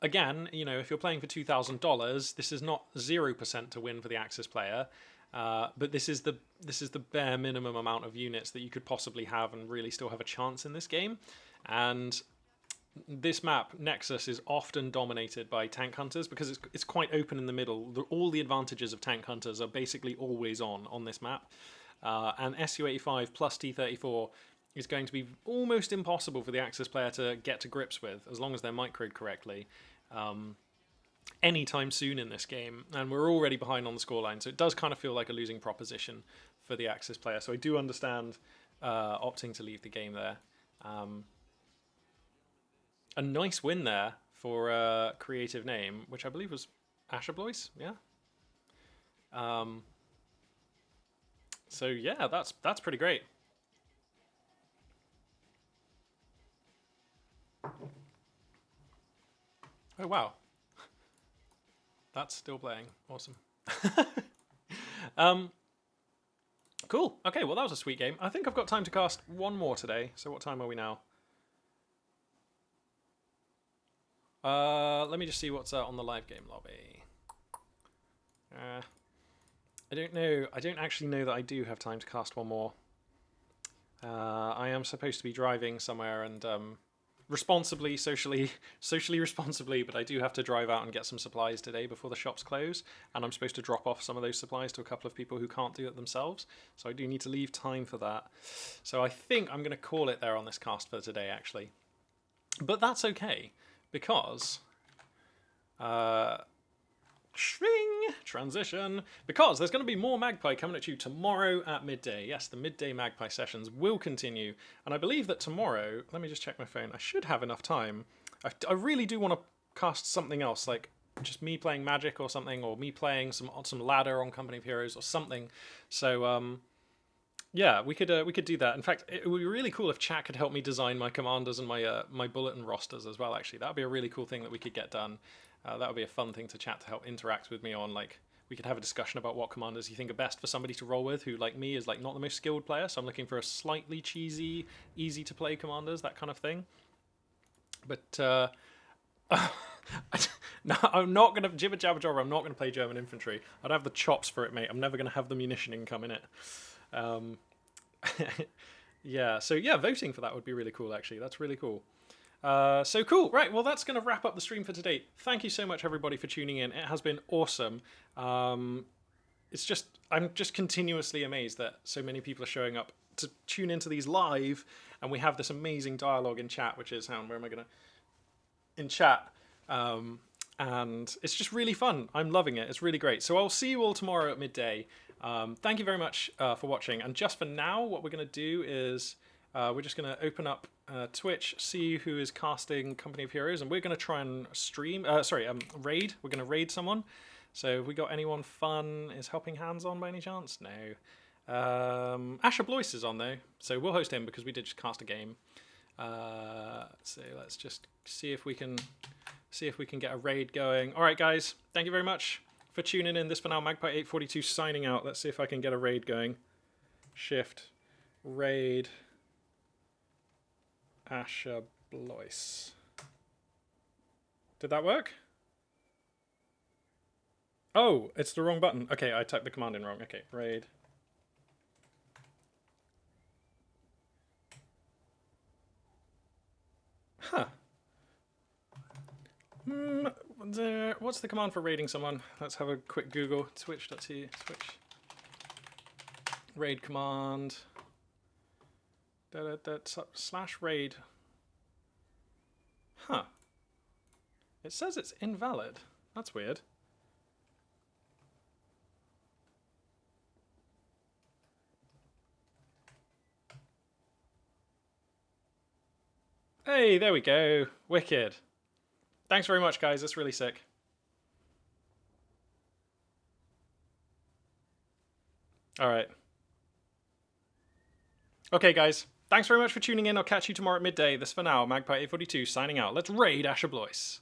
Again, you know, if you're playing for $2,000, this is not 0% to win for the Axis player, but this is the bare minimum amount of units that you could possibly have and really still have a chance in this game. And this map, Nexus, is often dominated by tank hunters because it's quite open in the middle. All the advantages of tank hunters are basically always on this map, and Su-85 plus T-34 is going to be almost impossible for the Axis player to get to grips with, as long as they're microed correctly, anytime soon in this game. And we're already behind on the scoreline, so it does kind of feel like a losing proposition for the Axis player. So I do understand opting to leave the game there. A nice win there for Creative Name, which I believe was Asherblois, yeah? So yeah, that's pretty great. Oh, wow. That's still playing. Awesome. Cool. Okay, well, that was a sweet game. I think I've got time to cast one more today. So what time are we now? Let me just see what's on the live game lobby. I don't know. I don't actually know that I do have time to cast one more. I am supposed to be driving somewhere and... responsibly, socially responsibly, but I do have to drive out and get some supplies today before the shops close, and I'm supposed to drop off some of those supplies to a couple of people who can't do it themselves, so I do need to leave time for that. So I think I'm going to call it there on this cast for today, actually. But that's okay, because... transition, because there's going to be more Magpie coming at you tomorrow at midday. Yes, the midday Magpie sessions will continue, and I believe that tomorrow, let me just check my phone, I should have enough time. I really do want to cast something else, like just me playing Magic or something, or me playing some ladder on Company of Heroes or something. So yeah, we could do that. In fact, it would be really cool if chat could help me design my commanders and my bulletin rosters as well. Actually, that would be a really cool thing that we could get done. That would be a fun thing to chat to help interact with me on. Like, we could have a discussion about what commanders you think are best for somebody to roll with who, like me, is like not the most skilled player. So I'm looking for a slightly cheesy, easy to play commanders, that kind of thing. But no, I'm not gonna jibber jabber jobber. I'm not gonna play German infantry. I'd have the chops for it, mate. I'm never gonna have the munition income in it. Yeah. So yeah, voting for that would be really cool. Actually, that's really cool. So cool, right, well that's going to wrap up the stream for today. Thank you so much everybody for tuning in. It has been awesome. I'm just continuously amazed that so many people are showing up to tune into these live, and we have this amazing dialogue in chat, which is, where am I going to... In chat. And it's just really fun. I'm loving it. It's really great. So I'll see you all tomorrow at midday. Thank you very much for watching. And just for now, what we're going to do is we're just going to open up Twitch, see who is casting Company of Heroes, and we're going to try and stream, raid. We're going to raid someone. So have we got anyone fun? Is Helping Hands on by any chance? No. Asher Blois is on though, so we'll host him because we did just cast a game. So let's just see if we can get a raid going. All right, guys, thank you very much for tuning in. This for now, Magpie 842 signing out. Let's see if I can get a raid going. Shift, raid, Asher Blois. Did that work? Oh, it's the wrong button. Okay, I typed the command in wrong. Okay, raid. Huh. What's the command for raiding someone? Let's have a quick Google. Twitch.tv. Twitch. Raid command. Slash raid. Huh. It says it's invalid. That's weird. Hey, there we go. Wicked. Thanks very much, guys. That's really sick. All right. Okay, guys. Thanks very much for tuning in. I'll catch you tomorrow at midday. This for now. Magpie 842 signing out. Let's raid Asher Blois.